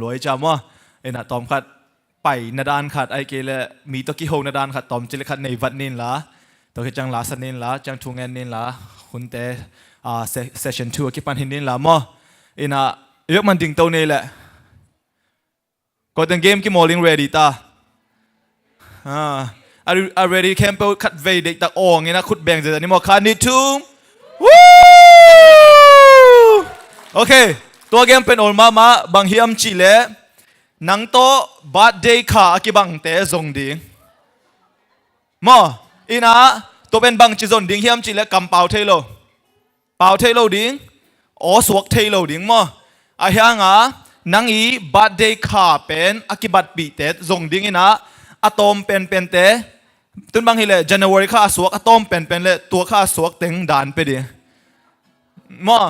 รวยจำว่าไอ้น่ะตอมขัดไปนาดานขัดไอเกลมีตะกี้โฮนาดานขัดตอมจิลขัดในวัดนินละตัวที่จังลาสนินละจังทุงเงินนินละคุณเตเซสชั่น2กิปันหินนินละมั้งไอ้น่ะยกมันดิ่งตัวนี้แหละก็ตั้งเกมกี่โมลิงเรดี้ตาare ready แคมเปญขัดเวดิกตะโอ่งไงนะขุดแบ่งจากนี้มั้งคันนี้ทุ่มวู้โอเคตัวเกมเป็นโอลมาบางเฮียมจิเลนังโตบัดเดย์ขากี่บังเตะซงดิ่งมั้งอีน่ะตัวเป็นบังจิซนดิ่งเฮียมจิเลกำเป่าเทโลเป่าเทโลดิ่งโอสวกเทโลดิ่งมั้งอาเฮียงะนังอีบัดเดย์ขาเป็นอากิบัดปีเตะซงดิ่งอีน่ะอะตอมเป็นเตะตุนบางทีเลย January ข้าสวกอะตอมเป็นเลยตัวข้าสวกเต็งด่านไปดิมั้ง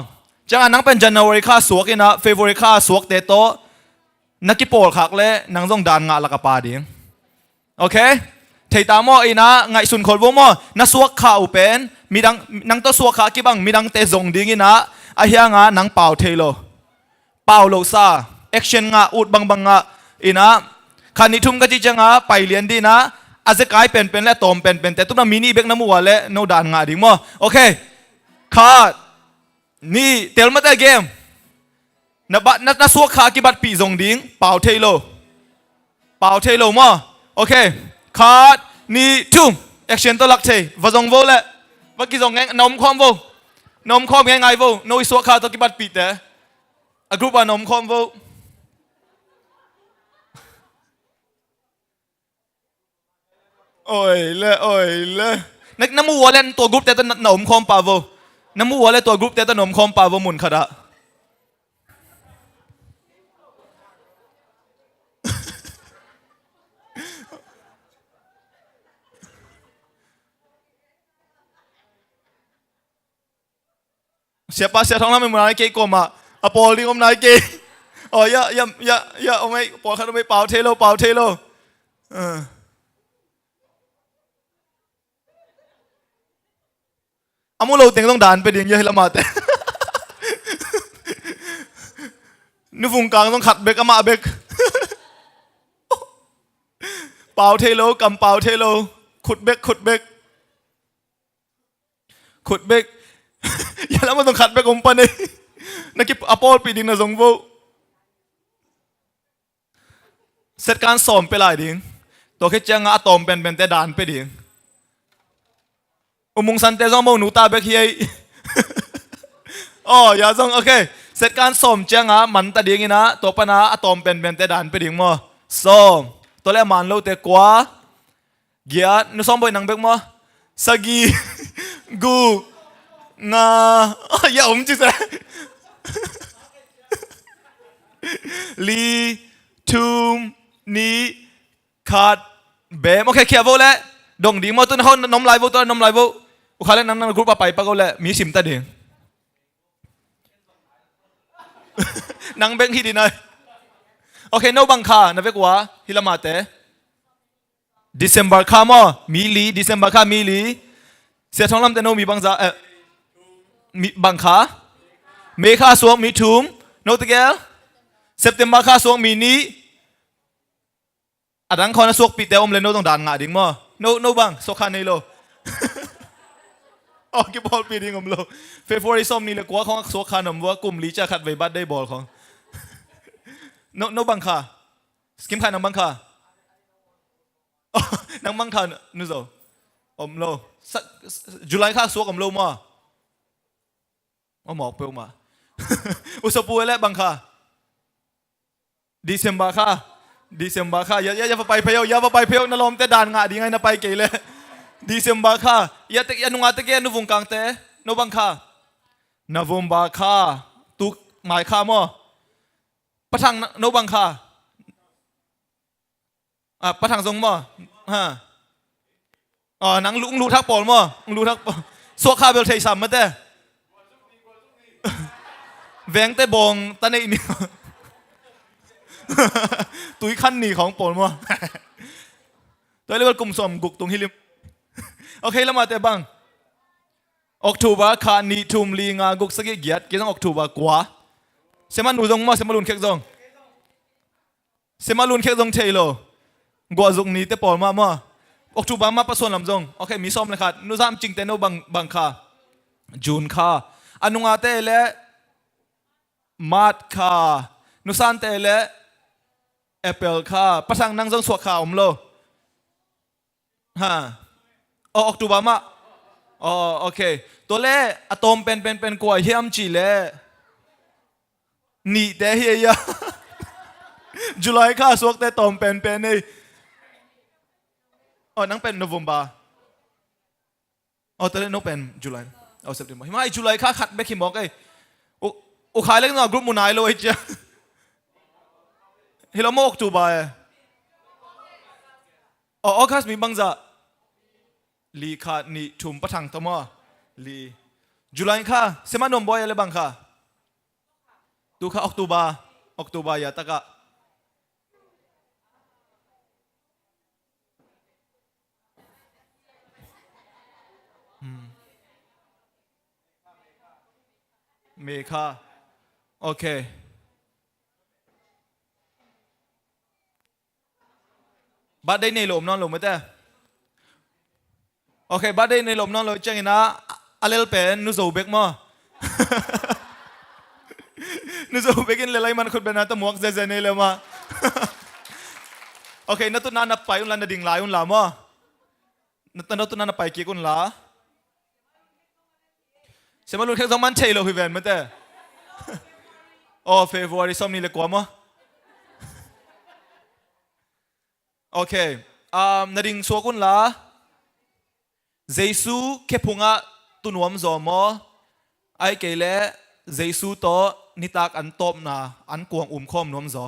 จังอันนังเป็น January ข้าสวกอีน่ะ February ข้าสวกเตะโตนักกีฬาขักเลยนังต้องด่านงะละกับปาดิโอเคเทตามออีน่ะไงสุนคนวงมอนักสวกข้าอุเป็นมีดังนังตัวสวกข้ากี่บังมีดังเตะส่งดิ่งอีน่ะอาเฮียงะนังเป่าเทโลเป่าโลซาแอคชั่นงะอุดบังงะอีน่ะคันนี้ทุ่มก็จีจังะไปเรียนดีนะอาจจะกลายเป็นและตอมเป็นแต่ตุ้มน้ำมินิเบกน้ำมัวและโนด่านงะดิ่งมอโอเคขาดนี่เตลมาแต่เกมนับสวกขากี่บัดปีส่งดิ่งเป่าเทโลมอโอเคขาดนี่ทุ่มแอคชั่นตัวหลักเทว่าส่งโวและว่ากี่ส่งไงนมคอมโวนมคอมไงโวโนสวกขาตัวกี่บัดปีแต่กรุ๊ปว่านมคอมโวโอ้ยเลยนักน้ำมัวเล่นตัวกรุ๊ปแต่ตัวหนมคอมป่าวน้ำมัวเล่นตัวกรุ๊ปแต่ตัวหนมคอมป่าวมุนขดะsiapaท้องเราไม่เหมือนไอ้เก๋กมาอปอลิงอมนายเก๋อ๋ออย่าเอาไม่ปอเขาไม่เป่าเทโลอามุโลเต็งต้องด่านไปเดียงเยอะละมาแต่นึกฟุงกลางต้องขัดเบกอามาเบกเป่าเทโลกำเป่าเทโลขุดเบกอย่าแล้วมันต้องขัดเบกอมปันเลยนักกีฬาอปอลปีดิงนะทรงโวเสร็จการสอมไปหลายดิงตัวแค่เจ้างอะตอมเป็นแต่ด่านไปดิงอุโมงค์สันเตซองโมหนูตาเบกเฮียอ๋ออย่าซองโอเคเสร็จการสอมเจ้างะมันตาดิงนะตัวปนาอะตอมเป็นแต่ด่านไปดิงมั้งสอมตัวแรกมันโลเตกว่าเกียร์นุสอมไปนังเบกมั้งสกีกูงาอย่าอมจิเสลีทูมนี้ขาดเบมโอเคเขียโวแล้วดงดิ่งมาตัวนั้นน้ำลายโวตัวน้ำลายโวอุคาเล่นนั่งกรุ๊ปไปปะก็แล้วมีสิมตาเดียงนั่งเบงที่ดีหน่อยโอเคโนบังคานะเวกว่าฮิลามาเต December คามอมีลี December คามีลีเสียท้องลำแต่โนมีบังซามีบังคาเมคาสวงมีทุมโนตเกลSeptember คาสวงมีนี้อัดังคอนสวกปีเตอมเลนโนต้องด่านงาดิ่งมั้งโนบังสวกคาเนโลอ๋อกี่บอลปีดิ่งอมโลเฟฟอริซอมนี่เลยกว่าของสวกคานมว่ากลุ่มลีจะขัดไว้บัดได้บอลของโนบังคาสกิมคานังบังคานังบังคานุโซอมโลจุลัยคาสวกอมโลมั้งอ๋อหมอกเปลมาอุสปูเอและบังคาDecember ค่ะอย่าไปเพียวนั่นลมแต่ด่านงาดีไงนะไปเกยเลย December ค่ะอย่านุ่งอาตะเกียนุฟงกังเตโนบังค่ะ November ค่ะตุกหมายค่ะมั้งปะทังโนบังค่ะปะทังทรงมั้งฮะอ๋อนังลุงทักปอลมั้งลุงทักปอลสวกข้าเบลเทซัมมาเต้แวงเตบงตอนนี้ตุยขั้นหนีของปนมั้งตัวเรียกว่ากลุ่มสมกุกตรงฮิลิมโอเคแล้วมาแต่บ้างออกทูบาคานีทุมลีงากุกสกิเกียดกี่ต้องออกทูบากว่าเสมันหนูตรงมาเสมาลุนเค้กซอง เสมาลุนแค่ตรงเทโลกัวจงนี้เตปอลมามั่วออกจูบามาประสวนลำจงโอเคมีซ้อมเลยครับนุสามจริงเตโนบังค่าจูนค่าอนุงาเตเลมาดค่านุสันเตเลแอปเปิลค่าประสังนังจงสวกข่าวโลฮะออกจูบามาอ๋อโอเคตัวเล่อะตอมเป็นกัวเฮียมจีเล่นี่แต่เฮียจุลัยค่าสวกแต่ตอมเป็นนี่อ๋อนั่งเป็นโนเวมบาอ๋อแต่เล่นโนเป็นจุลัยอ๋อเซปเทมเบอร์ไม่จุลัยค่าขัดเบคิมบอกไอ้โอ้ขายเล็กน้อยกรุ๊ปมุนายเลยจ้ะเฮลโมออกจูบาอ๋อออกัสมีบังจะลีค่านี่ทุ่มประทังตัวมั้งลีจุลัยค่าเซมานนมบอยอะไรบังค่าดูค่าออกตูบาอย่าตะกะเมค่าโอเคบัดได้ในหลมนอนหลมไม่ได้โอเคบัดได้ในหลมนอนหลมจังนะอะไรเป็นนุโซเบกมั้งนุโซเบกินเลยมันคนเป็นนัตหมวกเจเนเลยมาโอเคนัตุนานนับไปอุนลันดิ่งลายอุนลามะนัตุนานนับไปกี่กุนลาเสมาลุนแค่ต้องมันเชยเลยพี่แวนไม่ได้โอ้เฟบรุยซ้อมนี่เลยกว่ามั้งโอเคนาดิ่งสัวกุนลาเจสุแค่พุงะตุนวมจอมอไอเกลเจสุโตนิตากอันตบนาอันกวงคอมนวมจอ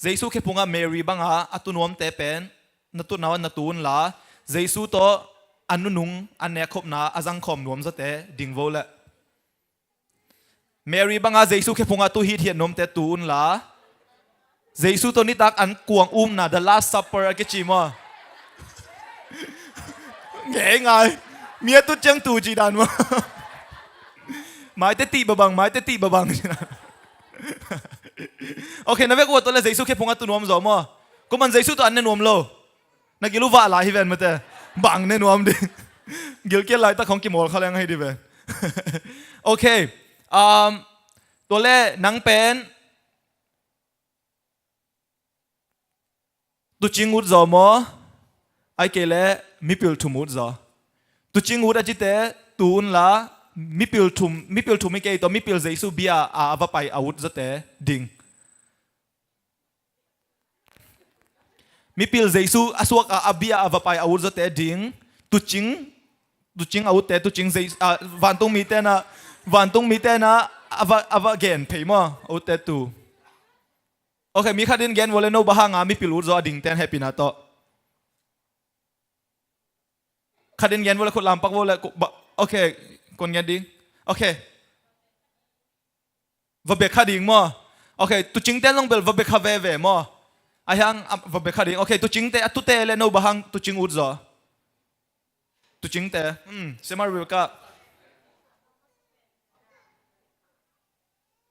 เจสุแค่พุงะเมรีบังอาอัตุนวมเตเป็นนัตุนาวนัตุนลาเจสุโตอันนุงอันเนคบนาอาจังคอมนวมจเตดิ่งโวเลเมรีบังอาเจสุแค่พุงะตุฮิตเฮียนนมเตตุนลาเจสุโตนิตากอันกวงนา the last supper กิจิมอเง่ไงเมียตุจังตูจีดันวะหมายเตติบบังโอเคนะเวกว่าตัวเลเจสุแค่พงอัตุนวมจอมอก็มันเจสุตัวอันเนนวมโลนักกิลูว่าอะไรฮิเวนมาเตบังเนนวมดิกิลเกลไลตาของกิมอลเขาเลี้ยงให้ดิเวนโอเคตัวเลนังเป็นตุจิงอุดจอมอไอเกลมิพิลทุมุดจอตุจิงอุดอจิเตตูนละมิพิลทุมไม่เกยตัวมิพิลเจสุบียอาอวไปอาวุธจะเตดิงมิพิลเจสุอสวกอาบียอาอวไปอาวุธจะเตดิงตุจิงอาวุธเตตุจิงเจวันตุงมีเตนะอวเกนเพย์มออาวุธเตตูโอเคมีขัดินเกนวอลเลนโนบะฮังอามิพิลอุดจอดิงเตนแฮปปี้นาโตขัดินเกนวอลเลคุลามปักวอลเลโอเคคนเงี้ยดิโอเควะเบคาดิงมั้งโอเคตุจิงเต้นลงเบลวะเบคาเวมั้งไอ้ยังวะเบคาดิงโอเคตุจิงเต้ตุเต้เลโนบะฮังตุจิงอุดจ้ะตุจิงเต้เซมาริเวก้า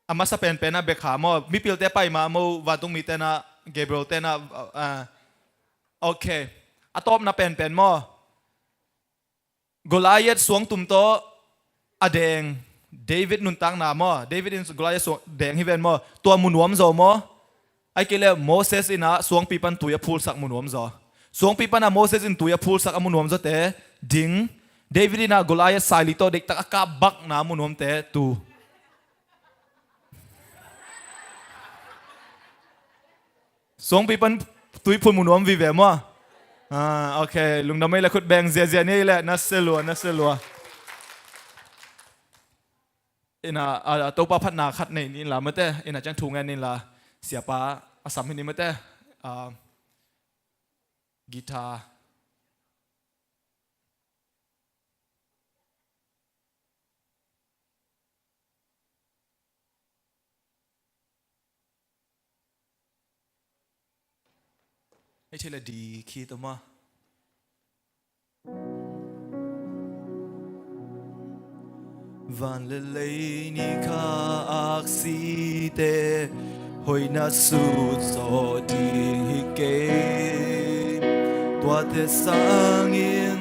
อามาสเปนเป็นนะเบคามั้งมีพิลเต้ไปมาโมวันตุงมีเต้นะเกเบรลเต้นะโอเคอะตอมนะเป็นมั้งโกลาเยตสวงตุ่มโตอเดงเดวิดนุนตังนามอเดวิดอินโกลาเยตสวงแดงฮิเวนมอตัวมุนวมจอมอไอเกลโมเสสอินะสวงปีปันตุยพูลสักมุนวมจอสวงปีปันนะโมเสสอินตุยพูลสักมุนวมจอเตดิงเดวิดอินะโกลาเยตไซลิโตเด็กตะกาบักนามุนวมเตตูสวงปีปันตุยพูลมุนวมวิเวมอโอเคลุงดำไม่ละคุดแบงเจียนี่แหละนัสเซลัวอินะตัวป้าพัฒนาขัดในนี่ละเมื่อแต่อินะจังทูงานนี่ละเสียป้าอาสัมพินีเมื่อแต่กีตาร์ไอ้เทเลดีคีตัวมาวันเลเลยนี่ข้าอักสีเตหอยนัดสุดสอดี te sang in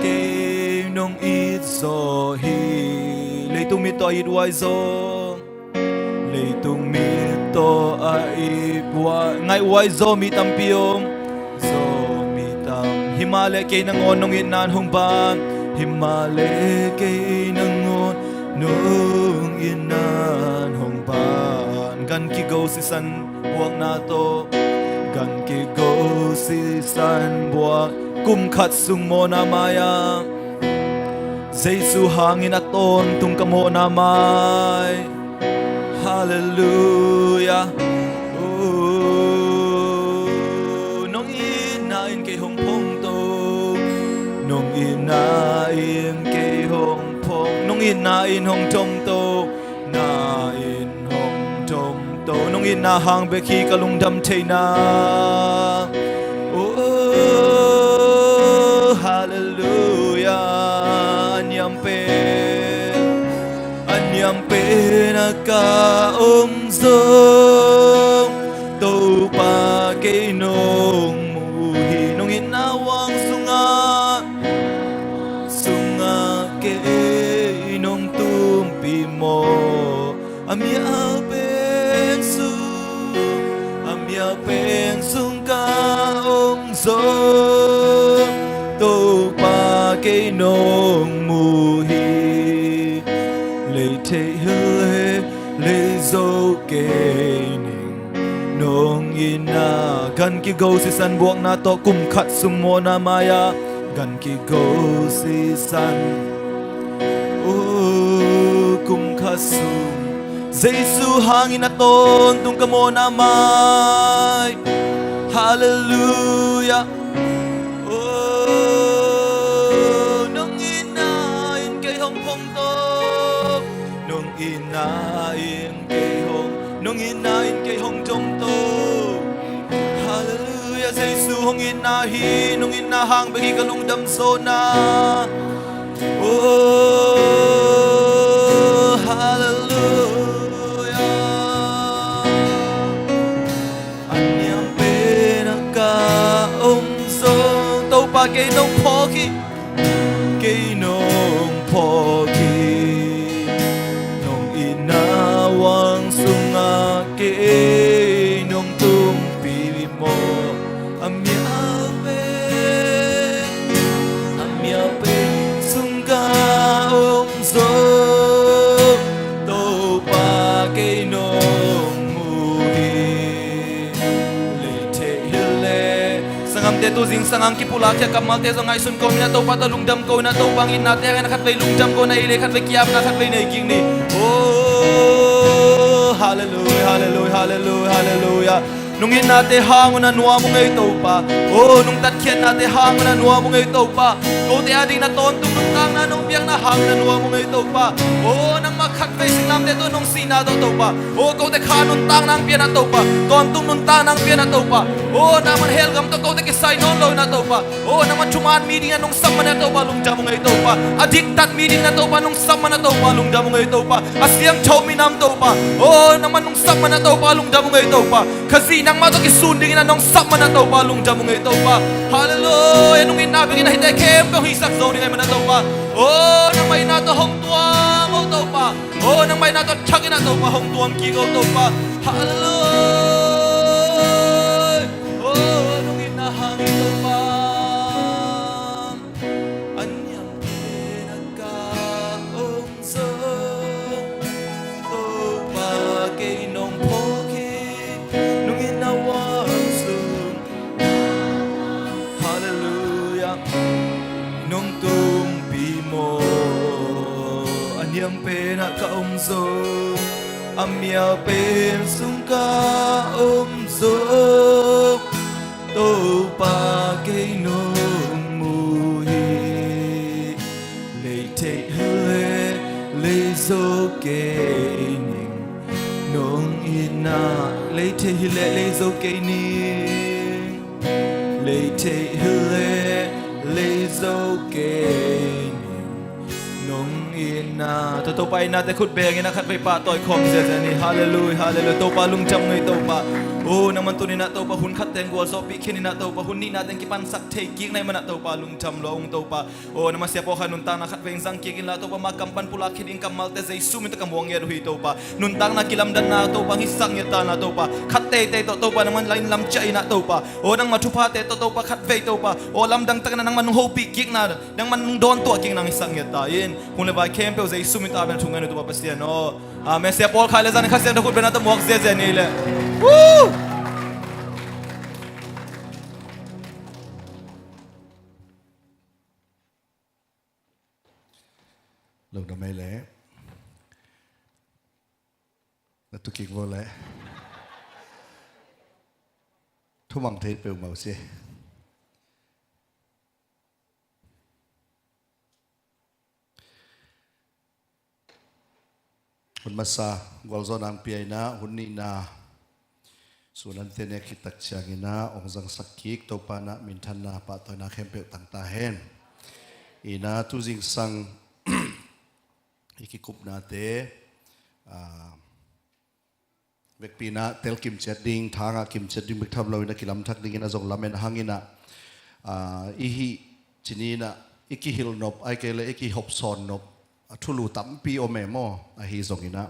ke nong ít zo hi lấy tung mi to ít wai zo lấy tung mi to ai wa ngai wai zo mi tam piom zo mi tam himale ke nang on nong in nan hong ban himale ke nang on nong in nan hong ban gan ki go si san buang na to gan ki go si san buang kum khat sung mo na maya Giêsu hangin aton tung kamo na mai Hallelujah nong inain kay hong pong to nong inain kay hong pong nong inain hong tom to na in hong tom to nong inahang beki kalung dam te na Hallelujah anyam pe naka zong tâu pa cây nong muhi nong inawang sunga cây nong tumpi mo amia pen sung ka zong tâu pa cây nong muhi lệ thế hư lệ dâu kê ning nong ina gan ki go si san buang na to kum khat sum mo na maya gan ki go si san kum khat sum Giêsu hangin aton tung kamo na mai Hallelujah nong inain kay hong jong to Hallelujah Giêsu hong inahi nong inahang bagi kalung dam so na Hallelujah anyam penaka so tâu pa kay nong poki kay nong poki wang sunga ke nong tumpi mo amia pe sunga zo to pa ke nong muhi le te hile sangam te tu jing sangang ki pula kya kamal te zongai sun ko na to pa ta lungdam ko na to bangin na te na khat ve lungdam ko na ile khat ve kiam na khat ve nei king ni Hallelujah, hallelujah, hallelujah, hallelujah. Nung inate hangon na nuwa mo ngay ito pa. Nung tatkyan nate hangon na nuwa mo ngay ito pa. Te ading na tontong nung tang na nung biyang na hangon na nuwa mo ngay ito pa. Nang makakbay sinam dito nung sinado ito pa. Te kanon tang nang biyan na ito pa. Tontong nung tang nang biyan na ito pa. Naman helgam to te kisay non low na ito pa. Naman chumaan meeting na nung sama na ito pa. Lungja mo ngay ito pa. Adiktat meeting na ito pa nung sama na ito pa. Lungja mo ngay ito pa. Asyang chow minam ito pa. Naman nung sama na ito pa. Lungja mo ngay ito pa. Kasi nang mato kisunding na nung sama na ito pa. Lungja mo ngay ito pa. Hallelujah. Nung inabing na hindi kem kong hisak zoning ay man na ito pa. Nang may nato hong tuwang o ito pa. Nang may nato tiyagin na ito pa. Hong tuwang kigaw ito pa. Hallelujah. Nung inahang ito pa. Anyang pinagkaungso. Ito pa kay nung poki. Nung inawang sun. Hallelujah. Nung tumpi mo. Anyang pinagkaungso. Amia pen sung kaungso. To pa kay nung muhi. Lay take hule. Lay zo kay ning. Nung ina. Lay take hule. Lay zo kay ning. Lay take hule. Lay zo kay ning. Nung in to pa ina te khut beng ina khat pai pa toy khom se ni hallelujah hallelujah to pa lung cham ngai to pa o naman to ni na to pa hun khat teng gol so pi khin na to pa hun ni na teng ki pan sak thei ki nai man to pa lung cham lo ong to pa o naman sia po khanun ta na khat veng sang ki kin la to pa ma kampan pula khiding kamal te zai sumi ta kamwang yer hui to pa nun tang na kilam dan na to pa hisang yata na to pa khat te te to pa naman lain lam chai na to pa o nang mathupa te to pa khat ve to pa o lam dang tak na nang man ho pi ki na nang man don to king nang isang yata in hun le ba kem pe zai sumi ta ben thungan to pa pastia no me sia pol khai le zan kha sia to khut ben na to mok ze ni le woo lúc đó mấy lẽ là tôi kịp vô lẽ thu bằng thế biểu màu xe hun masa gol zon ang piay na hun ni na sunan tene kitak siangina ong zang sakik to pa na mintan na pa to na kempe tang tahen ina tu jing sang ikikup na te vek pina tel kim chet ding thanga kim chet ding bik tham lo na kilam thak ding ina zong lamen hangina ihi chinina iki hil nop ai kele iki hop son nop thulu tampi o memo a hi zong ina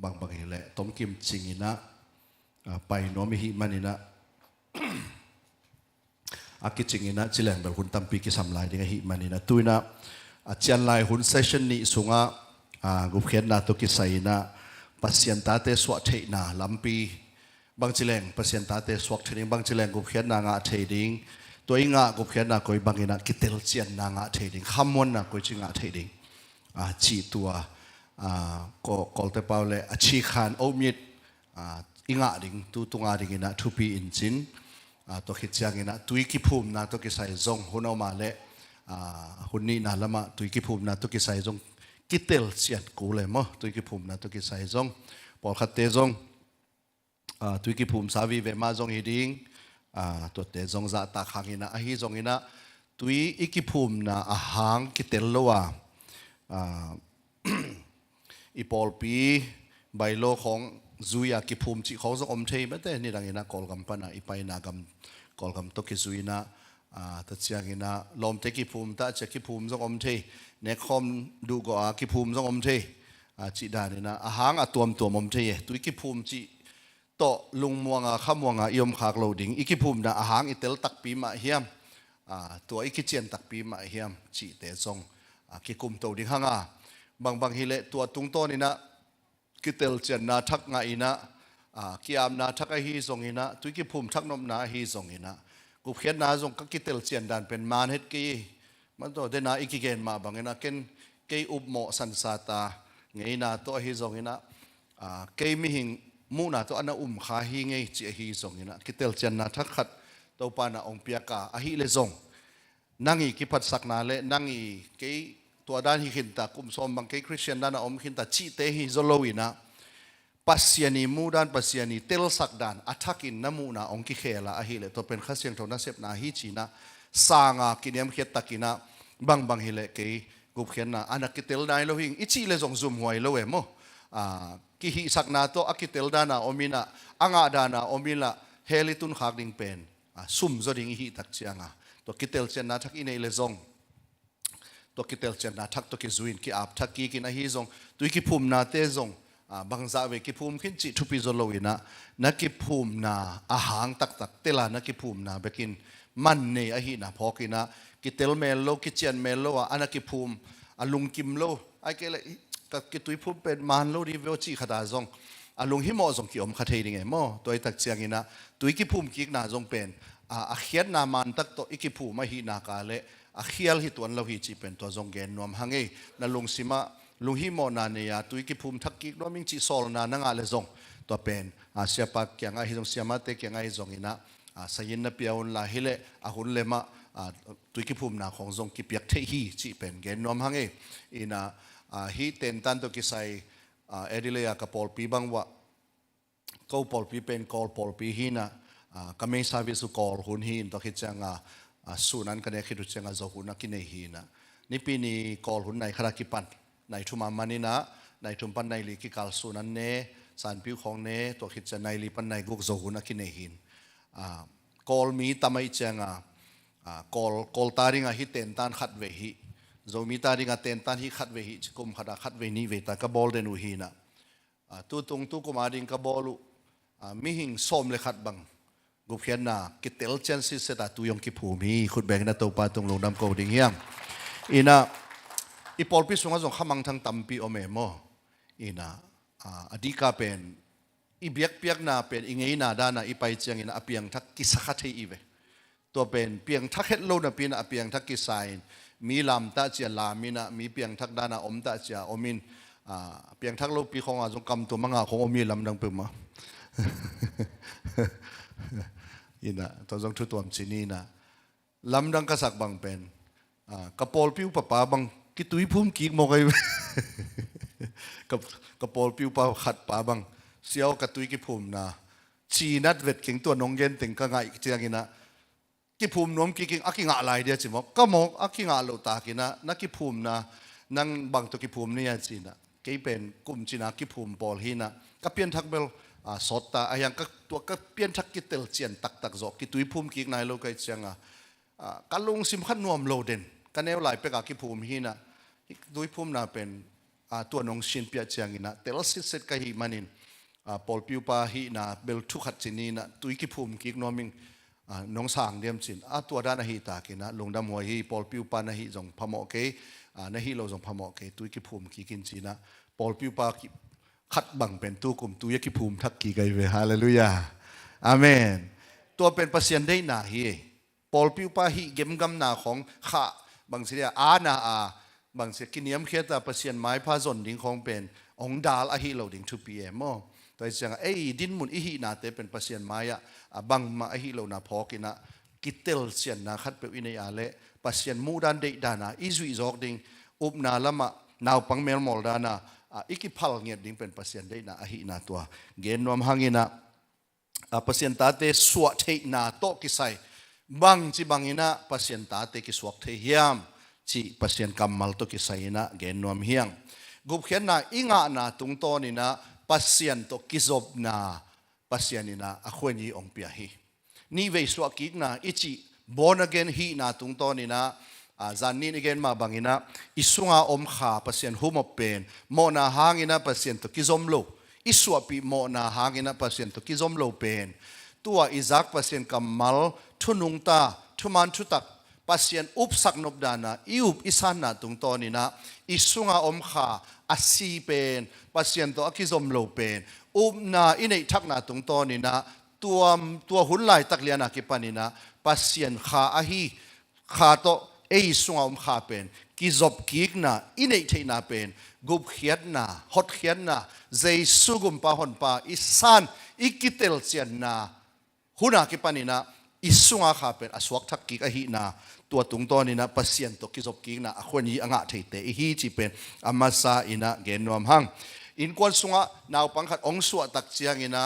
bang bang hele tom kim chingina pai no mi hi manina akichingina chileng bel hun tampi ki samlai ding hi manina tuina chian lai hun session ni sunga gup khen na to ki saina pasien ta te swa thei na lampi bang chileng pasien ta te swak thering bang chileng gup khen na nga thei ding toinga gup khen na koi bangina kitel chian na nga thei ding khamon na koi chinga thei ding chi tua ko kolte paule achi khan omit inga ding tu tunga ding ina thupi inchin to khichiang ina tui ki phum na to ki sai zong hunoma le hunni na lama tui ki phum na to ki sai zong kitel chiat ko le mo tui ki phum na to ki sai zong por khat te zong tui ki phum sawi ve ma zong hiding to te zong za ta khangina a hi zong ina tui iki phum na a hang kitel lowa ipol pi bailo khong zuya ki phum chi khong zong om thei mate ni rangina kolgam pana ipai na gam kolgam to ki zuina ta chiangina lom te ki phum ta che ki phum zong om thei ne khom du go a ki phum zong om thei chi danina a hang a tuam tuam om thei tui ki phum chi to lung muanga khamwanga iom khak loading iki phum na a hang itel tak pi ma hiam to iki chen tak pi ma hiam chi te zong ki kum to ding hanga bang bang hile to tung to ni na kitel chen na thak nga ina kiam na thak a hi zong ina tui ki phum thak nom na hi zong ina gup khian na zong ka kitel chen dan pen man het ki man to de na iki gen ma bang ina ken ke up mo san sa ta ngei na to hi zong ina ke mi hing mu na to ana kha hi ngei chi hi zong ina kitel chen na thak khat to pa na ong pia ka a hi le zong nangi ki phat sak na le nangi ke to dan hi khin ta kum som bang ke christian dan om khin ta chi te hi zolowina pasiani mudan pasiani tel sakdan athakin namuna ongki khela a hi le to pen khasiang thona sep na hi china sanga kiniam khet takina bang bang hile ke gup khen na anakitel nai lo hing ichi le jong zum huai lo emo ki hi sakna to akitel dana omina anga dana omila helitun khak ding pen sum zo ding hi tak chianga to kitel chen na thak inei le zong to kitel chen na thak to ki zuin ki ap thak ki kin a hi zong tui ki phum na te zong bangza ve ki phum khin chi thupi zo loina na ki phum na a hang tak tak tela na ki phum na bekin man ne a hi na phokina ki tel mel lo ki chen mel lo ana ki phum alung kim lo ai ke le ka ki tui phum pen man lo ri ve chi khada zong alung hi mo zong ki om kha thei ding e mo toi tak chiang ina tui ki phum ki na zong pen a khiat na man tak to iki phum ma hi na ka le a khial hi tuan lo hi chi pen to zong gen nom hange na lung sima lung hi mo na ne ya tui ki phum thak ki no ming chi sol na nga le zong to pen sia pa kya nga hi zong sia ma te kya nga hi zong ina sayin na piaun la hile a hun le ma tui ki phum na khong zong ki piak the hi chi pen gen nom hange ina hi ten tan to ki sai edilea ka pol pi bang wa ko pol pi pen kol pol pi hi na kame service kol hun hin to ki changa sunan ka ne khidu changa zo hun na ki nei hi na นี่ปีนี้กอลหุ่นในครากิปันในทุมามันนี่นะในทุมปันในลีกิกาลสุนันเนสารผิวของเนตัวคิดจะในลีปันในกุกโซหุนักินเนหินกอลมีตามไอเจงกอลตาริงาฮิเตนตันขัดเวหิโซมีตาริงาเตนตันฮิขัดเวหิกุมขัดเวนี้เวตากบอลเดนูหินะตัวตรงตัวกุมาริงกบอลุมีหิงส้มเลยขัดบังกุเขียนนะกิเตลเจนซิเสตาตุยงกิภูมิขุดแบงนาตัวปาตรงลงดำโกดิ่งเฮียงอีน่ะอีพอลพิสุงะจงขมังทั้งตัมปีโอเมโมอีน่ะอดีกาเป็นอีเบียกเปียกนาเป็นอิงเงยนาดานาอีไปเจียงอีน่ะอเปียงทักกิสักเทอีเวตัวเป็นเปียงทักเฮ็ดโลนะปีน่ะอเปียงทักกิไซน์มีลำตาเจียลามินะมีเปียงทักดานาอมตาเจียอมินเปียงทักโลปีของอาจงกำตัวมังอาของอมีลำดังเปิมมาอินะตัวจงทุตัวมชินีนะลำดังกษักบังเป็นกระโปลผิวปะปาบังกิตุยพุ่มกีกมองไอ้กระโปลผิวปะขัดปาบังเสียวกระตุยกิพุ่มนะชีนัดเวทเก่งตัวนงเย็นถึงก็ไงเจียงกินะกิพุ่มน้มกิกิงอักกิงอะไรเดียจิมอกก็มองอักกิงอาโลตากินะนักกิพุ่มนะนั่งบังตัวกิพุ่มเนี่ยจีนะกี่เป็นกลุ่มจีนะกิพุ่มบอลหินะก็เปลี่ยนทักเบลสดตาอย่างก็ตัวก็เปลี่ยนทักกิเตลเจียนตักจอกกิตุยพุ่มกิกนายโลกไอเจียงการลงสิมขันนวมโลเดนกันแนวไหลไปกับกิภูมิหินะดุยภูมิน่าเป็นตัวนงชินเปียเจียงอินะแต่ละสิทธิ์ก็หิมันินปอลปิวปาหินะเบลทุกขัดจินีนะตุยกิภูมิกิกนวมิงนงสางเดียมจินตัวด้านหิตากินะลงดำหัวหิปอลปิวปานะหิจงพมอกเกนะหิเราจงพมอกเกตุยกิภูมิกิกินจีนะปอลปิวปาขัดบังเป็นตัวกลุ่มตุยกิภูมิทักกีไกเวฮาเลลูยาอาเมนตัวเป็นเปอร์เซ็นต์ได้หนาฮีปอลปิวปาหิเกมกำนาของข้าบางสิ่งนาบางสิ่งกินยมเขียนแต่เปอร์เซ็นต์ไม้พาจนดิ่งของเป็นองดาลอหิเราดิ่งทุปีเอโมตัวเสียงดินมุนอิหินาเตเป็นเปอร์เซ็นต์ไม้บางมาอหิเรานาพอกินะกิเตลเสียนนาคัดเปวินัยอาเลเปอร์เซ็นต์มูดันเดดานาอิจุอิจอกดิ่งอุบนาละมะนาวปังเมลมอลดานาอิกิพัลเงียดิ่งเป็นเปอร์เซ็นต์ได้นาอหินาตัวเกณฑ์นวมหังินะเปอร์เซ็นต์ตาเตสวดเทนาโตกิไซบางจีบางอินะเปอร์เซ็นต์ตาเตกิสวกเทียมจีเปอร์เซ็นต์กำมัลตุกิไซนะเกณฑ์นวมเฮียงกุบเขียนนะอิงานะตุงโตนี่นะเปอร์เซ็นต์ตุกิจบนะเปอร์เซ็นต์นี่นะอควรยีองเปียฮีนี่เวสวกิกนะอิจิบอนเกนฮีนะตุงโตนี่นะจานนี้เกณฑ์มาบางอินะอิสุงาอมขาเปอร์เซ็นต์หุมเป็นโมนาหางอินะเปอร์เซ็นต์ตุกิจมโลอิสวปีโมนาหางอินะเปอร์เซ็นต์ตุกิจมโลเป็นตัวอิซักเปอร์เซ็นต์กำมัลทุนุงตาทุมันทุตักปัสยันอุปสักนบดานะอิอุปอิสานะตุงตอนี่นะอิสุงาอมขาอาศีเป็นปัสยันตัวอคิซอมโลเป็นอุปนาอินเอทักนาตุงตอนี่นะตัวหุ่นลายตักเลียนากิปานี่นะปัสยันขาอาฮีขาโตอิสุงาอมขาเป็นกิจบกิกนะอินเอเทนาเป็นกุบเขียนนะฮดเขียนนะเจสุกุมปาหอนปาอิสานอิกิเตลเซียนนะหุ่นอากิปานี่นะอิสุงาขาเป็นอสวกทักกิกอหินาตัวตุงตอนี่นะปัสยันตกิจบกิกนะอควรยีอ่างเทเตอิฮีจีเป็นอามาซาอินะเกนนวมหังอินกวนสุงะนาวปังขัดองสวตักเจียงอินะ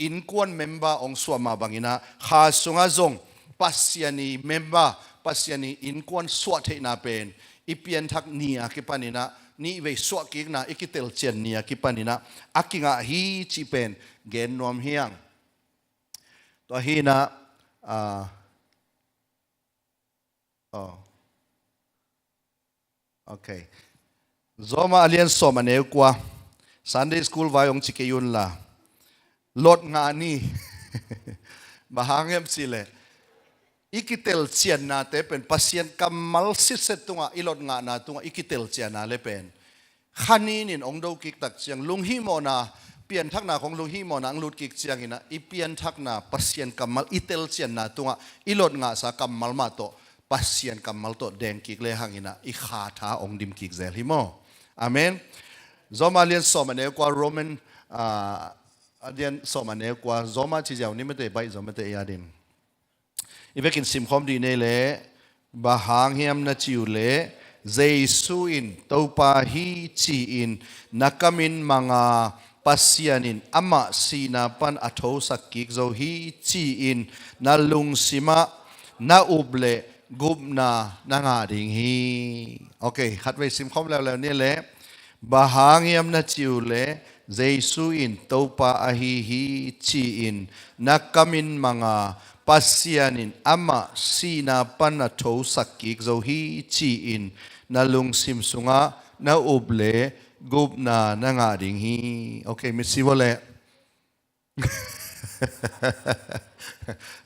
อินกวนเมมเบอร์องสวมาบังอินะขาสุงะจงปัสยันีเมมเบอร์ปัสยันีอินกวนสวเทนาเป็นอิเปียนทักเนียกิปานินะนี่เวสวกิกนะอิกิเตลเจียนเนียกิปานินะอากิงะฮีจีเป็นเกนนวมเฮียงตัวฮีนะโอเคZoma alian som aneu kwa Sunday school vai ong chikeyun la lot nga ni mahangem sile ikitel chian na te pen pasien kamal siset tunga ilot nga na tunga ikitel chian na le pen khani nin ong do kik tak chiang lunghi mo na pian thak na khong lunghi mo na ang lut kik chiang ina I pian thak na pasien kamal itel chian na tunga ilot nga sa kamal ma to pasien kamal to deng kik le hangina I kha tha ong dim kik zel hi mo Amen. Zoma alian som ane kwa Roman alian som ane kwa zoma chi jaw ni mate bai zoma te yadin. Ibekin sim khom di ne le bahang hiam na chiu le Jesu in topa hi chi in nakamin mga pasyanin ama sina pan atho sakik zo hi chi in na lungsima na uble กุบนานางาดิงฮีโอเคขัดไว้ซิมคอมแล้วเนี่ยแหละบาหางยามนาจิวเลเจสุอินตัวปาอหิฮีชีอินนักกามินมังอาปัสยานินอามาสีนาปันนาโทสักกิกโจฮีชีอินนาลุงซิมสุงะนาอุบเลกุบนานางาดิงฮีโอเคมิสิวเล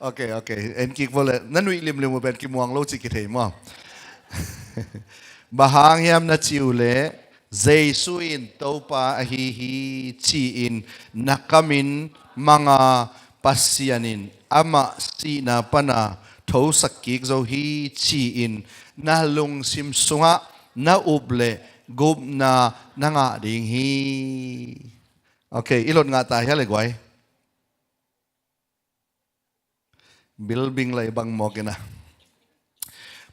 โอเคเอ็นกิกวอลนั่นวิลิมลิมเป็นกิมวงโลจิกิเทมบาหางยามนาจิวเลเจสุอินตัวปาอหิฮีชีอินนักกามินมังอาปัสยานินอามาสีนาปนาโทสักกิกโจฮีชีอินนาลุงซิมสุงะนาอุบเลกุบนานางาดิงฮีโอเคอีหลดงาตายอะไรกวยbuilding lai bang mo kena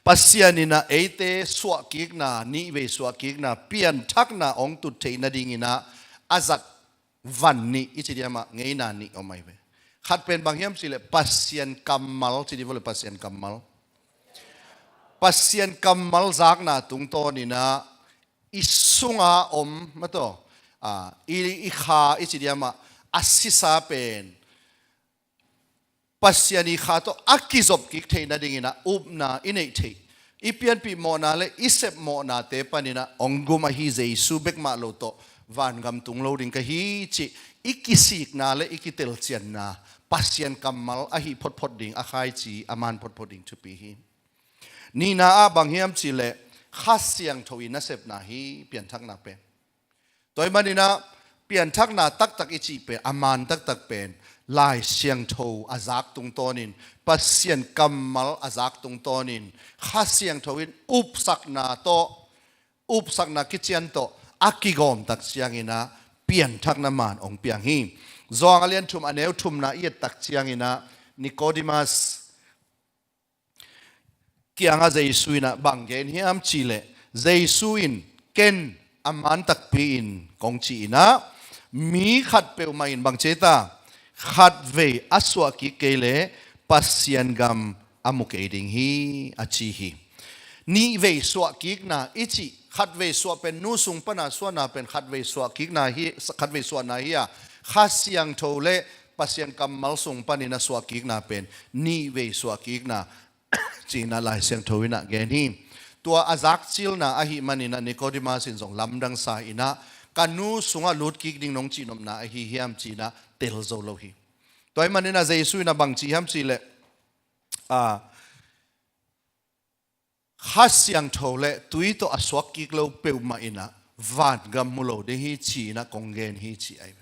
pasianina eite suakik na ni ve suakik na pian thak na ong tu theina dingina azak van ni ichidiama ngeina ni omai ve khat pen bang hiam sile pasian kamal chidi vole pasian kamal zak na tung to ni na isunga om mato i kha ichidiama asisa pen pasiani khato akizop kik theina dingina upna inei thei ipian pi mo na le isep mo na te panina onguma hi jesu bek ma lo to van gam tung lo ding ka hi chi ikisik na le ikitel chian na pasian kamal a hi phot ding a khai chi aman phot ding chu pi hi ni na a bang hiam chi le khasiang thoi na sep na hi pian thak na pe toy manina pian thak na tak ichi pe aman tak pen lai siang tho azak tung tonin pasien kamal azak tung tonin kha siang thoin upsak na kichian to akigom tak siang ina pian thak na man ong piang hi zong alian thum aneu thum na iet tak siang ina Nicodemus kianga jesuina banggen hiam chile jesuin ken aman tak pi in kong chi ina mi khat pe main bang cheta khát về aswa ki kele pasian gam amuke ding hi achi hi ni ve swa ki na ichi khát về swa pen nu sung pana swa na pen khát về swa ki na hi khát về swa na hi a khasiang thole pasian kam mal sung panina swa ki na pen ni ve swa ki na chi na lai siang thoina gen hi tua azak chil na a hi manina Nicodemus in jong lamdang sa ina kanu sunga lut ki ding nong chi nom na hi hiam chi na tel zo lo hi toy manina jesu na bang chi ham chi le khasyang thole tui to aswak ki lo pe ma ina van gam mulo de hi chi na kongen hi chi ai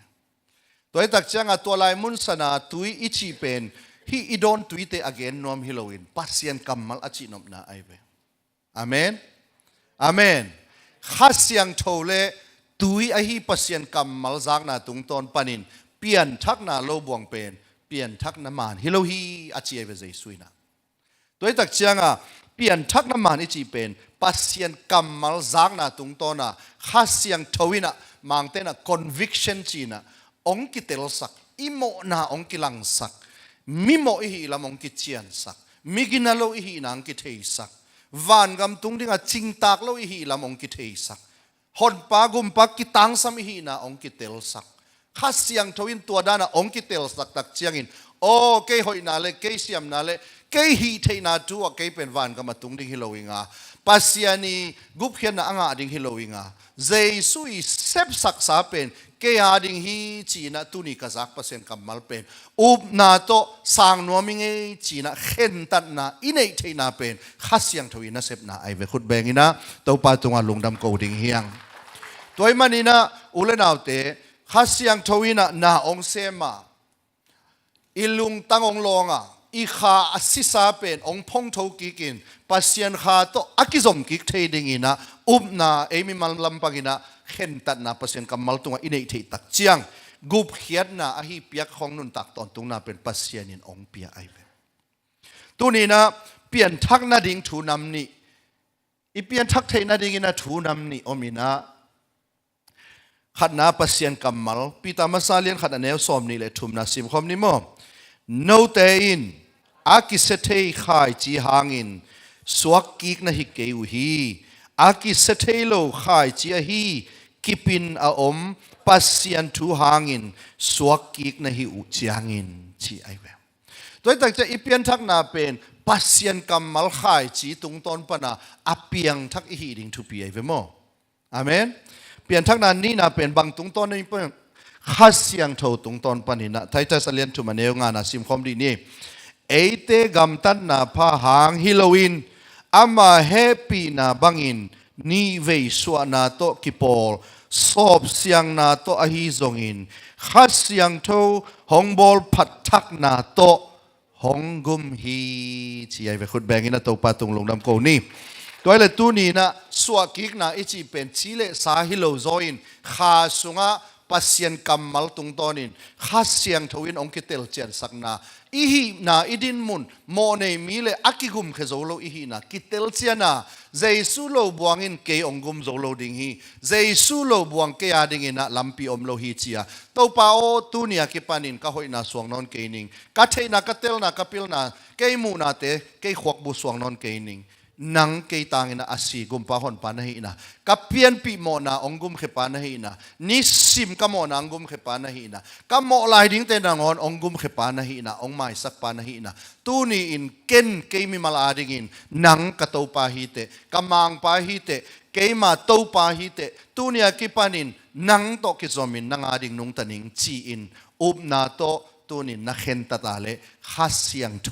toy tak changa to lai mun sana tui ichi pen hi idon tui te again nom hiloin pasien kamal achi nom na ai ve amen khasyang thole tui a hi pasien kamal zak na tung ton panin pian thak na lo buang pen pian thak na man hilo hi achi eve jesuina toy tak chianga pian thak na man ichi pen pasien kamal zak na tung to na khasiang thowina mangte na conviction china ong ki tel sak imo na ong ki lang sak mimo hi lam ong ki chian sak miginalo hi nang ki thei sak van gam tung dinga chingtak lo hi lam ong ki thei sak hon pa gum pa ki tang sam hi na ong ki tel sak khasiang thoin tua dana ong ki tel sak tak chiangin o ke hoi na le ke siam na le ke hi thei na tu a ke pen van ka matung ding hilowinga pasiani gup khian na anga ding hilowinga jesu sep sak sa pen ke ha ding hi chi na tu ni ka zak pasen kamal pen up na to sang nuaming e chi na khen tat na inei thei na pen khasiang thoin na sep na ai ve khut bengina to pa tunga lungdam ko ding hiang toy manina ulenaute khasiang thowina na ong sema ilung tangong longa i kha asisa pen ong phong tho kikin pasian kha to akizom kik thading ina upna emi mal lampagina khen tat na pasien kamal tunga inei thei tak chiang gup khiat na a hi piak khong nun tak ton tung na pen pasien in ong pia ai ve tunina pian thak na ding thu nam ni i pian thak thei na ding ina thu nam ni omina khat na pasien kamal pita masalian khat aneu som ni le thum na sim khom ni mo no te in akisethei khai chi hangin สวกกิกนะฮิเกวฮีอากิเซเทโลขายจีฮีกิปินอาอมปัสยันทูหางินสวกกิกนะฮิอุจียงินชีไอเวตัวตั้งจะอีเปียนทักนาเป็นปัสยันกำมัลขายจีตุงตอนปนาอเปียงทักอีฮีดิงทูปีไอเวโมอาเมนเปลี่ยนทักนั้นนี่นะเป็นบางตุงตอนนี่เป็นข้าเสียงเท่าตุงตอนปนินะไทยจะเสลียนทุมันเอวงานะซิมคอมดีนี่เอเตกัมตันนาพาหางฮิโลวินอามาเฮปีนาบังอินนี่เวสวนาโตกิปอลสอบเสียงนาโตอหิซงอินข้าเสียงเท่าหงบอลพัดทักนาโตหงกุมฮีที่ไอ้เวคุดแบงอินะโตปาตุงลงน้ำโกนี่ตัวเลตัวนี้นะสวกิกนะอิจิเป็นชิเลสาฮิโลโซอินข้าสุงะปัสยันกำมัลตุงตอนินข้าเสียงทวินองคิเตลเจนสักนาอีฮีนาอิดินมุนโมเนมีเลอากิกุมเขโซโลอีฮีนาคิเตลเจียนาเจสุโลบวงอินเกยองกุมโซโลดิงฮีเจสุโลบวงเกยาดิงอินะลัมปีอมโลฮีเจียตัวป้าโอตุเนียกิปานินก็หอยนาสวงนอนเกยนิงกัเทนากเตลนากัปิลนาเกยมูนาเตเกยขวกบุสวงนอนเกยนิงนังเกยตางอินะอาศีกุมปะหอนปานะฮีนะกับเปียนปีโมนาองกุมเขปานะฮีนะนิสิมกัมโมนาองกุมเขปานะฮีนะกัมโมลายดิ้งเตนางอนองกุมเขปานะฮีนะองไม่สักปานะฮีนะตูนี่อินเกนเกยมิมาลาดิ้งอินนังกะโตปาฮีเตกัมมังปาฮีเตเกยมาโตปาฮีเตตูนี่กิปานินนังโตกิซอมินนังอาดิ้งนุงตันิงจีอินอุบนาโตตูนี่นักเห็นตาตาเลข้าเสียงโท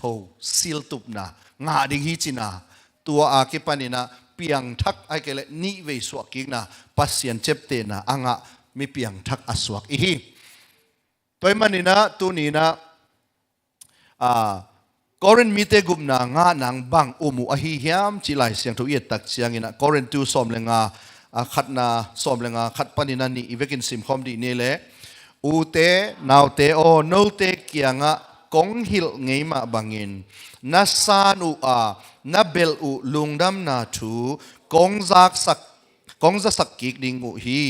ซิลตุบนางาดิ้งฮีจินาตัวอากิปานินะเปียงทักไอเกเลนิเวสวกิกนะปัสยันเจ็บเตนะอ่างะมีเปียงทักอสวกอีฮีตัวมันนี่นะตัวนี้นะกอรินมีเตกุมนางานังบังอุมุอหิยามจิไลเสียงทุเอียตักเสียงอินะกอรินตูสอมเลงาขัดนาสอมเลงาขัดปานินะนี่อีเวกินซิมคอมดีนี่แหละอูเตนาวเตโอโนเตเกียงะกงหิลเงยมาบังอินนัสานูนับเบลอุลุงดำนาทูกงจะสักกิกดิงอุฮี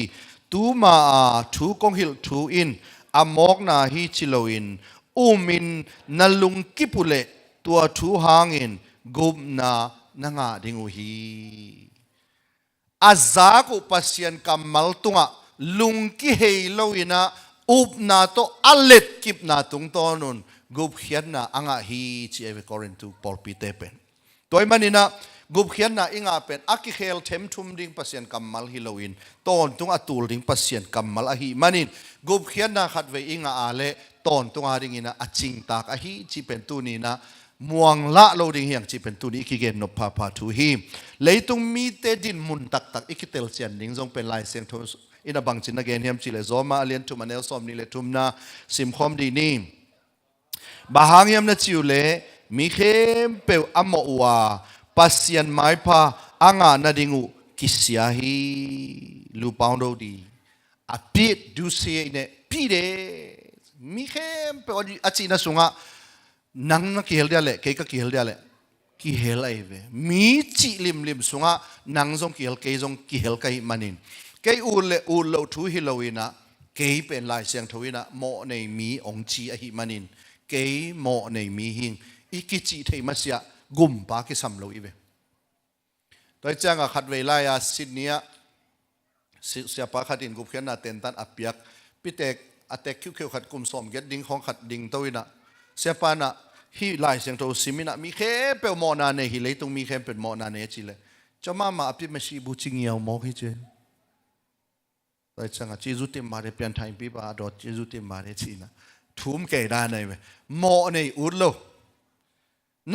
ตูมาทูกงหิลทูอินอามอกนาฮีชิโลอินอุมินนัลุงกิปุเลตัวทูหางอินกุมนานงาดิงอุฮีอาจากอุปัสยันกัมมัลตุงะลุงกิเฮโลอินะอุบนาโตอัลเลตกิบนาตุงตอนุนกุบเขียนนะอ่างฮีที่เอเวกอรินตูปอลปีเตเป็นตัวมันนี่นะกุบเขียนนะอิงาเป็นอากิเคลเทมทุมดิ่งปัสยันกัมมัลฮิโลวินตอนตุงอัตูลดิ่งปัสยันกัมมัลอฮีมันนี่กุบเขียนนะขัดเวอิงาอาเลตอนตุงอาดิ่งนะอจิงตากอฮีที่เป็นตัวนี้นะม่วงละโลดิ่งเฮียงที่เป็นตัวนี้กิเกนนพพาทูฮีเลยตุงมีเตดินมุนตักอิกิเตลเซียนดิ่งจงเป็นลายเสียงทุนอินาบังจินนักเกนเฮียมจิเลโซมาเลียนทุมันเอลซอมนี่เลทุมนาซิมคอมดีนี่บาหางยามนัจิวเลมีเข้มเปวอโมวาปัสยันไม้พาอ่างานาดิงูกิสยาฮีลูปาวโดดีอภิดดูเสียเนี่ยพีเดมีเข้มเปวอาจินาสุงะนังนักเฮลเดียเล่เกยก็เฮลเดียเล่กิเฮลไอเวมีจิลิมสุงะนังซงกิเฮลเกยซงกิเฮลไกมันินเกยอูเลอูโลทูฮิโลวินะเกยเป็นลายเสียงทวินะโมในมีองจีอหิมันินเกยโมในมีหิงอีกิจิเทมัสยากุมปากิสัมโลอีเวโดยจ้างขัดเวลายาสิเนียเสียปาขัดินกุบเขียนนาเต็นตันอเปียกพิเตกอเตกคิวเขียวขัดกุมสมเกตดิ้งของขัดดิ้งตัวนะเสียปานะฮีลายเสียงโตซิมินะมีแค่เปลโมนาเนฮิเลยตรงมีแค่เป็นโมนาเนจิเลยจะมาอภิมาชีบุจิงเงียวโมฮิเจโดยจ้างจีจุติมาเรเปียนไทม์ปีบาดอจีจุติมาเรจีนะทุ่มเกยได้เว้โมในอุดโล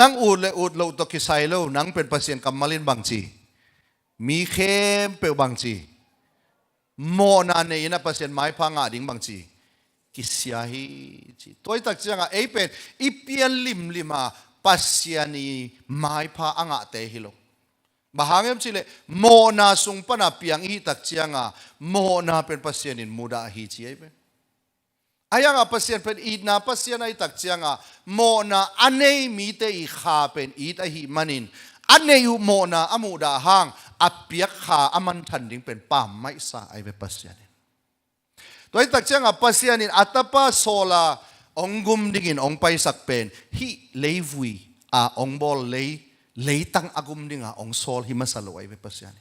นังอูดโลตกิไซโลนังเป็นปัสยันกัมมาลินบางจีมีเข้มเปลบางจีโมนาเนยนะปัสยันไม้พังอาดิ่งบางจีกิสยาฮีจีตัวตักจังเอเป็นอีเปียนลิมาปัสยันีไม้พาอ่างเตฮิโลบางอย่างสิเลโมนาสุงปนาเปียงอีตักจังโมนาเป็นปัสยันินมุดาฮีจีเอเป็นayang pasien pen id na pasien ay takchianga mo na anei mi te I kha pen id a hi manin anei u mo na amu da hang apiak kha aman than ding pen pam mai sa ai ve pasien toy takchianga pasien in atapa sola ongum dingin ong pai sak pen hi leivui a ongbol lei lấy tăng agum đi ngà ông sol hi masalo ai về pasian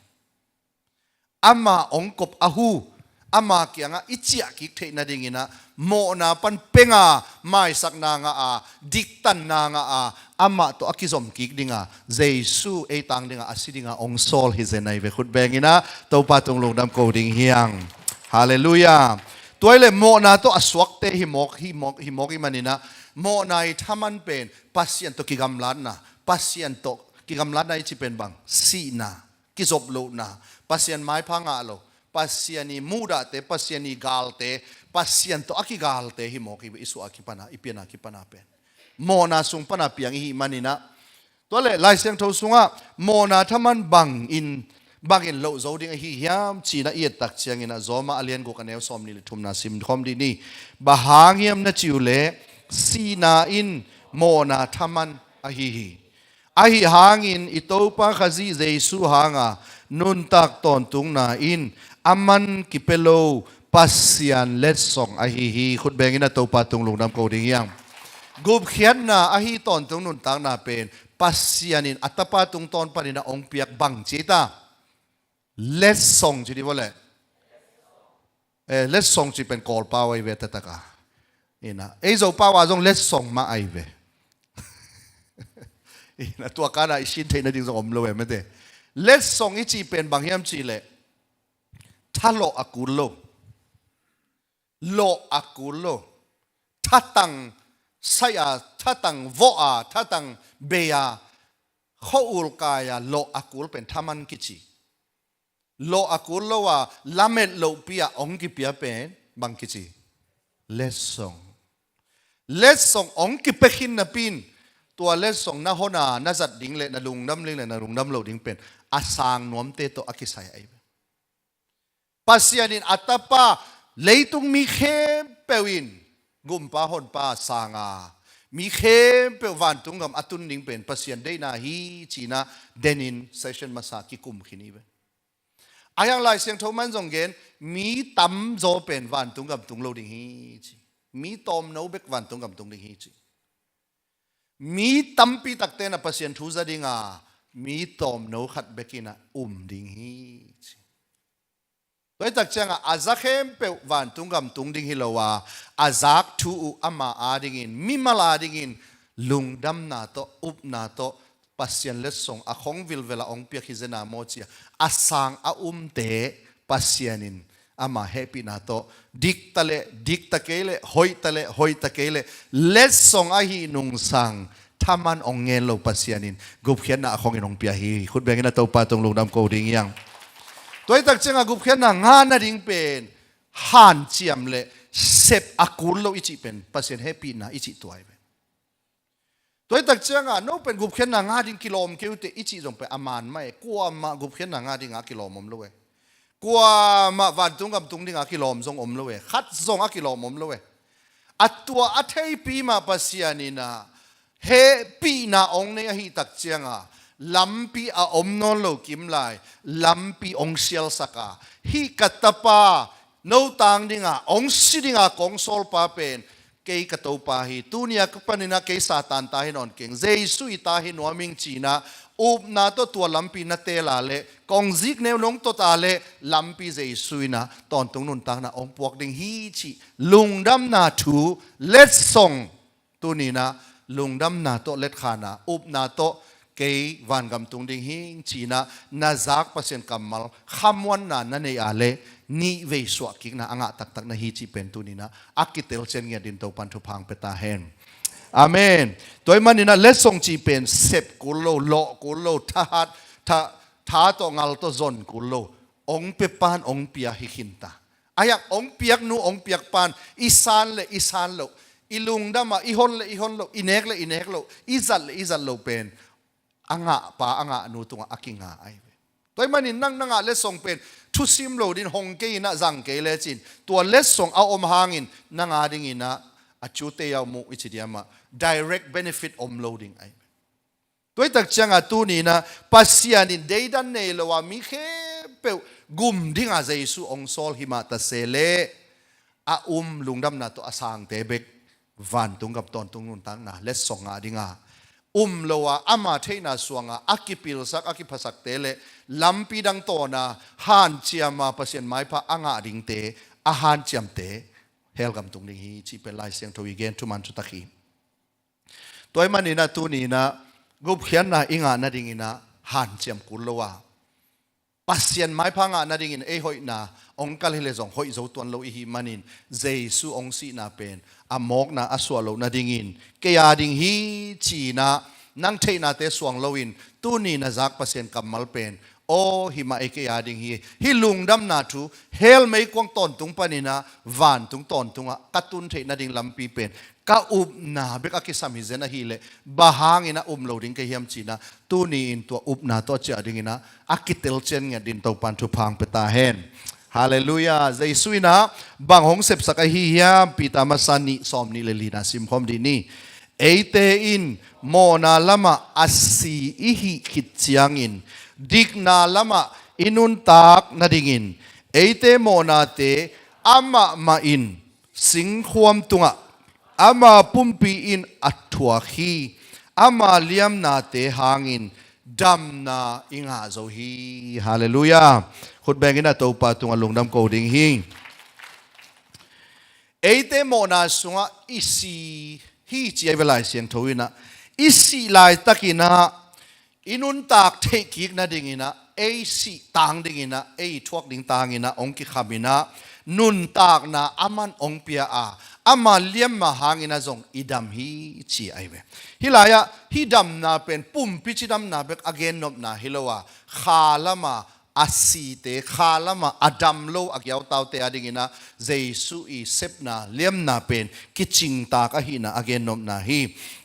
ama ông cop ahu ama kia ngà ichia kik the na ding ina mo na pan penga mai sak na nga a diktan na nga a ama to akizom kik dinga jesu e tang dinga asidinga ông sol hi zenai ve khut bengina to patung long dam ko ding hiang hallelujah toile mo na to aswak te hi mok imanina mo nai thaman pen pasien to kigam lan na pasien to kigam lan nai chi pen bang si na kizop lo na pasien mai phanga lo pasien ni muda te pasien ni gal te pasien to akigal te hi mok isu akipana ipiana kipana pen mo na sung pana piang hi manina toile lai siang tho sunga mo na thaman bang in bagin lo zo ding hi hiam china iet tak chiang ina zoma alien go kanew som ni thum na sim khom di ni bahangiam na chiule sina in mo na thaman a hi hangin itopa khazi jesu hanga nun tak ton tung na in aman kipelo pasian let song a hi khut bengina topa tung lungnam ko ding yang gup khian na a hi ton tung nun tak na pen pasianin atapa tung ton panina ong piak bang chita let song chi di bole let song chi pen kol pa wai ve ta ka ina ei zo pa wa jong let song ma ai ve ina tua kana isin theina ding zong om lo em te let song i chi pen bang hiam chi le thalo akulo lo akulo thatang saya thatang voa thatang beya khoul kaya lo akul pen thaman kichi lo akul lo wa lamet lo pia ong ki pia pen bang kichi lesong ong ki pekhin na pin tua lesong na hona na zat ding le na lungnam le na lungnam lo ding pen asang nuam te to akisai ai pasianin atapa leitung mi khem pewin gumpa hon pa sanga mi khem pe van tungam atun ding pen pasian dei na hi china denin session masa ki kum khini be ayang lai siang thoman jong gen mi tam zo pen van tungam tung lo ding hi chi mi tom no bek van tungam tung ding hi chi mi tam pi takte na pasian thu za dinga mi tom no khat bekina ding hi chi toy tak changa azakhem pe van tungam tung ding hilowa azak thu ama ading in mimala ding in lungdam na to up na to pasien lesong akhong vilvela ong pia khizena mochia asang te pasienin ama happy na to diktakele hoitakele lesong ahi nung sang thaman ongel lo pasianin gup khian na akhong inong pia hi khut bengina to pa tong lungdam ko ding yang toy tak chenga gup khian na nga na ding pen han chiam le sep akul lo ichi pen pasien happy na ichi tuai toy tak chenga no pen gup khian na nga ding kilom keute ichi jong pe aman mai kwa ma gup khian na nga ding a kilom om lo we kwa ma van tung gam tung ding a kilom jong om lo we khat jong a kilom om lo we atua athei pi ma pasianina he pi na ong ne hi tak chenga lampi a om non lo kim lai lampi ong sial saka hi katapa no tang dinga ong sidinga kong sol pa pen kay katopa hi tunia kapanina kay satan tahin on king jesu itahin waming china na to tua lampi na telale kong zik ne nong to tale lampi jesu na ton tung nun tang na ong puak ding hi chi lungdam na thu let's song tunina lungdam na to let khana na to kay van gam tung ding hing china nazak pasien kamal khamwan na nei ale ni ve swa ki na anga tak na hi chi pen tu ni na akitel chen nge din to pan thu phang peta hen amen toy manina lesong chi pen sep kulo lo kulo tha to ngal to zon kulo ong pe pan ong pia hi khinta ayak ong piak nu ong piak pan isan lo ilung dama ihon lo inek lo izal lo pen anga nu tunga akinga ai toy manin nang nga lesong pen thu sim lo din hong ke ina zang ke le chin tua lesong a om hangin nanga ding ina achute yaw mu ichidiama direct benefit om loading ai toy tak changa tu ni na pasianin deidan nei lo wa mi khe pe gum dinga jesu ong sol hima ta sele a lungdam na to asang tebek van tungap ton tungun tang na lesong nga dinga โลวะอามาเทนาสวงอากิปิลสักอากิภาษาเตเลลำปีดังโตนาฮันเจียมาเปอร์เซ็นต์ไม้พระอ่างดิ่งเตอาหารเจียมเตเฮลกำตุงดิ่งฮีจีเป็นลายเสียงทวีเกนทุมันจุตะคีตัวมันนี่นะตัวนี้นะกุบเขียนนะอิงานาดิ่งนะฮันเจียมกุลโลวะเปอร์เซ็นต์ไม้พระอ่างนาดิ่งเอหอยนาองค์กัลเฮเลซองหอยโจตัวนโลอีฮิมันินเจสุองสีนาเป็นอามอกนาอสวโลนาดิ่งเกียดิ่งฮีจีนะนังเทนาเตสวงโลวินตัวนี้นะจักเปอร์เซ็นต์กับมัลเป็นโอ้หิมาเอเกียดิ่งฮิลุงดำนาทูเฮลไม่กวงตอนตุงปานินะวันตุงตอนตุงกัตุนเทนาดิ่งลำปีเป็นก้าอุบนาเบกอากิสามิเจนะฮิเลบาฮังอินะโลดิ่งเกียมจีนะตัวนี้อินตัวอุบนาตัวเจดิ่งนะอากิเตลเจนเงดินตัวปันทุพังเปตาเฮนฮาเลลูยาใจสุยนะบางหงเสพสักฮิยามปีตามาสันนิสอมนิเลลีนะซิมพอมดีนี่เอเตอินโมนาลามะอัสซีอิฮิขิดเจียงอินดิกนาลามะอินุนตากนาดิงินเอเตโมนาเตอามามาอินสิงความตุงะอามาปุ่มปีอินอัตถวาคีอามาเลียมนาเตหางินดัมนาอิงหาโซฮีฮาเลลูยาขุดแบงกินตัวปาตุงอลงดำโกดิงฮิงเอเตโมนาสุงะอิซีฮีจีเวลาเสียงทวินะอิสีลายตะกินะอินุนตากเทกิกนะดิงินะเอสีตางดิงินะเอทวกดิงตางินะองกิขามินะนุนตากนะอามันองเปียอามาเลียมมาหางินะจงอิดัมฮีจีไอเวฮิลายะฮิดัมนาเป็นปุ่มพิจิดัมนาเบกอเกนนบนาฮิลวะขาลมาอาศีเตขาลมาอดัมโลอักยาวตาวเตอดิงินะเจสุอีเซปนาเลียมนาเป็นกิจิงตากะฮินะอเกนนบนาฮี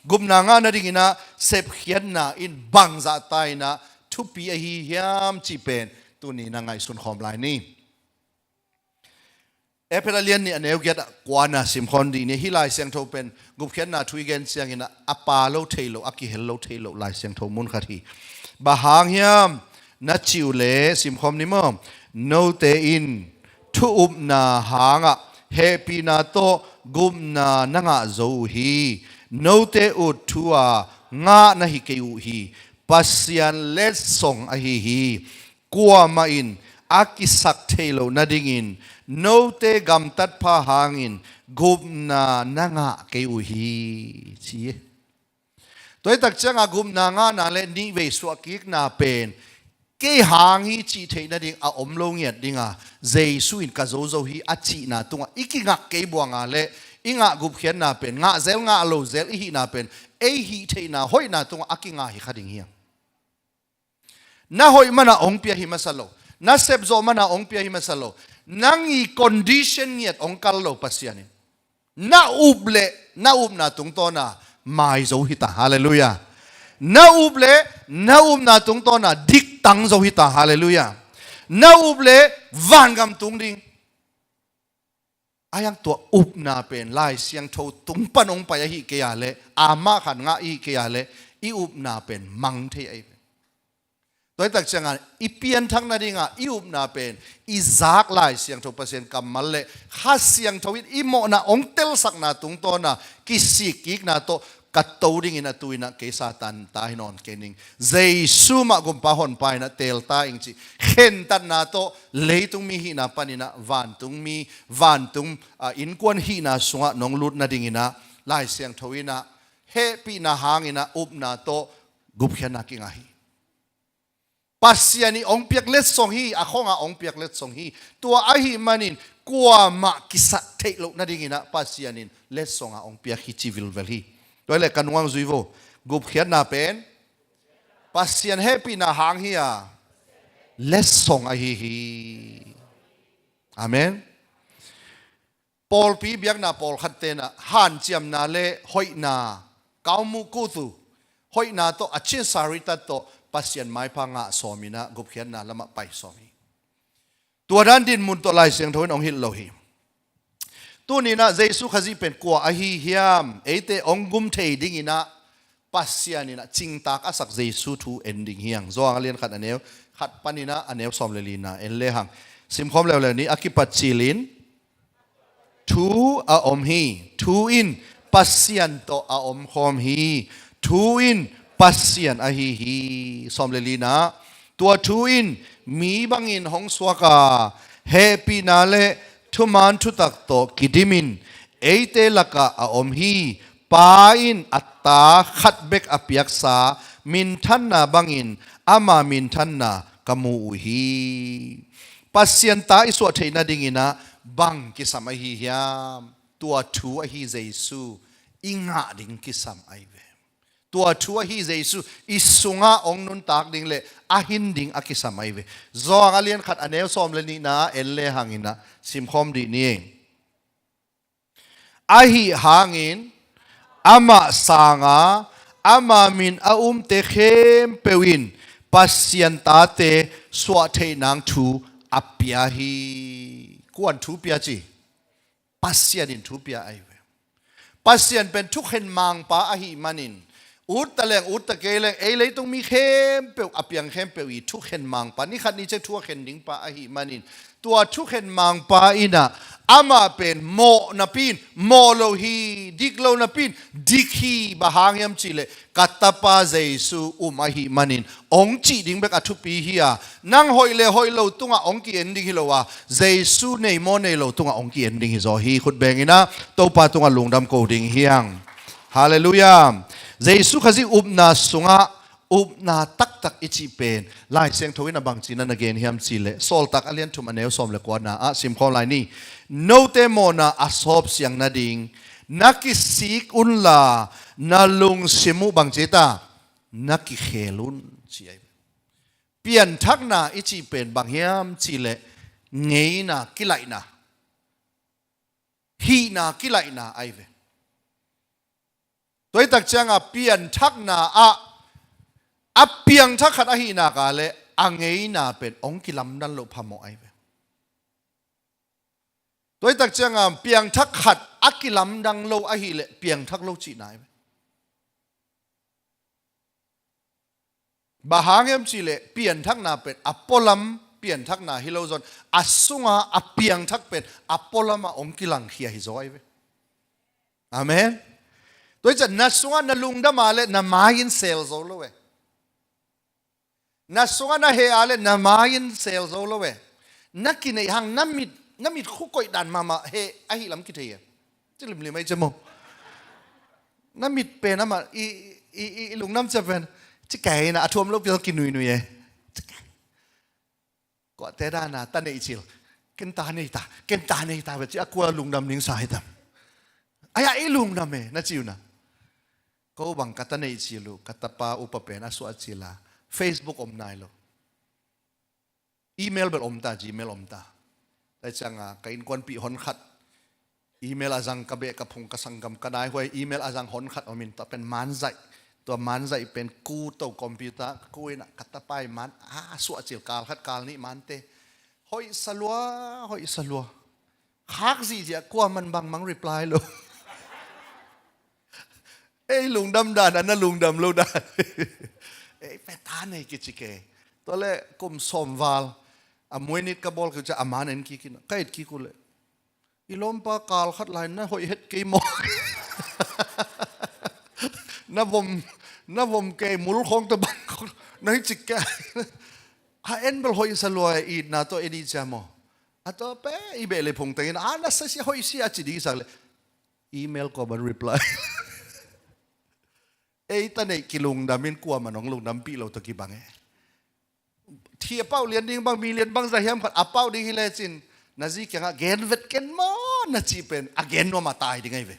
กุมนางานาดิงินะเซปเขียนนาอินบังซาตายนะทุปีอฮียามจีเป็นตัวนี้นางไงสุนขอมลายนี่เอเปราเลียนนี่อันเอวเกตกว่านะสิมคอนดีนี่ฮิลายเสียงโทเป็นกุบเขียนนาทุยเกนเสียงอินะอปาโลเทโลอักิเฮลโลเทโลลายเสียงโทมุนขัดฮีบาหางยามนัดชิวเลสิมคอมนิมอมโนเตอินทุอุบนาหางะเฮปีนาโตกุมนานังะโซฮีโนเตอุทัวงะนะฮิเกยูฮีปัสยันเลสซงอะฮีกัวมาอินอากิสักเทโลนาดิงินโนเตกัมตัดพาหางินกุมนานังะเกยูฮีชีตัวตักจังอากุมนางานาเลนิเวสวกิกนาเป็นเกี่ยหางฮีจีเทนดิ่งอาอมลงเงียดดิ่งเจสุอินกาโซโซฮีอาจีนาตุงอีกิงักเกี่ยบวงอาเลอิงะกุบเขียนนาเป็นงะเซลงะโลเซลอีฮีนาเป็นเอฮีเทนาหอยนาตุงอากิงะฮีขัดดิ่งเฮียนาหอยมันอาองเปียฮิมาสโลนาเซบโซมันอาองเปียฮิมาสโลนังอีคอนดิชันเงียดองกัลโลปัสยานินาอุบเลนาอุบนาตุงโตนาไม่โซฮิตาฮาเลลูยานาอุบเลนาอุบนาตุงโตนาดิกตังโซฮิตาฮาเลลูยานาอุบเลวันกำตุงดิ่งอายังตัวอุบนาเป็นลายเสียงโทตุงปนองไปฮิเกียเลอามาขันงะฮิเกียเลอีอุบนาเป็นมังเทไอตัวตักจังอันอีเปียนทั้งนาดิ่งอีอุบนาเป็นอีซักลายเสียงโทเปอร์เซ็นต์กำมัลเลข้าเสียงโทวิตอีโมนาองเตลสักนาตุงโตนากิสิกิกนาโตกัดตัวดิ่งนะตุยนะเกษาตันตาหินอนเกนิงเจสุมากุมปะหอนไปนะเตลตาอิงจีเข็นตันนาโตเลยตุงมีหินาปานินะวันตุงมีวันตุงอินกวนหินาสุงะนองลุดนะดิ่งนะลายเสียงทวินะเฮปีนะหางอินะอุบนาโตกุบเขียนนักิงาฮีปัสยานีองเปียกเล็ดส่งฮีอะข้ององเปียกเล็ดส่งฮีตัวไอฮีมันินกัวมากิสัตเทลุนะดิ่งนะปัสยานินเล็ดส่งองเปียกฮิจิวิลเวลฮีตัวเล็กกันวังจุยโวกุบเขียนนาเป็นปัสยันเฮปีนาหางเฮียเลสซงอฮีฮีอาเมนปอลปีเบียกนาปอลขัดเตนะฮันเจียมนาเลหอยนาเกามุกุตุหอยนาโตอชินสาริตโตปัสยันไม้พังะสอมินะกุบเขียนนาละมะไปสอมีตัวด้านดินมุนตัวลายเสียงทวินองหิลโลฮีตัวนี้นะเจสุขจีเป็นกัวอหิฮิยามเอเตองกุมเทดิ่งนะปัสยานี่นะจิงตากอาศักเจสุทูเอนดิ่งเฮียงโซอังเลียนขัดอันเนวขัดปานินะอันเนวสอมเลลีนะเอ็นเลหังซิมคอมเลวนี้อากิปัจจิลินทูอาอมฮีทูอินปัสยันโตอาอมคอมฮีทูอิน ปัสเซียนอหิฮีสอมเลลีนะตัวทูอินมีบังอินหงสวกาเฮปีนาเลทุมันทุตักโตกิดิมินเอเตลกะออมฮีปาอินอัตตาขัดเบกอภิยักษามินทันนาบังอินอามามินทันนากมูฮีปัสเซียนตาอิสวะเทนาดิงินะบังกิสามอหิยามตัวทูอหิเจซูอิงะดิงกิสามไอเวตัวชัวฮีเจสุอิสุงะองนุนตากดิ่งเลอาหินดิ่งอากิสามัยเวจองัลเลียนขัดอันเนวซอมเลนีนาเอลเลหังินะซิมคอมดีนี่อาหิหังินอามาสังาอามามินอาเตเข้มเปวินปัสยันตาเตสวะเทนังทูอัปยาฮีกวนทูปยาจีปัสยันินทูปยาไอเวปัสยันเป็นทุกเห็นมังปาอาหิมันินอุตตะเลงอุตตะเกเลงเอเลยต้องมีเข้มเปียวอเปียงเข้มเปียวอีทุกเห็นมังปานี่ขัดนี้จะทั่วเห็นดิ้งปาอหิมันินตัวทุกเห็นมังปาอินะอามาเป็นโมนาปินโมโลฮีดิกโลนาปินดิกฮีบาหางยมจิเลกัตตาปาเจสุอหิมันินองจีดิ้งเบกอทุปีฮียนั่งหอยเลหอยโลตุงะองกีเอนดิ้งฮิโลวะเจสุเนโมเนโลตุงะองกีเอนดิ้งฮิโซฮีขุดเบงินะโตปาตุงะลุงดำโกดิ้งเฮียงฮาเลลูยาเจสุขจิอุบนาสุงะอุบนาตักตักอิจิเป็นลายเสียงทวินาบังจีนันเกนเฮียมจิเลโซลตักอเลียนทุมันเนวสอมเลกวานาอาซิมคอลายนี่โนเตโมนาอาซอบเสียงนาดิงนักกิสิกอุนลานาลุงซิมุบังเจตานักกิเขลุนจีไอเปลี่ยนทักนาอิจิเป็นบังเฮียมจิเลเงยนากิไลนาฮีนากิไลนาไอเวตัวตักจังอ่ะเปลี่ยนทักนาอ่ะเปลี่ยนทักขัดอหินากาเลอ่างเงยนาเป็นองค์กิลัมดันโลพามไอเวตัวตักจังอ่ะเปลี่ยนทักขัดอักกิลัมดังโลอหิเลเปลี่ยนทักโลจีนายบาหางเอ็มจีเลเปลี่ยนทักนาเป็นอโปลัมเปลี่ยนทักนาฮิโลซอนอัสุงาอ่ะเปลี่ยนทักเป็นอโปลัมองค์กิลังเขียฮิโซไอเวอาเมนตัวจะนัสวานลุงดามาเลนามายินเซลโซโลเวนัสวานเฮอาเลนามายินเซลโซโลเวนักกินในห้างน้ำมิดคุกกอยดันมาเฮไอหิลำกิเทียจะลืมไม่จะมองน้ำมิดเป็นน้ำมาอีลุงน้ำจะเป็นจะแก่นะทวมลูกจะกินหนุ่ยก็แต่ด้านน่ะตาเนยชิลกินตาเนยตแบบจะกลัวลุงดำนิ่งสายดำไอ้ลุงดำน่าจิวนะก็บังกัตเนยชิลูกัตปาอุปเปนะสวัสดิลา Facebook อมนายโลอีเมลเบลอมตา Gmail อมตาแต่จังอ่ะกินควนปีหอนขัดอีเมลอาจังกระเบะกระพงกระสังกำกระได้หวยอีเมลอาจังหอนขัดอมินต่อเป็นมันใจตัวมันใจเป็นกูตัวคอมพิวเตอร์กูน่ะกัตปายมันสวัสดิกาลขัดกาลนี่มันเตหอยสลัวคักสิเจ้ากลัวมันบังมังรีプライโลไอ้ลุงดำด่านนั่นลุงดำลุงด่านไอ้แปตาในกิจเกตัวเล่กุมสมวาลมวยนิดกระบอกคือจะอามันเอ็นกินใกล้กิคุเลยอีลมปากาลขัดลายน่ะหอยเฮ็ดกี่โมน่ะผมเกยมุลของตะบังนั่นจิกแกเอ็นเบลหอยสลวยอีน่ะตัวเอ็ดีจามอตัวเป้อีเบลเลยพงเตงน่ะสิหอยสิอาจิดีสักเลยอีเมลก็บันรีプライไอ้ตาเนี่ยกิลุงดำมินกลัวมันน้องลุงดำปีเราตะกี้บังเทียเป้าเรียนดิ้งบางมีเรียนบางสายhemขัดเป้าดิ้งฮิเลจินนาซีแกงเกนเวทเกนมอนาจีเป็นเกนว่ามาตายดิ้งไงเว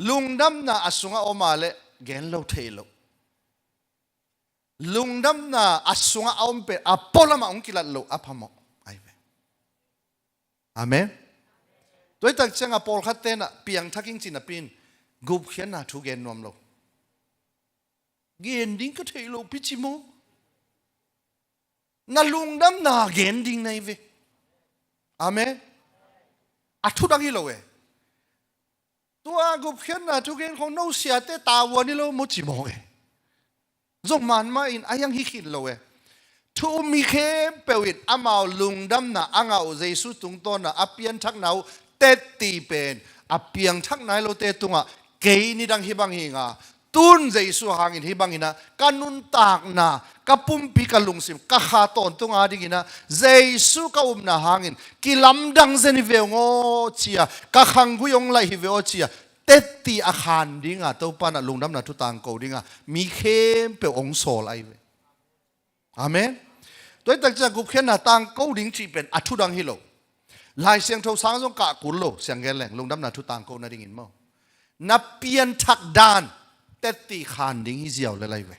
ลุงดำน่ะอสุงะอมาเลเกนเราเทโลลุงดำน่ะอสุงะอมเป็นโปลามาองกิลัดโลพามไอเวอาเมนตัวตักจังอโปลขัดเตนะเปียงทักกิ้งจินปินกุบเขียนน่ะทุกเกนนวมโลเกนดิ้งก็เทโลพิจิโมน่าลุงดำน่ะเกนดิ้งในเวอาเมนทุดังฮิโลเวตัวกุบเขียนน่ะทุกเกนของโนเสียเตตาวันนี้โลมุจิโมเวจงมันมาอินอายังฮิคินโลเวทุมีเข้มเปวิดอามาลุงดำน่ะอ่างเอาเจสุตุงต้นน่ะอเปียนทักนาวเตตีเป็นอเปียงทักนายโลเตตุงะเก kei ni dang hibang hinga tun Jesu hangin hibang ina kanun tak na kapumpi kalungsim ka khaton tunga dingina Jesu ka na hangin kilamdang zeni veongo chia ka khanguyong lai hi veo chia tetti akhan dinga to pana lungdam na tutang ko dinga mi khem pe ong sol ai ve amen toi tak cha gup khen na tang ko ding chi pen athu dang hi lo lai siang tho sang jong ka kun lo siang gen leng lungdam na tutang ko na dingin mo na pian thak dan tetti khan ding hi ziaw le lai ve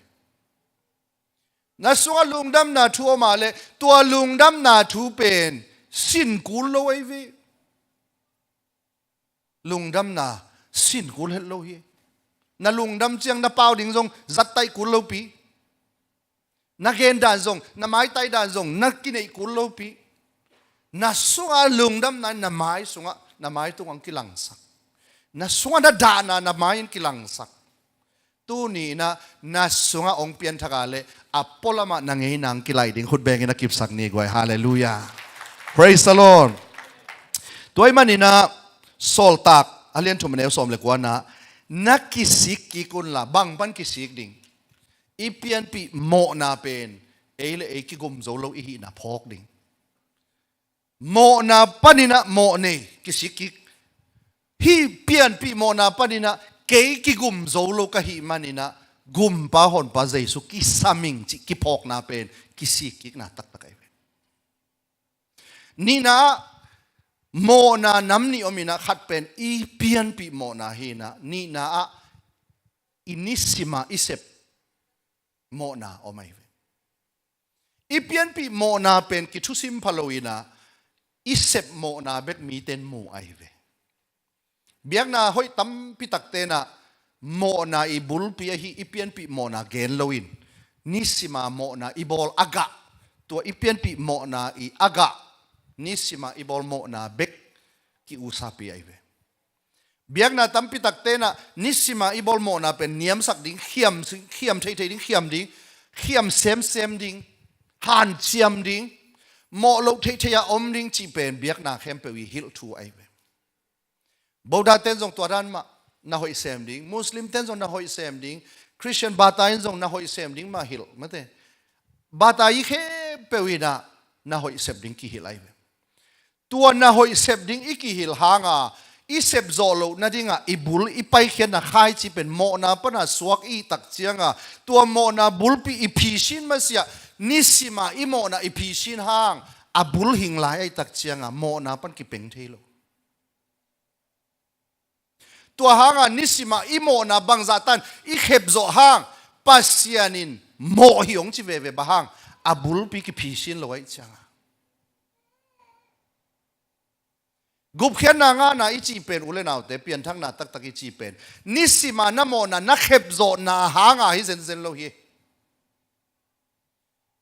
na sunga lungdam na thu ma le tua lungdam na thu pen sin kun lo ai ve lungdam na sin kun het lo hi na lungdam chiang na pau ding jong zat tai kun lo pi na gen dan jong na mai tai dan jong na kinai kun lo pi na sunga lungdam na mai sunga na mai tung ang kilang sak na sunga na dana na mai kilang sak tu ni na sunga ong pian thagale apolama na ngei nang kilai ding khut beng na kip sak ni goi hallelujah praise the lord toy manina sol tak alian thum ne som le kwa na kisik ki kun la bang ban kisik ding ipian pi mo na pen ele e ki gum zo lo i na phok ding mo na panina mo ne kisik ki hi pian pi mo na panina ke ki gum zo lo ka hi manina gum pa hon pa Jesu ki saming chi ki phok na pen kisik ki na tak tak ai ni na mo na namni omina khat pen i pian pi mo na hi na ni na a inisima isep mo na omai i pian pi mo na pen ki thusim phaloina isep mo na bet mi ten mu ai ve biak na hoi tam pi tak te na mo na i bul pi hi i pian pi mo na gen loin nisima mo na i bol aga to i pian pi mo na i aga nisima i bol mo na bek ki usapi ai ve biak na tam pi tak te na nisima i bol mo na pen niam sak ding khiam thei thei ding khiam sem ding han chiam ding mo lo thei thei ya om ding chi pen biak na khem pe wi hil thu ai ve Boda ten zong tuaran ma na hoi sem ding Muslim ten zong na hoi sem ding Christian batain zong na hoi sem ding ma hil mate batai khe pe wi na hoi sem ding ki hil ai ve tua na hoi sep ding iki hil hanga i sep zolo na dinga ibul ipai khen na khai chi pen mo na pana suak i tak chianga tua mo na bulpi i phishin ma sia nisima i mo na i phishin hang abul hing lai ai tak chianga mo na pan ki peng thelo tua hanga nisima i mo na bangza tan i khep zo hang pasianin mo hiong chi ve ba hang abul pi ki phishin lo ai chianga gup khen na nga na ichi pen ule naw te pian thang na tak tak ichi pen nisima na mo na khep zo na hanga hi zen lo hi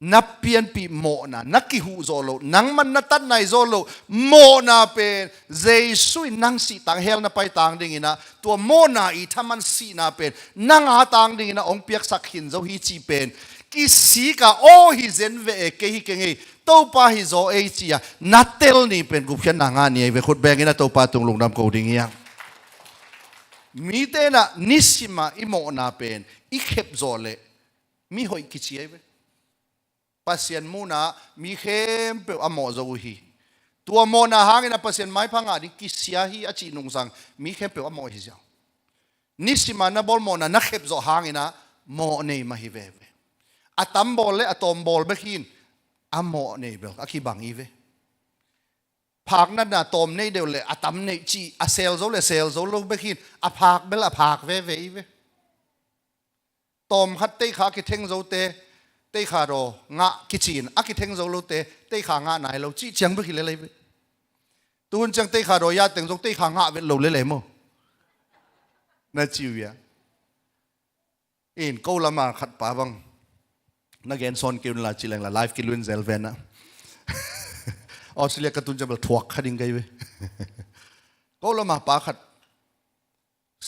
na pian pi mo na ki hu zo lo nang man na tat nai zo lo mo na pen Jesu nang si tang hel na pai tang ding ina tua mo na i thaman si na pen nang ha tang ding ina ong piak sak hin zo hi chi pen ki si ka o hi zen ve ke hi ke ngei to pa hi zo e chia natel ni pen gup khen na nga ni ve khut beng ina to pa tung lung dam ko ding ya mi te na nisima i mo na pen i khep zo le mi hoi ki chi ai ve pasien muna mi khem pe amo zo hi tua mo na hangina pasien mai phanga di ki sia hi achi nung sang mi khem pe amo hi ja nisima na bol mo na khep zo hangina mo nei ma hi ve atam bol le atom bol be hin amo nei bel aki bang i ve phak na tom nei de le atam nei chi a sel zo lo be hin a phak bel a phak ve i ve tom khat te kha ki theng zo te tei kha ro nga kitchen a ki theng zo lo te tei kha nga nai lo chi chang be ki le le tun chang tei kha ro ya teng zo tei kha nga ve lo le mo na chiu ya in ko lama khat pa bang na gen son ki la chi lang la life ki lun zel ven na Australia ka tun jabal thuak khading gai ve ko lama pa khat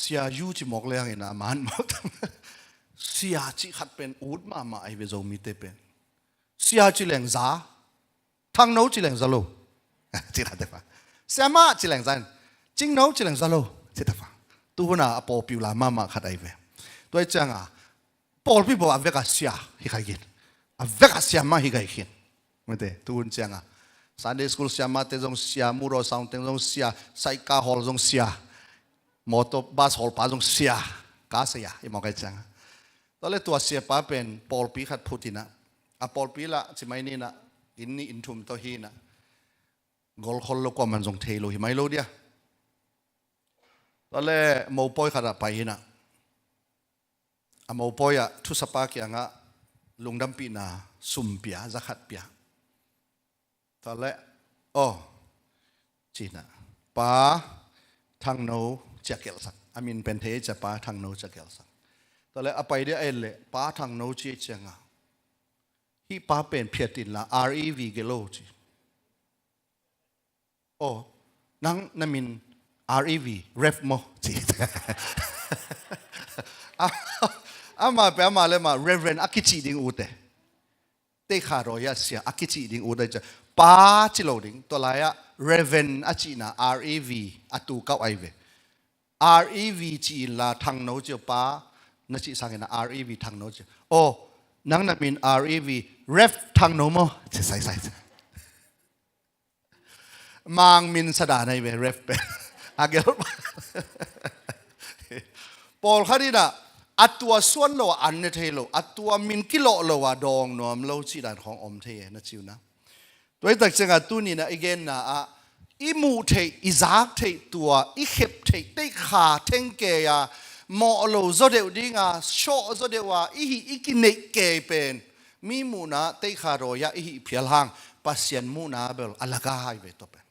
sia yu chi mok le ang ina man mok sia chi khat pen ut ma ai ve zo mi te pen sia chi leng za thang no chi leng za lo chi khat te fa sama chi leng zan jing no chi leng za lo chi ta fa ตัวน่ะปอปิวลามาขัดไอเวตัวจังปอลพี่บอกอเวกัสเซียฮิกากินอเวกัสเซียมาฮิกากินไม่ได้ตัวจังSunday school เซียมาเตจงเซียมูโรซาวเตจงเซียไซก้าฮอลจงเซียมอเตอร์บัสฮอลปาจงเซียกาเซียอีมองกันจังตอนแรกตัวเสียป้าเป็นปอลปีขัดพูดนะปอลปีละใช่ไหมนี่นะอินนี่อินทุมตัวฮีนะกอลคนโลกมันจงเทโลหิไม่โลเดียตอนแรกมอปอยขัดไปนะมอปอยทุสปากียงลุงดำปีนาสุมเปียจะขัดเปียตอนแรกโอ้จีน่ะป้าทางโนจะเกลสักมินเป็นเทจะป้าทางโนจะเกลสักตอนแรกไปได้เอเล่ป้าทางโนจีเจงที่ป้าเป็นเพียตินละ REV เกโลจีโอ้นังนั่นมิน REV Rev โมจีมาไปมาเลยมา Reverend อากิจิดิงอูเตเตขารอยเสียอากิจิดิงอูได้จะป้าจิโลดิงตัวไรReverend อาจินะ REV อตูเก้าไอเว REV จีละทางโนเจป้านั่นจีสังเกตนะ REV ทางโนเจโอ้นังนั่นมิน REV Rev ทางโนโมจะใส่มังมินสดาในเว Rev เป็นอาเกลปอลคดีนะอัตัวส่วนโลอันเนเทโลอัตัวมินกิโลโลวาดองนอมโลจีดานของอมเทนะจิวนะตัวตักเจงาตัวนี้นะอีกนะอิมูเทอิซักเทตัวอิเข็บเทได้ขาเทงเกียมอโลโซเดวดิงาโชโซเดวาอิกินเนเกเป็นมีมูนะได้ขารอยอิเพียลหังปัสยันมูนะเบลอลากาไฮเวตเป็น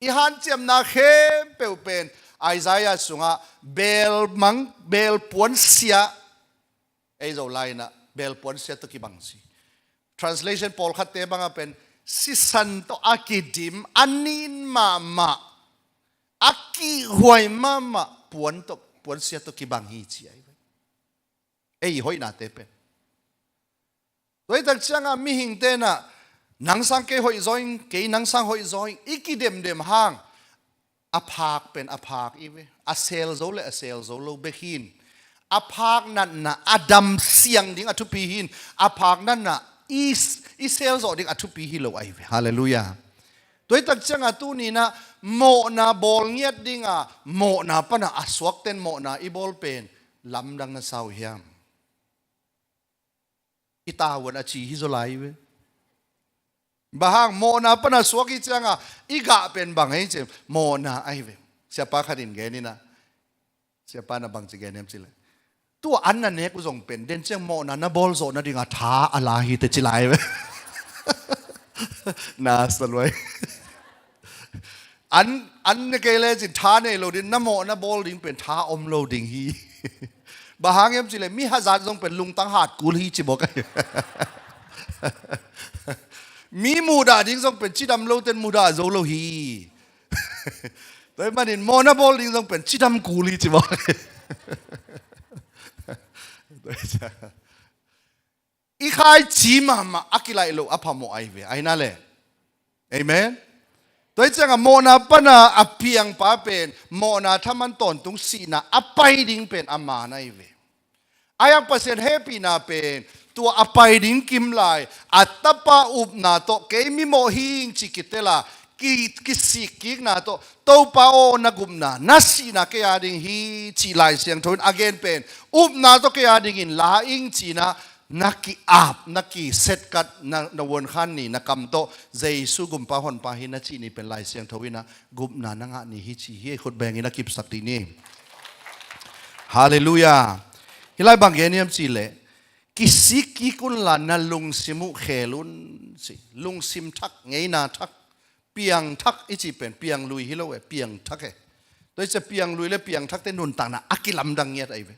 อิฮันเจียมนาเข้มเปลเป็นไอซายาสุงะเบลปวนเสียไอโซไลนะเบลปวนเสียตุกิบังซี translation พอลขัดเตบังเป็นสิสันโตอากิดิมอันนินมาอากิหวยมาปวนเสียตุกิบังฮีจีไอหอยนาเตเป็นโดยตักจังมีหิงเตนะนังสังเกหอยจอยเกยนังสังหอยจอยอีกิเดมห่างอภาคเป็นอภาคอีเวอเซลโซเลอเซลโซโลเบหินอภาคนั่นนะอดัมเสียงดิ้งอทุปีหินอภาคนั่นนะอีเซลโซดิ้งอทุปีหิโลไอเวฮาเลลูยาตัวตักจังอตูนี่นะโมนาบอลเงียดดิ้งอ่ะโมนาปนะอสวกเต็นโมนาอีบอลเป็นลำดังนะสาวเฮียมอิตาวันอาชีฮิโซไลเวบางโมนาปนัสวกิจังอีกาเป็นบางให้เจโมนาไอเวเสียป้าขัดินแกนี่นะเสียป้านะบางจิแกเนี่ยสิเลยตัวอันนั้นเนี่ยกูส่งเป็นเด่นเจ้าโมนานะบอลโซนะดิ่งท้าอะไรฮิตจิไลเวน่าสลวยอันเนี่ยแกเลยจิท้าเนี่ยโลดินนะโมนะบอลดิ่งเป็นท้าอมโลดิ่งฮีบางเนี่ยสิเลยมีฮัจญ์ส่งเป็นลุงตั้งหาดกูลีจิบอกไอมีมูดาดิ้งส่งเป็นชิดำโลเต็นมูดาโซโลฮีแต่มันเห็นโมนาบอลดิ้งส่งเป็นชิดำกูลีจิบอกอีขายจีมาอักิไลโลอภามอไอเวไอนั่นแหละเอเมนตัวจังโมนาปนาอเพียงป้าเป็นโมนาถ้ามันตอนตรงสีนะอไปดิ้งเป็นอามาไอเวอายังเปอร์เซ็นต์เฮปีนาเป็นตัวอภัยดิ้งกิมไลอัตตปาอุบนาโตเกมิโมหิงจิกิเตล่ากิสิกิกนาโตโตปาโอนักุมนานัสีนาเกียดิ้งฮีจิไลเสียงทน again เป็นอุบนาโตเกียดิ้งอินลาอิงจีนานักกีอาบนักกีเซตกัดนวนขันนี่นักกำโตเจสุกุมปาหอนปาหินาจีนี่เป็นลายเสียงทวินะกุมนานังนี่ฮิจิเฮขุดแบงอินักกิบสักทีนี่ฮาเลลูยาฮิไลบังเกนียมจีเลกิสิกิกุนลานาลุงซิมุเขลุนสิลุงซิมทักไงนาทักเปียงทักอิจิเป็นเปียงลุยฮิโลเวเปียงทักโดยจะเปียงลุยและเปียงทักเต้นุนต่างนะอักิลำดังเงียดไอเว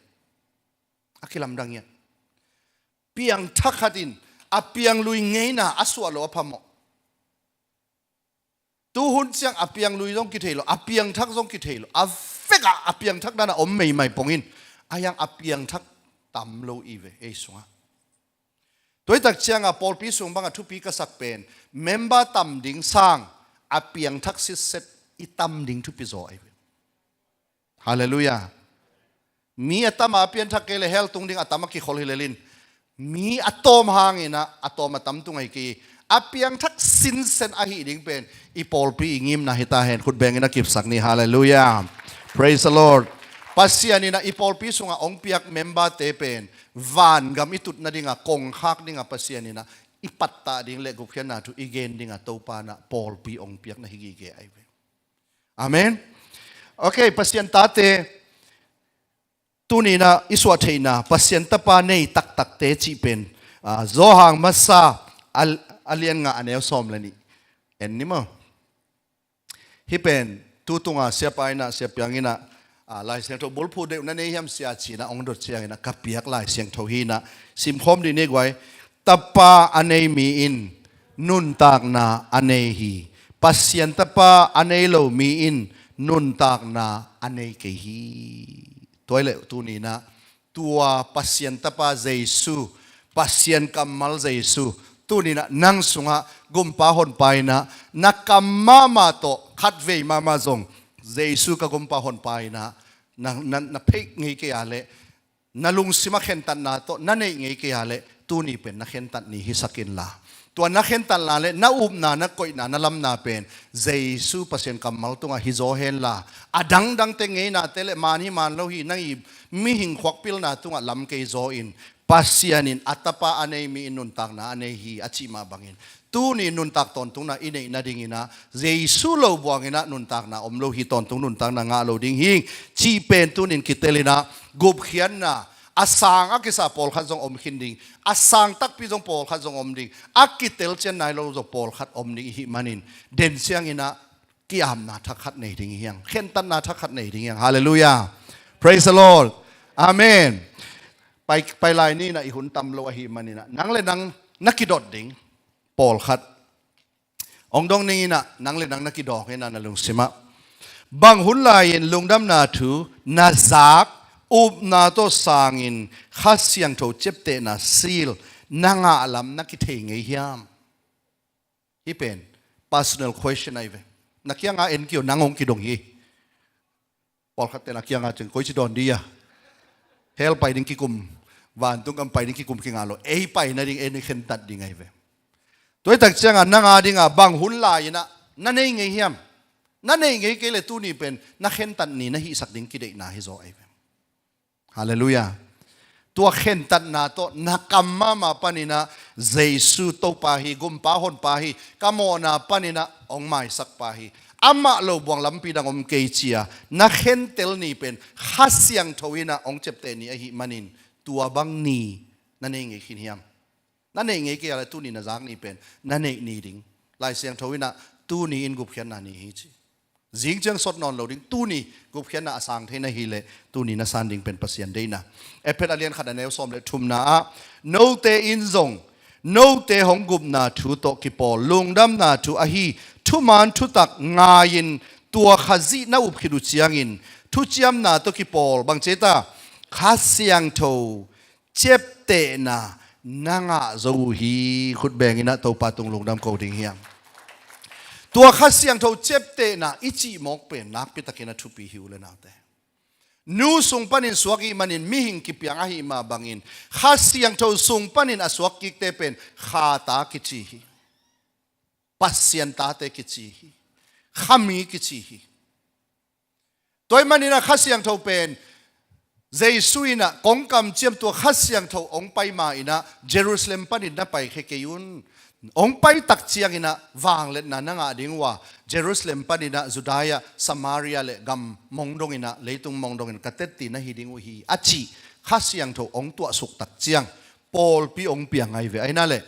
อักิลำดังเงียดเปียงทักขัดินอะเปียงลุยไงนาอสวะโลพะโมตูหุ่นเสียงอะเปียงลุยต้องกิเทโลอะเปียงทักต้องกิเทโลอะเฟกอะเปียงทักนั่นอมไม่ไม่ปงอินอายังอะเปียงทักตำโลอีเวเอสวะตัวตักเชียงปอลปีสูงบางทุปีก็สักเป็นเมมเบอร์ตำดิ่งสร้างอเปียงทักษิเซตอีตำดิ่งทุปีโซไอเว ฮาเลลูยามีอัตมาเปลี่ยนทักเกลเฮลตุงดิ่งอัตมากิขอลฮิเลลินมีอะตอมหางอินะอะตอมมาตั้มตุงไอกีอาเปียงทักสินเซนอาหิดิ่งเป็นอีปอลปีงิมนะฮิตาเห็นขุดแบงอินะกิบสักนี่ฮาเลลูยา praise the Lord ปัสยานี่นะอีปอลปีสุงะองเปียกเมมเบอร์เตเป็นวานกำอิตุดนะดิ่งะกงฮักดิ่งะปัสยานี่นะอีปัตตาดิ่งเล็กกุเขียนนะทุอีเกนดิ่งะโตปานะปอลปีองเปียกนะฮิกิเกไอเวอาเมนโอเคปัสยานตาเตตูนี่นะอิสวาเทนะปัสยันตปาเนยตักตักเตจิเป็นโซฮังมัสซาอัลเลียนงะอันเอลซอมเลนี่เอ็นนี่มั้งฮิเป็นตูตุงะเสียไปนะเสียเปียงอินะลายเสียงทบุลพูดเดนั่นเองยามเสียจีนะองดดเสียงอินะกับเปียกลายเสียงทฮีนะซิมคอมดีนี่ไว้ตปาอันเอมีอินนุนตากนาอันเอฮีปัสยันตปาอันเอโลมีอินนุนตากนาอันเอเกฮีตัวเลวตัวนี้นะตัวปัสยันตปาเจสุปัสยันกัมมัลเจสุตัวนี้นะนั่งสุงะกุมปาหอนไปนะนักกัมมามาโตขัดเวมามาจงเจสุกับกุมปาหอนไปนะนัเพกเงยเกียเลนัลุงสิมาเข็นตันนาโตนั่นเองเงยเกียเลตัวนี้เป็นนักเข็นตันนี้ฮิสักินลาตัวนักเข็นตันลาเลนักอุบนานักกอยนานักลำนาเป็นเจสุปัสยันกัมมัลตัวฮิโซเฮนลาอดังดังเตงเงยนาเตเลมานี่มันเราฮีนั่งอีมีหิงควักพิลนาตัวลำเกยโซอินปัสยันินอัตปาอันเอมีนุนตักนาอันเอฮีอจิมาบังอินตัวนี้นุนตักตอนตุงนาอินเอนาดิ่งอินะเจสุโลบวงอินะนุนตักนาอมโลฮีตอนตุงนุนตักนางาโลดิ่งหิงจีเป็นตัวนินกิเตลินะกุบเขียนนะอาสังอากิสาปอลขัดจงอมขินดิ่งอาสังตักพิจงปอลขัดจงอมดิ่งอากิเตลเชนนายโลจงปอลขัดอมดิ่งหิมันินเด่นเสียงอินะกิอามนาทักขัดในดิ่งหิงเข็นตันนาทักขัดในดิ่งหิงฮาเลลูยา praise the Lord อาเมนไปลายนี่นะอีหุ่นตำโลหิมันนี่นะนังเลยนังนักกิดดดิ่งปอลขัดองดงนี่นะนังเลยนังนักกิดอกให้นั่นนะลุงสิมะบางหุ่นลายลุงดำนาถูนาจากอุบนาโตสางินขัดเสียงโถเจ็บเตนะซีลนังอาลัมนักกิเทงไอเฮียมที่เป็น personal question ไอเวนักยังอาเอ็นเกี่ยวนังองกิดงฮีปอลขัดเตนักยังอาจึงคุยชิดอนดีอะเฮลไปดิ้งกิกุมวันตุงกำไปดิ้งกิกุมกิงาโลเอไปนะดิ้งเอ็นเข็นตัดดิ้งไงเวตัวตักเชียงอันนังอาดิ้งอ่ะบางหุ่นลายนะนั่นเองไงเฮียมนั่นเองไงเกลตัวนี้เป็นนักเข็นตัดนี่นะฮิสักดิ้งกิเดนะฮิโซไอเวฮาเลลูยาตัวเข็นตัดนาโตนักกรรมมาปานินะเจสุโตปาฮีกุมปาหอนปาฮีกามอนาปานินะองไม่สักปาฮีอามาโลบวงลำปีดังอมเกจียนักเข็นเตลนี่เป็นฮัสยังทวินะองเจ็บเตนี่ไอฮิมันินตัวบังนีนั่นเองไงขินเฮียมนั่นเองไงเกี่ยอะไรตัวนี้นะจากนี่เป็นนั่นเองนี่ดิ่งลายเสียงทวินะตัวนี้อินกุบเขียนนานี่ฮิจิจิงจังสดนอนเราดิ่งตัวนี้กุบเขียนนาสังเทนะฮิเลตัวนี้นะสันดิ่งเป็นปัสยันได้นะเอเพลเลียนขัดเนวสอมเลทุมนะโนเตอินซงโนเตหงกุบนาทูโตกิปอลุงดำนาทูอาฮีทุมันทุตักงายินตัวขจีน่าอุบขิดุเชียงอินทุเจียมนาตัวกิปอลบางเจตาข้าเสียงโตเจ็บเตนะนางะจูฮีขุดแบงอินะตัวปาตุงลุงดำโกดิ่งเฮียงตัวข้าเสียงโตเจ็บเตนะอิจิมอกเป็นนักพิตากินะทุปีหิวเลยนะแต่นูสุงปันินสวกิมันินมิหิงกิปยังอาหิมาบังอินข้าเสียงโตสุงปันินอสวกิกเตเป็นข้าตากิจิฮีปัสยันตาเตกิจิฮีขามีกิจิฮีตัวมันนี่นะข้าเสียงโทเป็นเจสุยนะกงกำเจียมตัวข้าเสียงโทองไปมาอินะเยรูซาเล็มปนินนะไปเขกยุนองไปตักเชียงอินะวางเล็ดนะนังอาดิงว่าเยรูซาเล็มปนินะจุดายาสมารียาเลกัมมองดงอินะเลยตุงมองดงอินะกัตเตตินะฮิดิงอุฮีอาชีข้าเสียงโทองตัวสุกตักเชียงปอลปีองเปียงไงเวไอ้นั่นแหละ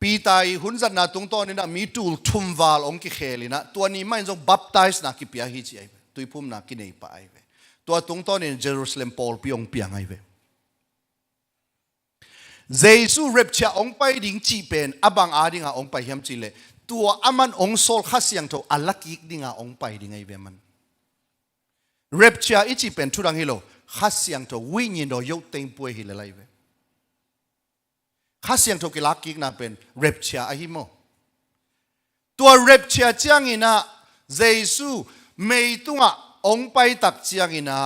ปีตายหุ่นจันนาตรงต้นนี่นะมีตูลทุ่มวาลองกิเคลินะตัวนี้ไม่ต้องบัพไตส์นักกิปยาฮิจิไอเวตุยพุ่มนักกินเอปไอเวตัวตรงต้นนี่เยรูซาเล็มปอลปีองเปียงไอเวเจสุเรบเชียองไปดิ่งจีเป็นอังอาดิ่งองไปเฮียมจีเลตัวอามันองโซลข้าเสียงโตอัลลักยิกดิ่งองไปดิ่งไอเวมันเรบเชียอิจิเป็นทุรังฮิโลข้าเสียงโตวิญญาณโดยกเต็งป่วยฮิเลไลเวข้าเสียงโทกิลักกิกนะเป็นเรปเชียอาฮิโมตัวเรปเชียจังอินะเจสุไม่ตุงะ องไปตักเจียงอินะ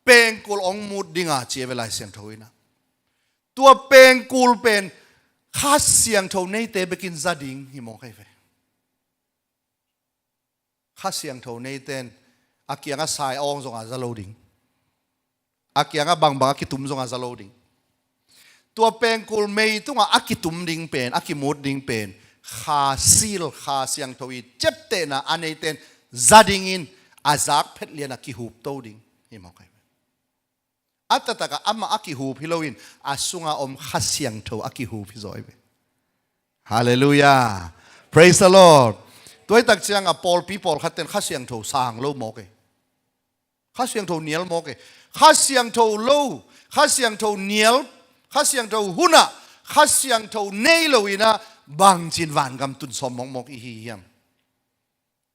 เป็นกุลองมุดดิงาเจียเวลาเสียงโทอินะตัวเป็นกุลเป็นข้าเสียงโทในเตไปกินซาดิงหิมองใครเฟข้าเสียงโทในเตนอากียงก็สายอองจงอาจะโลดิงอากียงก็บางอากิตุมจงอาจะโลดิงตัวเป็นกุลไม่ต้องอากิตุมดิงเป็นอากิมุดดิงเป็นข้าซิลข้าเสียงโทอีเจ็บเตนะอันในเตนซาดิงินอาจักเพชรเลียนอากิหูโตดิงหิมองใครอัตตะกะอามาอากิหูพิโลอินอาสุงาอมข้าเสียงโทอากิหูพิโซอยเวฮาเลลูยา praise the Lord ตัวตักเจียงอ่ะปอลปีปอลขัดเต็นข้าเสียงโทสางโลโมเกข้าเสียงโทเนียลโมเกข้าเสียงโทโลข้าเสียงโทเนียลข้าเสียงโทหุนะข้าเสียงโทเนยโลอินะบางจินวานกำตุนสมมองมอกอีฮียม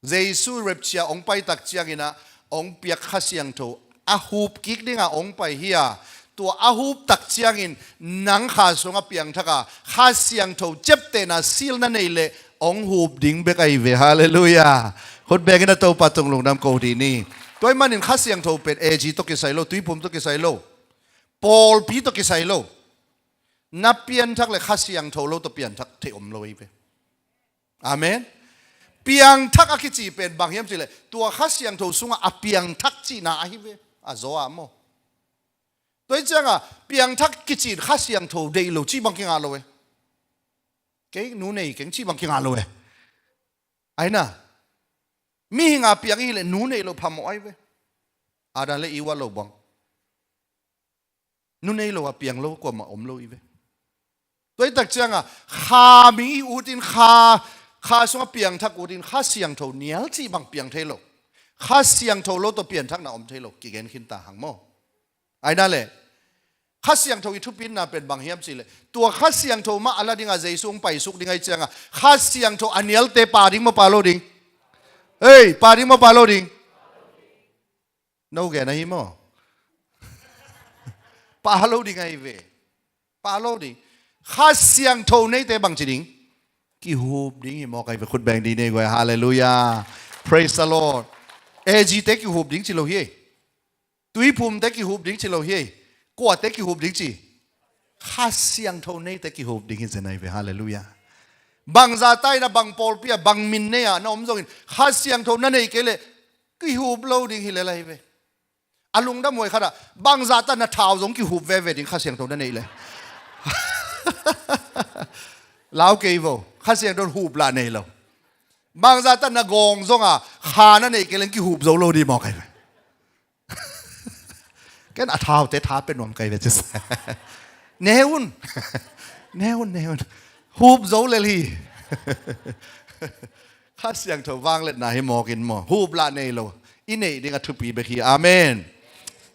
เยซูเรบเชียองไปตักเจียงอินะองเปียกข้าเสียงโทอาหูบกิกดิ้งองไปเฮียตัวอาหูบตักเชียงอินนังขาสงอเปียงทักาข้าเสียงโทเจ็บเตนะซิลนั่นเองเลยองหูบดิ้งเบกไอเวฮาเลลูยาคนเบกินตัวปัตตงลงน้ำโกดีนี่ตัวมันอินข้าเสียงโทเป็นเอจีตกิไซโลตุยผมตกิไซโลปอลพีตกิไซโลนับเปียนทักเลยข้าเสียงโทโลตัวเปียนทักเทอมโลอีเวอาเมนเปียงทักอากิจีเป็นบางเฮียมสิเลยตัวข้าเสียงโทสุงอาเปียงทักจีนาอาฮิเวอาโซอาโมตัวเจ้าอ่ะเปียงทักกิจิข้าเสียงโทเดโลจีบังกิงอาโลเวเก่งนู่นนี่เก่งจีบังกิงอาโลเวไอ้น่ะมีหิงอาเปียงอีเลยนู่นนี่โลพามไอเวอาดันเลยอีวาโลบังนู่นนี่โลอาเปียงโลกว่ามาอมโลอีเวตัวตักเจ้าอ่ะข้ามีอูดินข้าสงเปียงทักอูดินข้าเสียงโทเนียลจีบังเปียงเทโลข้าเสียงโทโลตัวเปลี่ยนทักนาอมเทโลกิเกนขินตาหังโมไอ้นั่นแหละข้าเสียงโทอีทุปินน่ะเป็นบางเฮียมสิเลยตัวข้าเสียงโทมาอะไรดิ่งอาเจสุงไปสุกดิ่งไอเจียงอ่ะข้าเสียงโทอันเนียลเตปาดิ่งมาปาโลดิ่งเฮ้ยปาดิ่งมาปาโลดิ่งนู่นแกนะฮิโมปาโลดิ่งไอเวปาโลดิ่งข้าเสียงโทในเตบังจีดิ่งกี่ฮูบดิ่งฮิโมไอเวคุณแบ่งดีเนี่ยกว่าฮาเลลูยา praise the Lordเอจีเต็กกี่หูบดิ้งชิโลเฮตุยภูมิเต็กกี่หูบดิ้งชิโลเฮกวาดเต็กกี่หูบดิ้งจีข้าเสียงเท่านี้เต็กกี่หูบดิ้งจะไหนเวฮาเลลูยาบางซาไตนะบางปอลเปียบางมินเนี่ยน้องจงอินข้าเสียงเท่านั้นเองเกเลยกี่หูบโลดิ้งฮิเลไลเวอาลุงดำมวยขนาดบางซาตานะท้าวจงกี่หูบเวดิ้งข้าเสียงเท่านั้นเองเลยลาวเกย์โวข้าเสียงโดนหูบลาเนยเราบางซาตันนกงซงอ่ะขานั่นเองเกลังกี่หูบโซโลดีมองใครไปแกน่ะท้าวเตะท้าเป็นหนุ่มใครไปจะใส่เนวุ่นหูบโซเลยลีข้าเสียงเถอะวางเล็ดหนาให้มอกินมอหูบละเนโลอินเนดิ้งอัทุปีไปขี้อาเมน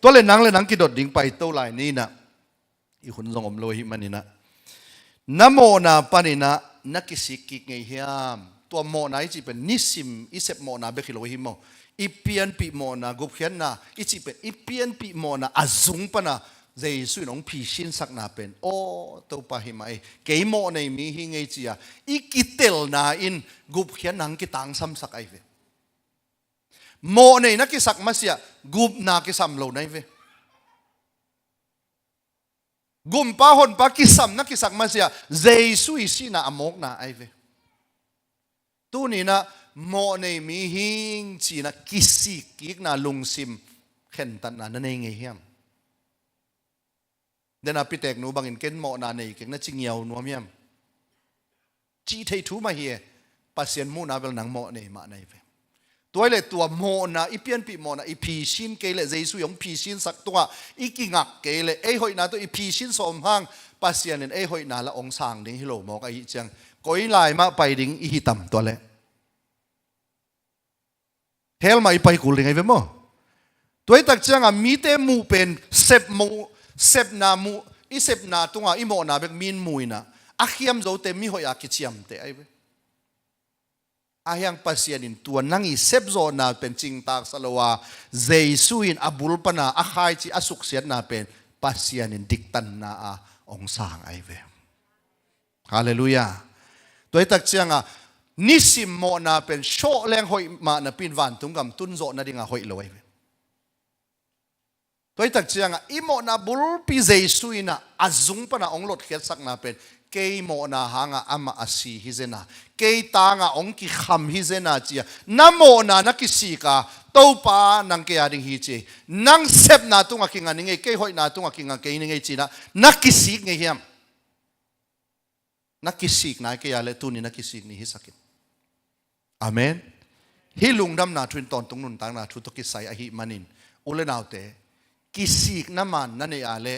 ตัวเล่นหนังกิดดดิ้งไปโตไหลนี่นะอีคนทรงอมโลหิมันนี่นะนะโมนาปานินะนักกิสิกิไงเฮียมตัวโมนาอีจีเป็นนิสิมอิเซปโมนาเบคิโลหิมอีเปียนปีโมนากุบเขียนนาอีจีเป็นอีเปียนปีโมนาอาซุงปนาเจสุนองพีชินสักนาเป็นโอ้ตัวปะหิมาเกยโมในมีหิงไอจีอะอีกิเตลนาอินกุบเขียนนังกิตังซ้ำสักไอเวโมในนักกิสักมาเสียกุบนากิซ้ำโลในเวกุมป้าหนป้ากิซ้ำนักกิสักมาเสียเจสุอิสินาอโมกนาไอเวตัวนี้นะโมในมีหิงจีนะกิสิกิกนาลุงซิมเข็นตันนานั่นเองไงเฮียมเดนอาพิเตกนูบางอินเกนโมนาในเก่งน่าจิงเยาวนัวเมียมจีเททูมาเฮียปัสเซียนมูนาเวลนังโมในมาในเวตัวเลยตัวโมนาอีเปียนปีโมนาอีพีชินเกลเจสุยองพีชินสักตัวอีกิงักเกลเอหอยนาตัวอีพีชินสมห้างปัสเซียนเอหอยนาละองสางดิ้งฮิโลโมกไอจังก้อยลายมาไปดิ้งอีหิตัมตัวเลยเฮลมาอีไปกูเลยไงเว้ยมั้งตัวตักจังอ่ะมีเตมูเป็นเซบนามูอีเซบนาตัวอีโมนาเบกมีนมุยนะอาเขียมโจเตมีหอยอากิเชียมเตไอเว้ยอายังปัสยานินตัวนั่งอีเซบโจนาเป็นจริงตากสลวาเจสุอินอบุลปนาอาคายจีอสุกเสียนาเป็นปัสยานินดิกตันนาอาองสางไอเว้ยฮาเลลูยาตัวตักจังอ่ะนิสิมโมนาเป็นโชแรงหอยมานะปีนวันตุงกำตุนโจนาดิ่งหอยลอย ตัวตักเจียงอ่ะอิโมนาบุลปีเจสุยนะอาจุงปนะองลดเขียสักนาเป็นเกยโมนาหางอ่ะอามาอาศีฮิเจนะเกยตางอ่ะองกิคำฮิเจนะเจียน้ำโมนานักกิสีกาโตปานังเกียดิงฮิเจนังเซบนาตุงอ่ะกิงานนิงเกยหอยนาตุงอ่ะกิงานเกยนิงจีนะนักกิสีไงเฮียมนักกิสีนายเกียเลตุนี่นักกิสีนี่ฮิสักินอาเมนฮิลุงดำนาทุนตอนตรงนุนต่างนาทุตกิสัยอหิมันินอุเลนาวเตกิสิกน้ำมันนั่นเองอะไร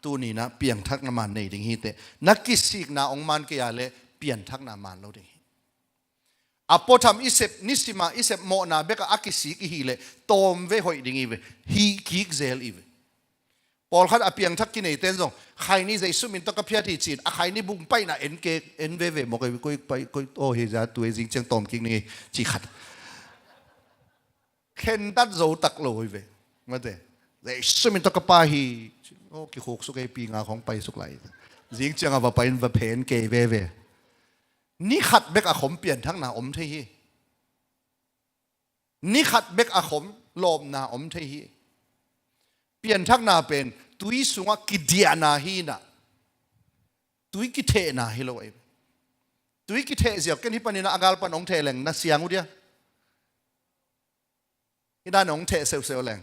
ตัวนี้นะเปลี่ยนทักน้ำมันในดิ่งฮิตนักกิสิกนะองมันก็อะไรเปลี่ยนทักน้ำมันเราดิ่งอพอทำอิเซปนิสิมาอิเซปโมนาเบกอากิสิกฮิเลตอมเวหอยดิ่งฮิเวฮีกิกเซลอีเวพอขัดอเปลี่ยนทักกินไอเต้นส่งใครนี่ใจสุมินตกกระเพียที่จีนใครนี่บุ้งไปนะเอ็นเกเอ็นเวเวมอกไปก็โอ้เฮียตัวจริงจังตอมกินนี่จีขัดเข็นตัดโจตักโลยเวมาเต้แต่สมินตกปาฮีโอ้กิโคกสุกไอปีงาของไปสุกไหลจิงจังว่าไปว่าเพนเกเวเวนี่ขัดเบกอาขมเปลี่ยนทั้งนาอมเทียนี่ขัดเบกอาขมลมนาอมเทียเปลี่ยนทั้งนาเป็นตุยสุงกิเดียนาฮีนะตุยกิเทนาฮิโลเอตุยกิเทเสียกันที่ปนินาอากาลปนองเทเลงนาเสียงอุเดียที่ด้านองเทเซลเซลแรง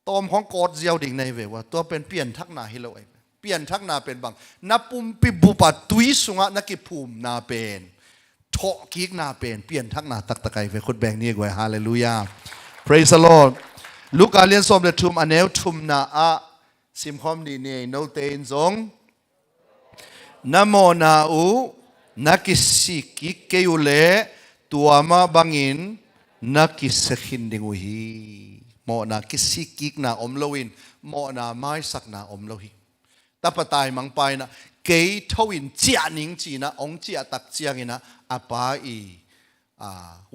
ตอมของกอดเจียวดิ่งในเวว่าตัวเป็นเปลี่ยนทักนาฮิโลเอเปลี่ยนทักนาเป็นบางนับปุ่มปิบุปัดตุยสุงนักกิภูมินาเป็นโถกิกนาเป็นเปลี่ยนทักนาตักตะไกเวคนแบ่งนี่กว่าฮาเลลูยา praise the Lord ลูกอาเลียนสมเด็จทุมอันเนวทุมนาอะซิมคอมดีเนี่ยโนเตนซงนะโมนาอูนักกิสิกิเกยุเลตัวมาบังอินนักกิสขินดิงุฮีโมนากิสิกิกนาอมโลวินโมนาไม้สักนาอมโลหิแต่ปะตายมังไปนะเกยทวินเจียนิงจีนะองเจียตักเจียงินะอาปาอี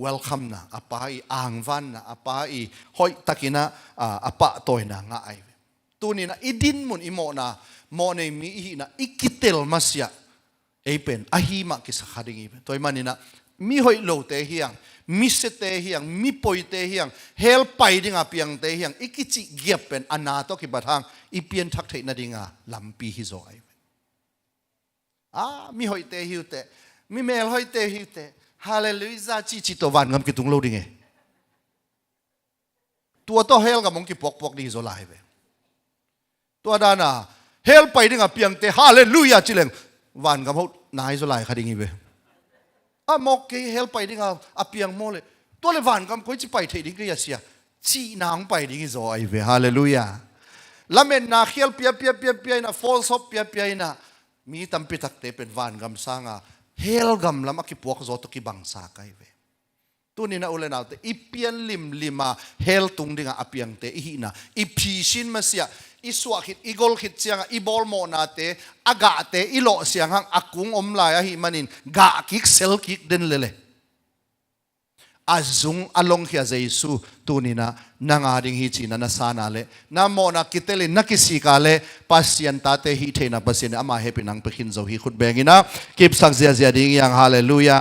welcome นะอาปาอีอ่างวันนะอาปาอีหอยตักินะอาปะตัวนะง่ายตัวนี้นะอีดินมุนอีโมนาโมในมีอีนะอีกิเตลมาเสียเอเป็นอาฮีมากิสขาดิงอีเป็นตัวมันนี่นะมีหอยโลเตเฮียงมิเสเตเฮียงมีปอยเตเฮียงเฮลไปดิงาเปียงเตเฮียงอีกิจิเกียบเป็นอนาโตกิบัทางอีเปียนทักเทนดิงาลำปีฮิโซไอมีหอยเตฮิวเตมีเมลหอยเตฮิวเตฮาเลลูยาจิตวันงำกิตุงโลดิงเอตัวโตเฮลกับมงกิปอกดิฮิโซไลเวตัวดานาเฮลไปดิงาเปียงเตฮาเลลูยาจิเลงวันกับเขานายโซไลคดิงอีเวมอกเกเฮลไปดิงอาเปียงโมเลยตัวเลวันกำก็จะไปเทดิงก็อย่าเสียจีนางไปดิงโซไอเวฮาเลลูยาละเมนนาเฮลเปียนะฟอลซอปเปียนะมีตั้มปิตักเตเป็นวันกำสางเฮลกำละมักกิปวกโซตุกิบังสาไกเวตัวนี้นะอุเลนาเตอีเปียนลิมาเฮลตุงดิงอาเปียงเตอีหินะอีพีชินมาเสียอีสวาขิดอีกอลขิดเสียงอีบอลโมนาเตอากาเตอีโลเสียงหังอากุงอมลายหิมันินกากิกเซลกิกเดนเลอาซุงอลงเฮียเจสุตัวนี้นะนางอาดิงฮิจินานาสานาเลนาโมนากิเตเลนักสิกาเลปัสยันตาเตฮิเทนะปัสยันอามาเฮปินังเปขินโซฮิขุดเบงินะกิบสักเจียดิงยังฮาเลลูยา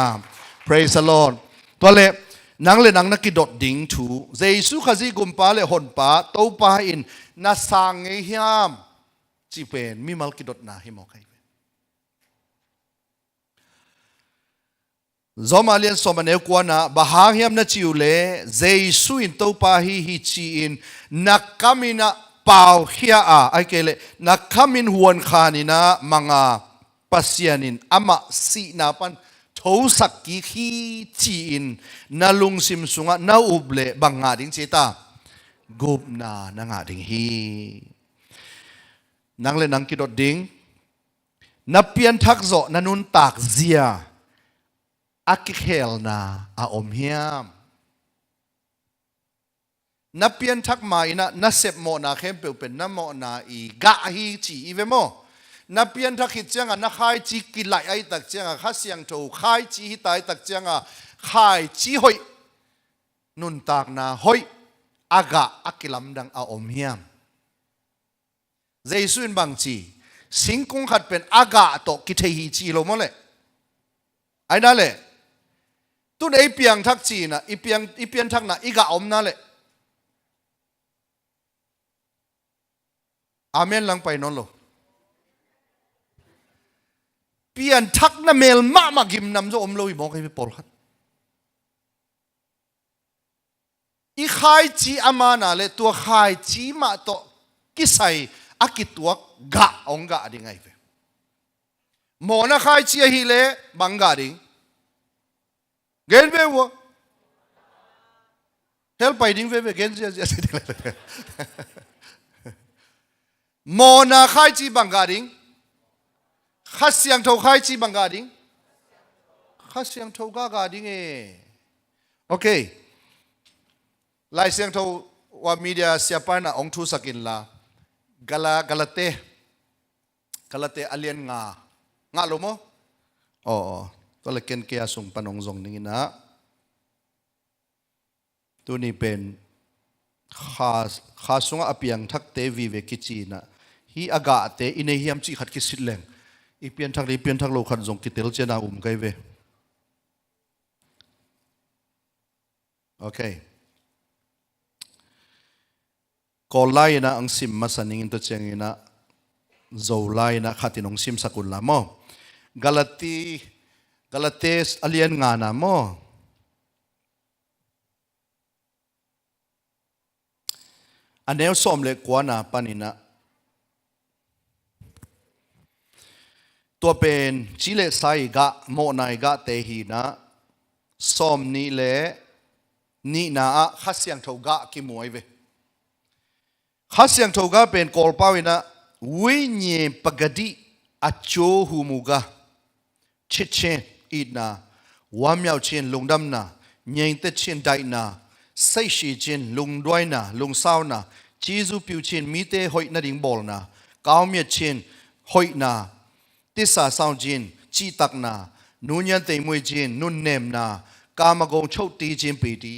praise the Lord ตัวเลนังนักกิดดดิงทูเจสุขจิกุมปาเลหนปาโตปาอินนาสังเฮียมจีเป็นมีมัลกิดดนาฮิโมไกจอมาเลียนสมานเอวกวนะบาหางเฮียมนาจิวเลเจสุอินโตปาฮิจีอินนักคามินะเป่าเฮียไอเกเลนักคามินหวนขานินะมังอาปัสยานินอามาสีนาปันทูสักกิฮีจีอินนาลุงซิมสุงะนาอุบเลบังงาดิงเจตากุบนานางาดิงฮีนังเลนังกิดดิงนับเปียนทักโซนันุนตากเซียอากิเคลนาอาอมเฮียมนับเปียนทักมาอินะนัเซบโมนาเข้มเปลเป็นนับโมนาอีกะฮีจีอีเวโมนับเปียนทักหิตเจียงนักขายจีกิไลไอตักเจียงข้าเสียงโจขายจีฮิตายตักเจียงขายจีหอยนุนตากนาหอยอากาอักิลัมดังอาอมเฮียมเจสุนบางจีสิงคงขัดเป็นอากาโตกิเทฮีจีโลมเลยไอ้นั่นแหละตุนไอเปียงทักจีนะอีเปียงทักนะอีกาอมนั่นแหละ อาเมนลังไปนนโลเปลี่ยนทักนะเมลมากิมนำจะอมโลอีมองให้ไปปอลขัดอีขายจีอามานาเลตัวขายจีมาโตกิใส่อากิตัวกะองกะดิ่งไงเวหมอนะขายจีฮิเลบังกะดิ่งเกณฑ์เววเฮลไปดิ่งเวเกณฑ์จะสิ่งอะไรหมอนะขายจีบังกะดิ่งข้าเสียงโทขายจีบังกะดิ่งข้าเสียงโทกะดิ่งโอเคลายเสียงโทว่ามีเดียเสียไปนะองทุสักินละกาลเตอเลียนงาลโมอ๋อตัวเล็กเกียส่งปนองซงนี่นะตัวนี้เป็นข้าส่งอภิยังทักเตวีเวกิจีนะฮีอากาเตอินเฮียมจีขัดกิสิเลงอีเปียนทักลีเปียนทักโลขันซงกิเตลเจนาไกเวโอเคก็ไล่นะอังซิมมาสันนิงตัวเจงนะโจไล่นะขัดนองซิมสกุลละโมกาลเตสอเลียนงานะโมอันเนี้ยสมเล็กกว่านะปานินะตัวเป็นชิเลไซกะโมนายกะเตหีนะสมนี่เลนี่นะขัดเสียงทกะกิมวยเวข้าเสียงโทกาเป็นกอลปาวินะวิญญาณปกติอัจโจหูมุกาเชิดเชนอีน่าวามยาวเชนลงดำน่าเงียงเตเชนได้น่าใส่ชีเชนลงด้วยน่าลงเศร้าน่าจีจูผิวเชนมีเตหอยนาดิ่งบอลน่าก้าวเมียเชนหอยน่าติสาสาวเชนจีตักน่านุ่นยันเตมวยเชนนุ่นเนมน่ากามกงโชตีเชนปีดี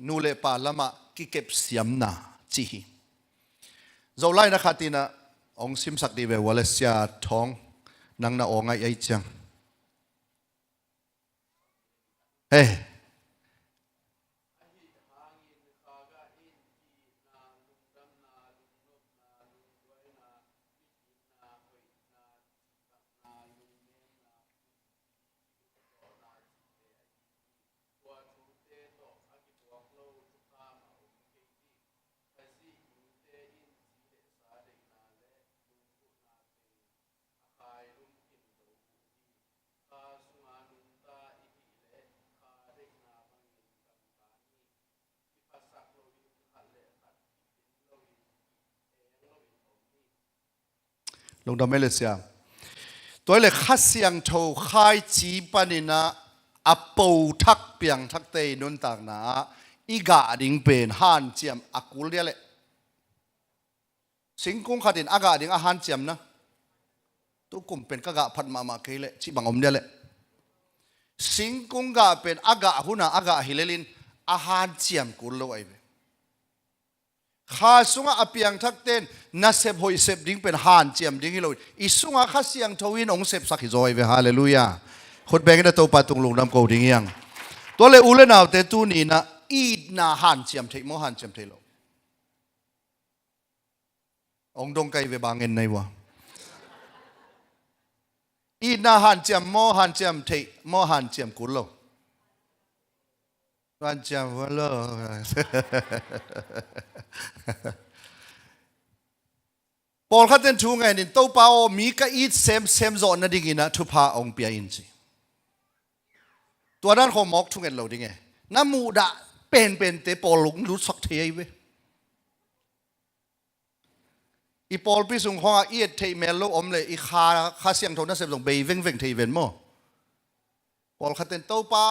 นูเลปาละมะกิเก็บเสียมน่าจีโจไล่นะขัดตีนะองซิมสักดีเววเลสยาท้องนังนาองไงไอจังเฮ้ลงดำไม่เลสยาตัวเล็กข้าเสียงโทขายจีปานินะอปูทักเปียงทักเตยนุนต่างนาอีกาดิ่งเป็นฮันเจียมอากุลเดียเลยสิงกุ้งขัดินอากาดิ่งอาหารเจียมนะตุกุมเป็นกะกะพัดมาเคยเลยชิบังอมเดียเลยสิงกุ้งกะเป็นอากาหุนาอากาฮิเลลินอาหารเจียมกุลโลไอเวข้าสุงอาเปียงทักเต้นนัสเซบหอยเซบดิ้งเป็นฮันเจียมดิ้งฮิโลอีสุงอาข้าเสียงทวินองเซบสักฮิโซไอเวฮาเลลูยาคนแบงก์นั่นตัวปาตุงลงน้ำโกดิ้งยังตัวเลอุเลนาวเตตูนี่นะอีดนาฮันเจียมเทโมฮันเจียมเทโลองดงไกเวบางเงินในวะอีดนาฮันเจียมโมฮันเจียมเทโมฮันเจียมกุลโลฮันเจียมวะโลปอลขัดเต็นทูไงนี่ตัวเปล่ามีก็อีดเซมโซนนั่นดิ่งนะทุพาองเปียอินซีตัวนั้นเขาหมอกทุกเงินเราดิ่งไงน้ำมูดะเป็นเตปอลลุงรู้สักเทียเว้อีปอลพิสุงห้องอีดเทเมลโลอมเลยอีคาเสียงโทนั้นเสพส่งเบย์เว่งเทเวนโมปอลขัดเต็นตัวป้า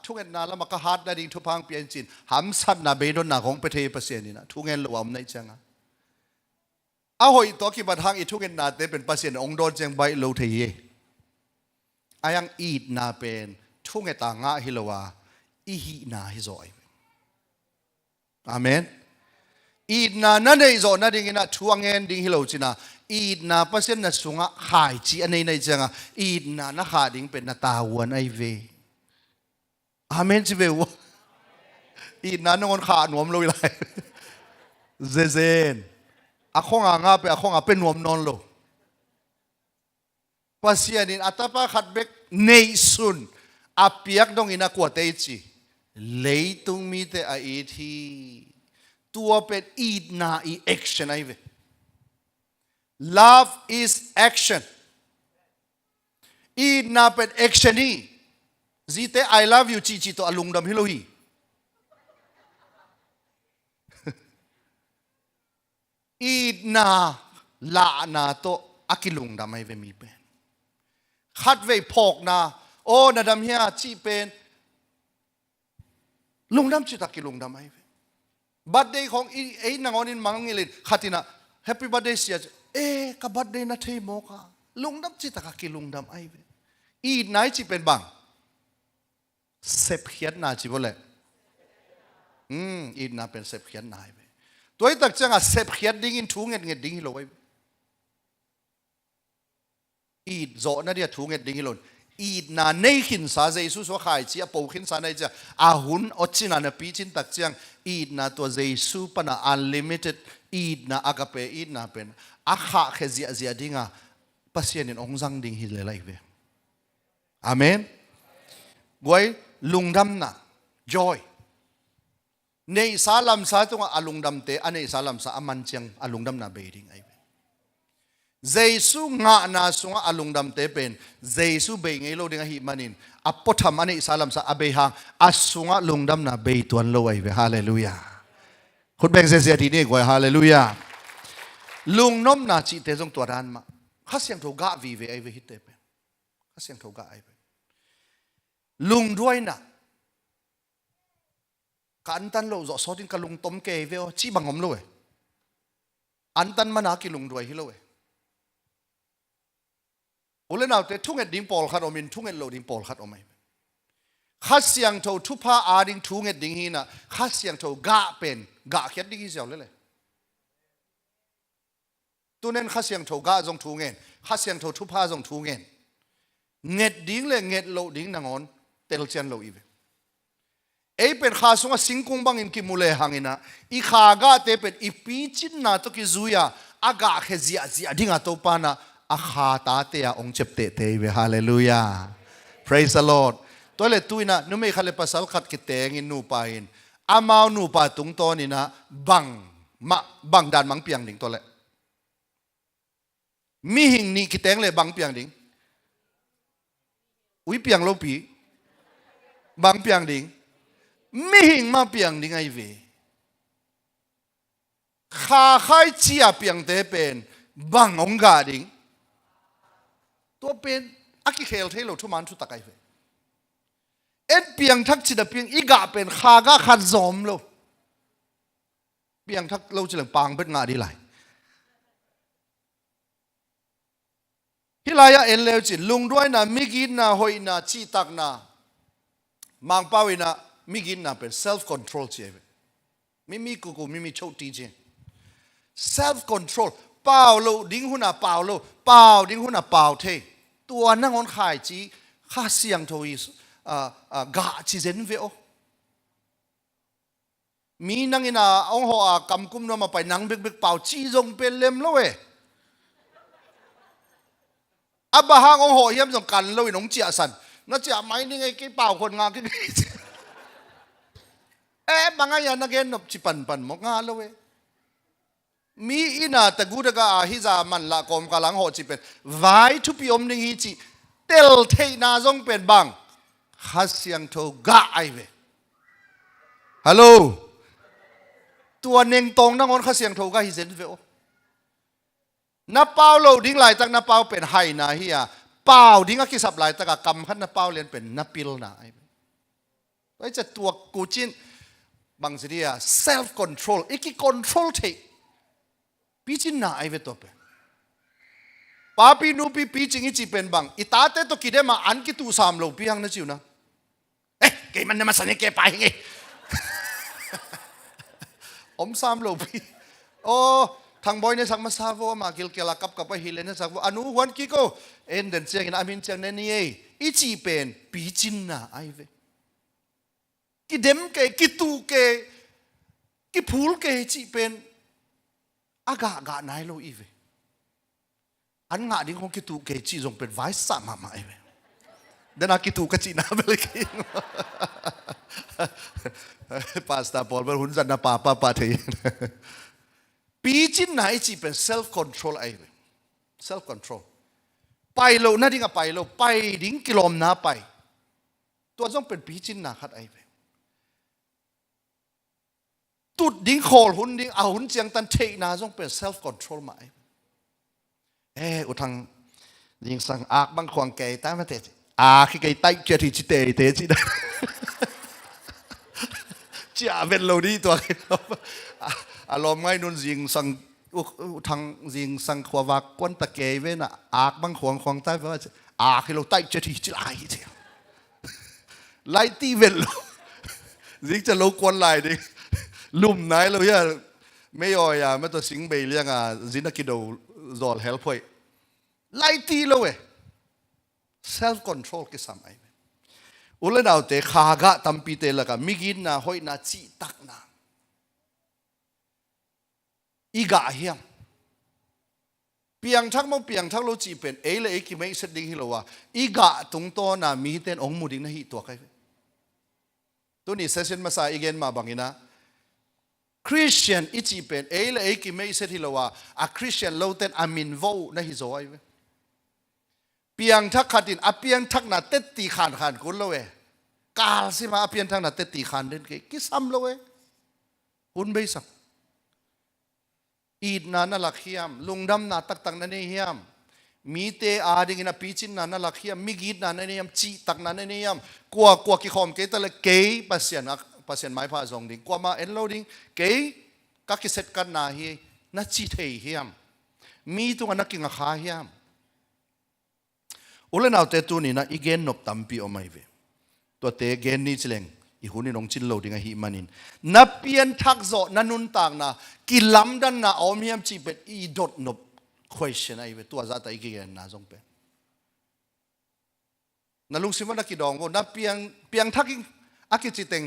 ทุกเงินนะแล้วมันก็ฮาร์ดได้ดิ่งทุพางเปียอินซีหำสัตว์นะเบย์โดนหนักของประเทศเปอร์เซ็นต์นี่นะทุกเงินเราอมในจังอ่ะเอาหอยตัวกี่บาทางอีทุกเงินนาเตเป็นเปอร์เซ็นต์องโดนจังใบโลเทียอายังอีดนาเป็นทุกเงินต่างงะฮิโลวาอีฮีนาฮิโซอยอาเมนอีดนานั่นเองโซนั่นเองนะทวงเงินดิ่งฮิโลจินะอีดนาเปอร์เซ็นต์น่ะสูงอ่ะหายจีอันในจังอ่ะอีดนานะขาดิ่งเป็นนาตาวันไอเวอาเมนจิเววอีดนานงอนขาหนวมลุยไรเซน อะคงอ่างาเปอะคงอ่ะเป็นนวมนอนโลปัสยานินอัตปะขัดเบกเนซุนอาเปียกดงอินักวดเตจิเลยตุงมีแต่อีทีตัวเป็นอีดนาอีแอคชั่นไอเว love is action อีดนาเป็น action นี่จีเต I love you จีจีตัวอลุงดำฮิโลฮีอีดนาลานาโตอากิลุงดำไอเวมีเป็นขัดเวพอกนาโอ้นาดำเฮียจีเป็นลุงดำจิตอากิลุงดำไอเวบัดเดย์ของไอ้นางอนินมังงิลินขัดตินะ Happy birthday เสียกับบัดเดย์นาเทโมกาลุงดำจิตอากิลุงดำไอเวอีดไหนจีเป็นบังเซฟเขียนนาจีบ่เลยอีดนาเป็นเซฟเขียนนายเวตัวไอ้ตักจังอ่ะเซฟเขียนดิ้งอินทูเงินดิ้งฮิโลไออีดโจนั่นเดียทูเงินดิ้งฮิโลอีดนาในขินสาเจสุสวะขายจีอาปูขินสาในจ้ะอาหุนอดจินาเนปีจินตักจังอีดนาตัวเจสุปนะ unlimited อีดนาอากาเปอีดนาเป็นอาขาเขจิอาเจียดิ้งอ่ะปัสยานินองซังดิ้งฮิเลไลเวอาเมนบวยลุงดำนะ joy ในสาลัมสาตรงอาลุงดำเตอันในสาลัมสาอามันเจียงอาลุงดำนาเบดิงไอเวเจสุงะนาสุงอาลุงดำเตเป็นเจสุเบงไอโลดิงหิมันินอปทำอันในสาลัมสาอาเบฮังอาสุงอาลุงดำนาเบยตัวนโลไอเวฮาเลลูยาคุณเบงเสียทีนี้กว่าฮาเลลูยาลุงน้อมนาจิเตจงตัวรันมาข้าเสียงถูกกะวีเวไอเวฮิตเตเป็นข้าเสียงถูกกะไอเวลุงด้วยนะกันตันโลจะสอดินกับลุงต้มเกยเวอชีบังอมโลเออันตันมานากิลุงด้วยฮิโลเอโอเลนเอาแต่ทุ่งเอ็ดดิ้งปอลขัดอมินทุ่งเอ็ดโลดิ้งปอลขัดอมไม่ข้าเสียงโททุพาอาดิ้งทุ่งเอ็ดดิ้งฮีน่ะข้าเสียงโทกะเป็นกะเขียดดิ้งฮีเสียวเลยตัวนั้นข้าเสียงโทกะจงทุ่งเงินข้าเสียงโททุพาจงทุ่งเงินเง็ดดิ้งเลยเง็ดโลดิ้งนางอนเตลเจนโลอีเวเอเป็นข้าสงฆ์สิงคงบังอินกิมุเลหังอินะอีข้ากาเตเป็นอีปีจินนาตุกิซุยาอากาเขจิอาจิอาดิ้งอาโตปานะอาขาตาเตียองเจ็บเตะเตเวฮาเลลูยา praise the Lord ตัวเลตุยนะนุ่มไม่ขัดเลปัสสาวะขัดกิเตงินนูปาอินอามาวนูปาตุงโตนี่นะบังดานมังเปียงดิ่งตัวเลมีหิงนี่กิเตงเลยบังเปียงดิ่งอุ้ยเปียงโลปีบังเปียงดิ่งมีหิงมาเปียงดิ่งไอเวข้าใครเชียเปียงเตเป็นบังองกาดิ่งตัวเป็นอักขิเคลเทโลทุมันทุตะไกเวเอ็ดเปียงทักจิตเปียงอีกาเป็นข้ากาขัดซอมโลเปียงทักเราจะเหลืองปางเป็นงาดีไหลฮิลายาเอ็นเลวจิลุงด้วยนะมิกินนะหอยนะชีตักนะมังเป้าอินะมิกินนะเป็น self control เจเวมิกูมิโชตีเจ self control เปล่าโลดิ้งหุ่นอ่ะเปล่าโลเปล่าดิ้งหุ่นอ่ะเปล่าเทตัวนั่งonขายจีข้าเสียงโทยกะจีเซนเวโอมีนั่งอินะองหัวกำกุมนมาไปนั่งเบกเปล่าจีจงเป็นเล่มโลเวอับบาฮังองหัวเยี่ยมสำคัญโลวินองเจียสันน่าจะไม่นี่ไงกี่เปล่าคนงานกี่บางอย่างนักเรียนนบจิปันมกงานโลเวมีอินาแต่กูดกาฮิจามันละกอมกำลังหัวจิเป็นไว้ทุปีอมนึงฮิจิเตลเทนาจงเป็นบังข้าเสียงโทกะไอเวฮัลโหลตัวเน่งตรงนั่งอนข้าเสียงโทกะฮิเซนเวโอนับเป้าโลดิ้งไหลจากนับเป้าเป็นไฮนาเฮียเป้าดิ้งก็คิดสับไหลจากกำขันนับเป้าเรียนเป็นนับปิลนาไอไว้จะตัวกูจินบางสิ่ง self control อีกกี่ control เทปีจินนาไอเวตัวเป็นป้าปีนูปีจิงอีจีเป็นบางอีตาเตตัวกิเดมาอันกิตูสามโลปีหังนั่นจิวนะเกมันเนี่ยมาสัญญาเกไปไงอมสามโลปีโอ้ทางบอยเนี่ยสักมาซาโวมากิลเกลักับไปฮิเลเนี่ยสักว่าอนุวันกิโกเอ็นเดนเซียงอามินเซียงเนี่ยนี่อีจีเป็นปีจินนาไอเวกิเดมเกกิตูเกกิพูลเกจีเป็น agak nai lo ive an nga ding kong kitu ke chi jong pen vai sa ma ma ive dan akitu ka chi na belki pasta Paul ber hun na papa pa the pi chin nai chi pen self control ive self control pai lo na ding a pai lo pai ding kilom na paiตัวจงเป็นปีจินนาคัดไอเวตุดดิ้งคอลหุ่นดิ้งเอาหุ่นเจียงตันเทนาจงเป็น self control มาอุทังดิ้งสังอากบางควงเกยตั้งมาเตะขี้เกยไตเจริจิเตะจิได้จ้าเป็นโลดีตัวอารมณ์ไม่นุนดิ้งสังอุทังดิ้งสังขวากกวนตะเกยเว้นะอากบางควงใต้ว่าขี้เราไตเจริจิไลเทียไล่ตีเวลซิกจะโลกวนไล่ดิลุ่มไหนเราเนี่ยไม่ย่อยไม่ตัวสิงเบลเลียงจินักกิโดจอลเฮลพ่อยไล่ตีเราself control กิสามไออุลนาวเตขากะตัมปีเตลกะมิกินนาหอยนาจีตักนาอีกะเฮียมเปียงทักมาเปียงทักเราจีเป็นเลยกิไม่เสด็จฮิโลวะอีกะตรงตัวน่ะมีเต้นองมุดิงนะฮิตัวใครตัวนี้เซสชันมาใส่อีกเงินมาบังอินะคริสเตียนอีจีเป็นเลยกิไม่เสด็จฮิโลวะคริสเตียนเราเต้นอามินโวนะฮิโซไอเวเปียงทักขัดินเปียงทักน่ะเตตีขานกุลเรากาลสิมาเปียงทักน่ะเตตีขานเด่นกิซ้ำเราหุ่นเบสักอีดนานาลักเฮียมลุงดำนาตักตักนันเฮียมมีเตอาดิงินาปีจินนานาลักเฮียมมิกีดนานันเฮียมจีตักนานันเฮียมกัวกิขอมเกตละเกยปัสยันไม้พาจงดิ่งกัวมาเอ็นโลดิ่งเกยกักกิเซตกันนาเฮียนัจีเทเฮียมมีตัวนักกิงขาเฮียมอุลนาวเตตุนี่นะอีเกนนบตัมปีอไม่เวตัวเตเกนนี่เจริญอีหุ่นนี่น้องจินโลดิ่งหิมันินนับเปียนทักโจนันนุนต่างนะกิลำดันนะเอาเมียมจีเป็นอีดดนบ question ไอ้เวตัวจัตไอ้เกนนะจงเป็นนั่นลุงสิมันนักกิดองว่านับเปียงทักอิงอากิจิเต็ง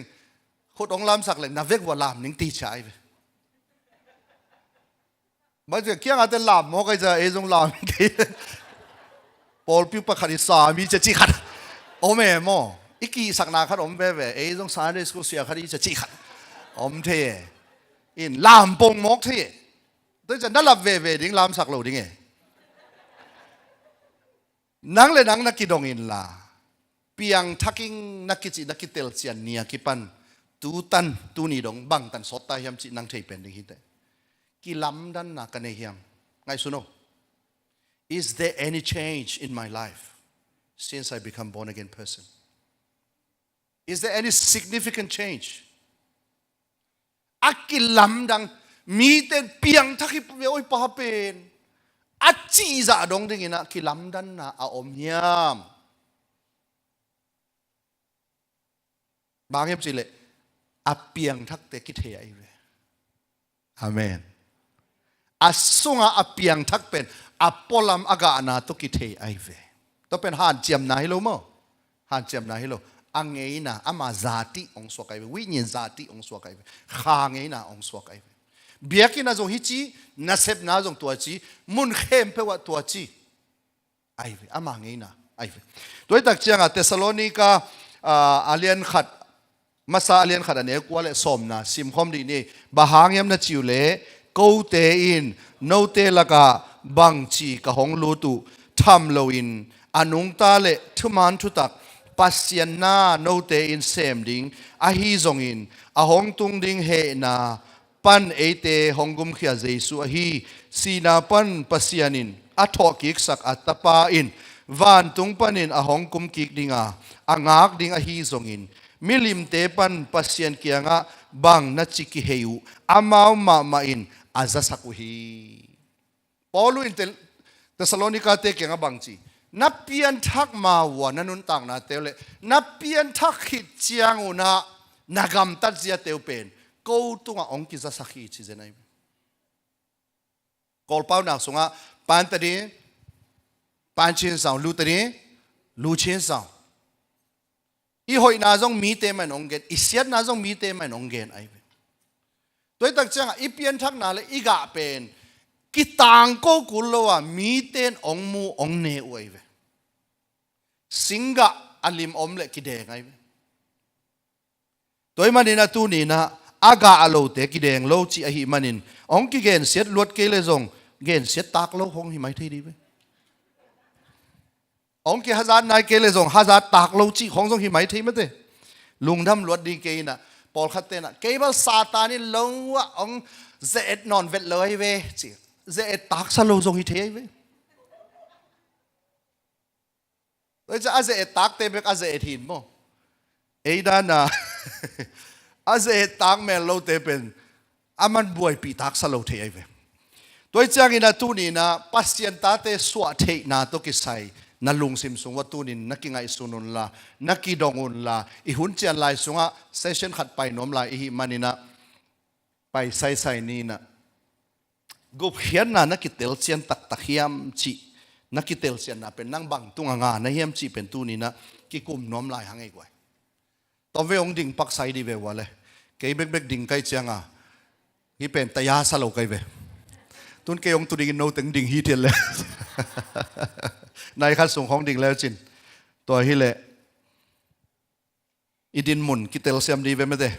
โคตรองลำสักเลยนับเวกว่าลำนิ่งตีใจเวไม่ใช่เกี่ยงอะไรลำมองก็จะจงลำกี่พอลพิวปะขัดสามีจะจีขัดโอ้แม่โมอีกกี่สักนาขัดเวจงสารเดสกุเซียขัดจะจีขัดเทอินลำปงมกเทตัวจะนั่งหลับดิ้งลำสักโลดิ้งนังเลยนังนักกิดองอินลาเปียงทักกิ้งนักกิจินักกิเตลเซียนเนียกิปันตูตันตูนี่ดงบังตันสดตายยำจินังเทเป็นดิ้งฮิตกิลำดันนักกันเฮียมไงสุโน Is there any change in my life since I become born again person? Is there any significant change? อักกิลำดังมีแต่เปียงทักฮิปเวโอปะเป็นอัจจีจ่าดงดิ่งนะกิลำดันนะอาอมยามบางอย่างสิเลยอัเปียงทักเตกิเทียไอเวอาเมนอาสุงอาเปียงทักเป็นอัปปลัมอากานาตุกิเทียไอเวต้องเป็นหานเจียมนาฮิโลมั้งหานเจียมนาฮิโลอังเงนะอามาซาติองสวกไอเววิญญาณซาติองสวกไอเวข้างเงนะองสวกไอเวเบียกินาจงฮิจีนาเซบนาจงตัวจีมุนเข้มเปว่าตัวจีไอเวอามาเงนะไอเวตัวตักเจียงเทสโลนิกาอาเลียนขัดมาซาอาเลียนขัดอันนี้กว่าเลยสมนะซิมคอมดีนี่บาหางยามนาจิวเล่กูเตอินโนเตลกาบังจีกะหงลูตุทำโลอินอนุงตาเล่ทุมันทุตักปัสยันนาโนเตอินเซมดิงอาฮีจงอินอาหงตุงดิงเฮนาปันเอเตหงกุมขียเจสุอาฮีสีนาปันปัสยันินอัทอกิกสักอัตตปาอินวันตุงปันินอาหงกุมกิกดิงอ่างากดิงอาฮีจงอินมิลิมเตปันปัสยันเกียงะบังนัจิกิเฮยุอามาวมาอินอาซาสักุฮีปอลูอินเตสโลนิกาเตเกียงะบังจีนับเปียนทักมาวานันุนต่างนาเตเลนับเปียนทักขิดเจียงอุนะนากำตัดเจียเตวเป็นกูตุงองกิซาสักฮีชิเจนัยกอลเป้าหนักสุงะปันตรีปันเชียนสาวลูตรีลูเชียนสาวอีหอยนาจงมีเตมันองเกนอีเสียดนาจงมีเตมันองเกนไอเวตัวตักเจ้าอีเปียนทักนาเลยอีกะเป็น กิตังก็กุลว่ามีเต้นองมูองเนอวยเวสิงกะอลิมอมเล็กกิเดงไงตัวมันนี่นะตูนี่นะอากาอโลเตกิเดงโลจีอหิมันินองกิเกนเสียลวดเกลซงเกนเสียตากโลหงหิไม่ที่ดีเวองกิฮัจานนายเกลซงฮัจานตากโลจีของซงหิไม่ที่ไม่เตลุงทำลวดดีเกนะปอลขัดเตนะเกบัลซาตานี่ลงว่าองเจดนอนเวทเลยเวจีเจดตากสโลซงหิเทเวแล้วจะอาเจดตากเตเบกอาเจดหินมั้งไอ้ด้านน่ะอาเจดตากแมนโลเตเป็นอามันบวยปีตากสโลเทเวตัวจางอินาตูนี่นะปัสยันตาเตสวะเทนาตุกิไซนัลุงซิมซุงวัตูนินนักกิงไอสุนุนลานักกิดองุนลาอีหุ่นเจียนลายซุงะเซสชันขัดไปน้อมลายอีหิมันินะไปใส่นี่นะกุบเขียนนะนักกิเตลเซียนตักตะเฮียมจีนักกิเตลเซียนนะเป็นนั่งบังตุงงานะเฮียมจีเป็นตูนี่นะกิกุมน้อมลายหังไอ้กวยตอนเวองดิ่งปักใส่ดีเววะเลยเกยเบกดิ่งไกเจียงอ่ะที่เป็นตายาสโลไกเวตุนเกยองตุดิ่งโนตึงดิ่งฮีเทียนเลยในขั้นส่งของดิ่งแล้วจินตัวฮิเลอีดินหมุนกิเตลเซียมดีเวไม่ได้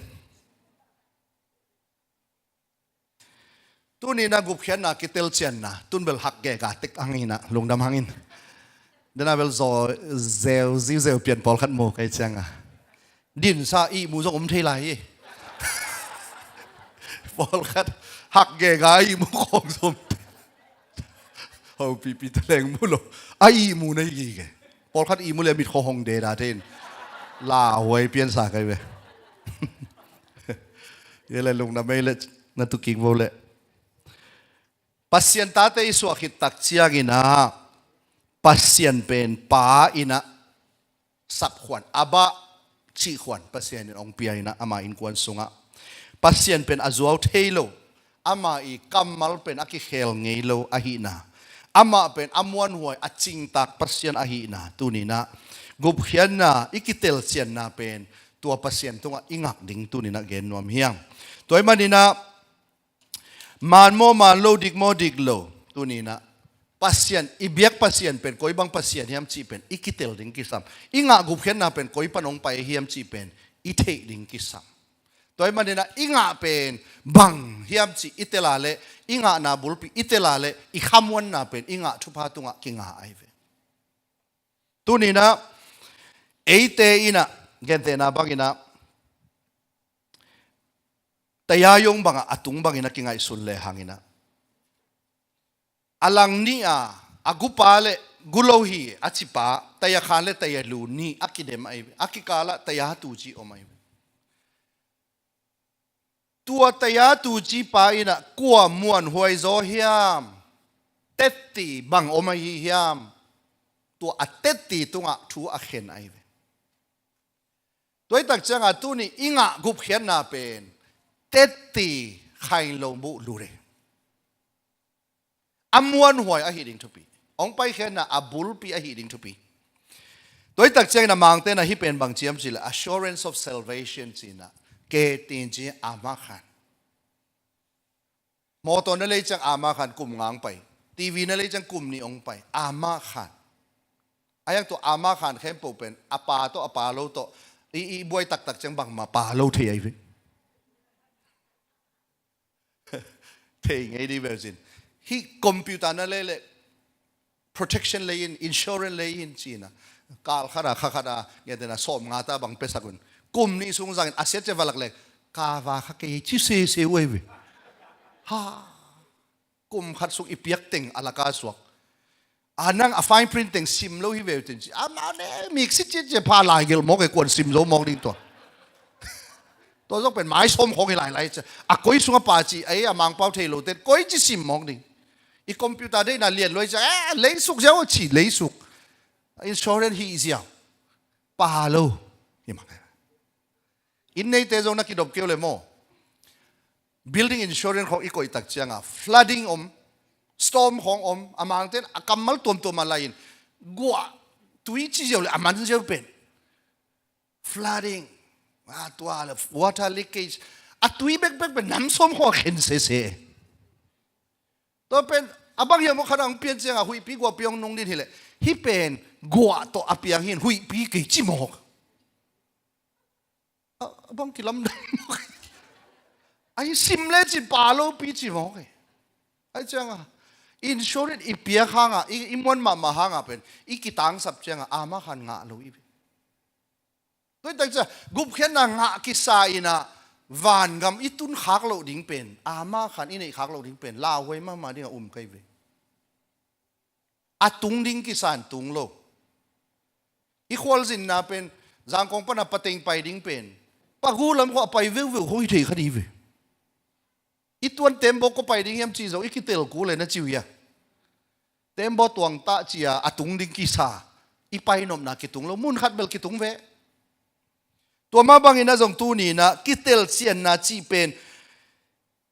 ตุนี่นะกุบเขียนนะกิเตลเซียนนะตุนเบลหักแกกาติกอังอินะลงดำหังอินเดน่าเบลโซเซลซิเซลเปลี่ยนปอลขัดโมไกเจียงอ่ะดินซาอีมูซงอมเทไลปอลขัดหักแกกาอีมูของสมเอาปีตะแรงมูโลไอมูนยี่แกพอคัดอีมูเลยมิดโคฮงเดดาเทนลาหวยเปลี่ยนสากันไปยังไงลงน้ำไม่เละนั่นตุกิงโวเละปัสยันตาเตอิสวาคิตักเชียกินะปัสยันเป็นป้าอินะสับขวัญอาบะชีขวัญปัสยันองเปียอินะอามาอินกวนสุงะปัสยันเป็นอาจวาวเทโลอามาอีกัมมัลเป็นอากิเขลเงโลอาหินาอามาเป็นอามวนหวยอจิงตักปัสยันอาหินาตัวนี้นะกุบเขียนนะอิกิเตลเซียนนะเป็นตัวปัสยันตัวอิงักดิ่งตัวนี้นะเกณฑ์นวมเฮียงตัวมันนี่นะมานโมมาโลดิกโมดิกโลตัวนี้นะปัสยันอิเบียกปัสยันเป็นก้อยบางปัสยันเฮียมจีเป็นอิกิเตลดิ่งกิสัมอิงักกุบเขียนนะเป็นก้อยปนองไปเฮียมจีเป็นอิเทดิ่งกิสัมตัวมันนี่นะอิงะเป็นบังเฮียมจีอิเตลาเลอิงะนาบุลปีอิเตลาเลอิขามวนนาเป็นอิงะทุพาตุงะกิงะไอเวตัวนี้นะเอเตอินะเกนเตนะบังอินะแต่ยายงบังอะตุงบังอินะกิงะสุลเลหังอินะอลังนี่อะอากุปาเลกุโลฮีอาชิปาแต่ยาคานเลแต่ยาลูนี่อากิเดมไอเวอากิกาละแต่ยาตูจีโอไมเวตัวตยาตูจีปาอินะกัวมวนหวยโซเฮียมเต็ดตีบังอมาฮีเฮียมตัวอัตเต็ดตีตัวอ่ะทูอักเข็นไอเวตัวตักจังอ่ะตัวนี้อิงอ่ะกุบเขียนนาเป็นเต็ดตีใครลงบุลูเรอมวนหวยอหิดิงทุปีองไปเขียนนะอบุลปีอหิดิงทุปีตัวตักจังนะมังเตนะฮิเป็นบางเจียมสิละ assurance of salvation สินะเกตินจีอามาขันมอตอนนั่นเลยจังอามาขันกลุ่มงางไปทีวีนั่นเลยจังกลุ่มนี้องไปอามาขันไอ้ยังตัวอามาขันเข้มปูเป็นอาปาโตอาปาโลโตอีบวยตักจังบังมาปาโลเทียไปเทียไงดีแบบสินฮีคอมพิวเตอร์นั่นเลย protection เลยอิน insurance เลยอินจีนะกาลขราขราเงี้ยนะสมงาตาบังเปสักุนกุมนี้สูงสังอาเซียนจะวัลกเล็กกาวาขักเกยชิเซเว้ยฮ่ากุมขัดสุกอีเปียกติงอลากาสวกอันนั้นไฟน์พรินติ้งซิมโลฮิเวลตินอามาเนี่ยมีสิทธิ์จะพาลายเกลมองไอ้กวนซิมโลมองดิ้งตัวต้องเป็นไม้ส้มของหลายๆจะอ่ะก้อยสุงปาจีไอ้อามังเป้าเทโลเต็นก้อยจีซิมมองดิ้งอีคอมพิวเตอร์ได้น่าเรียนเลยจะเลยสุกเจ้าชีเลยสุกอินชอร์เรนฮีเสียปาโลยังไงอินในเตจงนักกิดบเกี่ยวเลยโม่ building insurance ของอีกอีตักเจียงอ่ะ flooding storm ของอามังเต้นอากัมมัลตัวมาลายินกัวตุยจีเจียวเลยอามันเจียวเป็น flooding ตัวอะไร water leakage ตุยเบกเป็นน้ำส้มของเข็นเซ่ ตัวเป็นอบางอย่างมันขนาดเปลี่ยนเสียงหุยปีกว่าเปียงนงดินทีเลยฮิเป็นกัวตัวอเปียงเห็นหุยปีกี่จิมอกบางกิลำดังไอ้ซิมเลจิปาโลปีจิมอกไอ้เจ้าอินชัวร์อีเปียข้างอีมวนมาห่างเป็นอีกิตังสับเจ้าอามาขันงะลุยด้วยแต่จะกุบเขียนนางะกิสาอินะวานกำอีตุนขักโลดิ้งเป็นอามาขันอีนี่ขักโลดิ้งเป็นลาไว้มาดิ้งไกเวอาตุงดิ้งกิสานตุงโลอีควอลสินนาเป็นจางกงปนับปะเต็งไปดิ้งเป็นปะกูลำก็ไปวิวคุยถีคดีเวอีตัวเต็มบอกก็ไปดิ้งยำจีโซอีกิเตลกูเลยนะจิวยาเต็มบอกตวงตาจียอาตุงดิ้งกิสาอีไปนมนากิตุงโลมุนขัดเบลกิตุงเวตัวมาบางอินะจงตูนี่นะกิเตลเซียนนะจีเป็น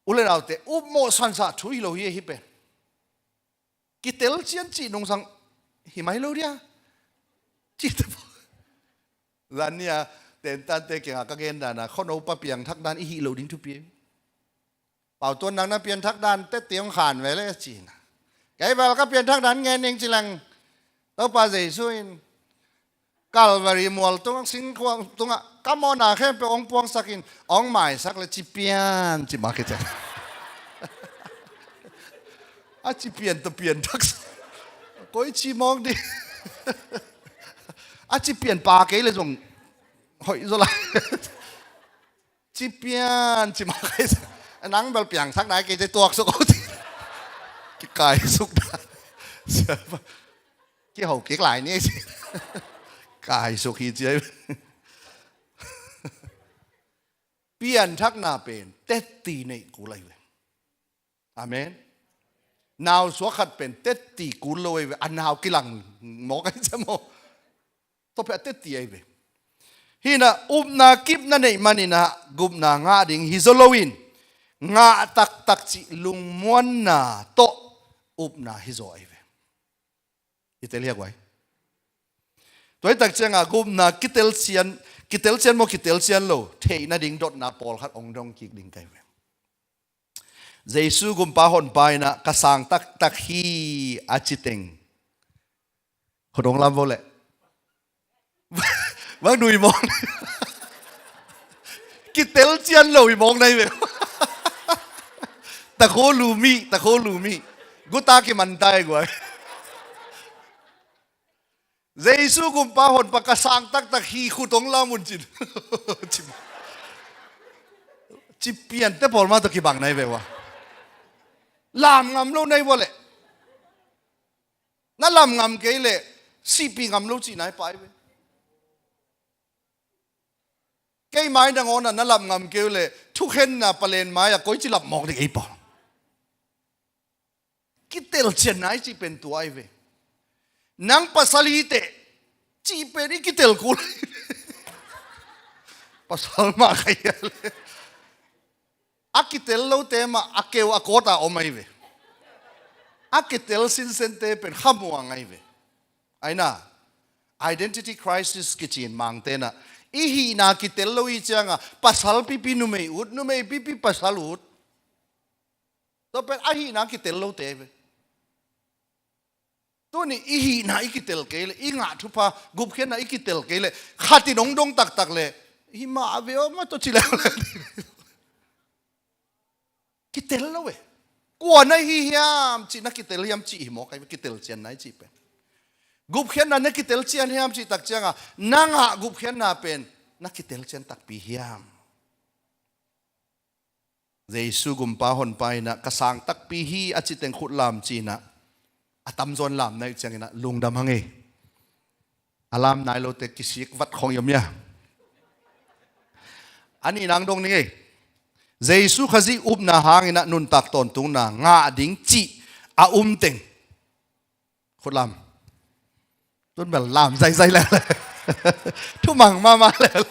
อุเลนเอาเตอุโมสันสะทุยโลเยฮิเป็นกิเตลเซียนจีนงสังหิไม่โลเดียจีตบร้านเนี่ยเต็นตันเตเก่งกักเกนดานะคนเอาปะเปียงทักดานอีฮิโลดิ้งทุเปียเป่าตัวนังนะเปียนทักดานเตเตียงขานไว้เลยจีนไก่เป่าก็เปียนทักดานเงินเองจีลังตัวปาเจสุยนCalvary mual tung sing kuang tunga kamo na khem pe ong puang sakin ong mai sak le chipian chi market a chipian to pian tak koi chi mong di a chipian pa ke le jong hoi zo la chipian chi market nang bel piang sak dai ke te tuak sok ki kai suk da ki hậu kiek lại niกายสุขีเจเปลี่ยนทักนาเป็นเต็ดตีในกูเลยเว้ยอาเมนนาวสวขัดเป็นเต็ดตีกูเลยเว้ยอันนาวกิลังหมอกันจะหมอต้องเป็นเต็ดตีไอ้เว้ยฮีน่ะนากิบนั่นเองมันนี่นะกุบนางาดิ่งฮิโซโลวินงาตักจิลุงมวนนาโตนาฮิโซไอ้เว้ยอิตาเลียกไว้ตัวตักเจ้ากุมนากิเตลเซียนโมกิเตลเซียนโลเทน่าดิ่งดดนาปอลขัดองดงกิกดิ่งไกเวเจสุกุมปาหอนไปนะกระสังตักฮีอาจิเตงคนองลำโวเล่บางดูอีมองกิเตลเซียนโลอีมองในเวตะโคลูมีกูตากิมันตายกว่าเจสุกุมปาหอนปากกาสังตักฮีขุดองลามุนจินจิเปลี่ยนแต่พอมาตะกี้บังไหนเววะลามงำโลในวะเล่นั่นลามงำเกยเล่ซีปีงำโลจีไหนไปเวเกยไม้ดังอ่อนนั่นลามงำเกยเล่ทุกเห็นน่ะปะเลนไม้อะก้อยจิหลับมองได้ไอ้ปอกิเตลเชนไหนจีเป็นตัวไอ้เวนังปัสสลีเตจีเป็นอีกิเตลกูเลยปัสสลมาใครเลยอากิเตลโลเตมาอาเกวอาโกตาออกมาอีเวอากิเตลสินเซนเตเป็นขมัวไงเวไอ้น่ะ identity crisis กิจินมังเตน่ะอีฮีนากิเตลโลอีจังอ่ะปัสสลปีนุเมยอุดนุเมยปีปัสสลอุดตัวเป็นอีฮีนากิเตลโลเตเวตัวนี้อีหีน่าอีกิเตลเกลอีงาทุพากุบเขียนน่าอีกิเตลเกลขัดที่น้องดงตักเลยฮิมาเวอมาตัวชิเลวเลยกิเตลแล้วเว้ยกวนไอ้ฮิยามจีนักกิเตลยามจีหมอกไอ้กิเตลเจียนไหนจีเป็นกุบเขียนน่านักกิเตลเจียนฮิยามจีตักเจียงอ่ะนางอ่ะกุบเขียนน่าเป็นนักกิเตลเจียนตักปีฮิยามเจสุกุมปาหอนไปนะกระสังตักปีฮีอาจิเตงขุดลามจีนะอาตำจนลำในจังนะลุงดำหังเออารามนายโลเตกิสิกวัดของยมเนี่ยอันนี้นางดงนี่เจสุขจิอุบนาหางนะนุนตักตอนตุงนางาดิ่งจีอาเต็งคนลำต้นแบบลำใจแล้วทุมังมาแล้ว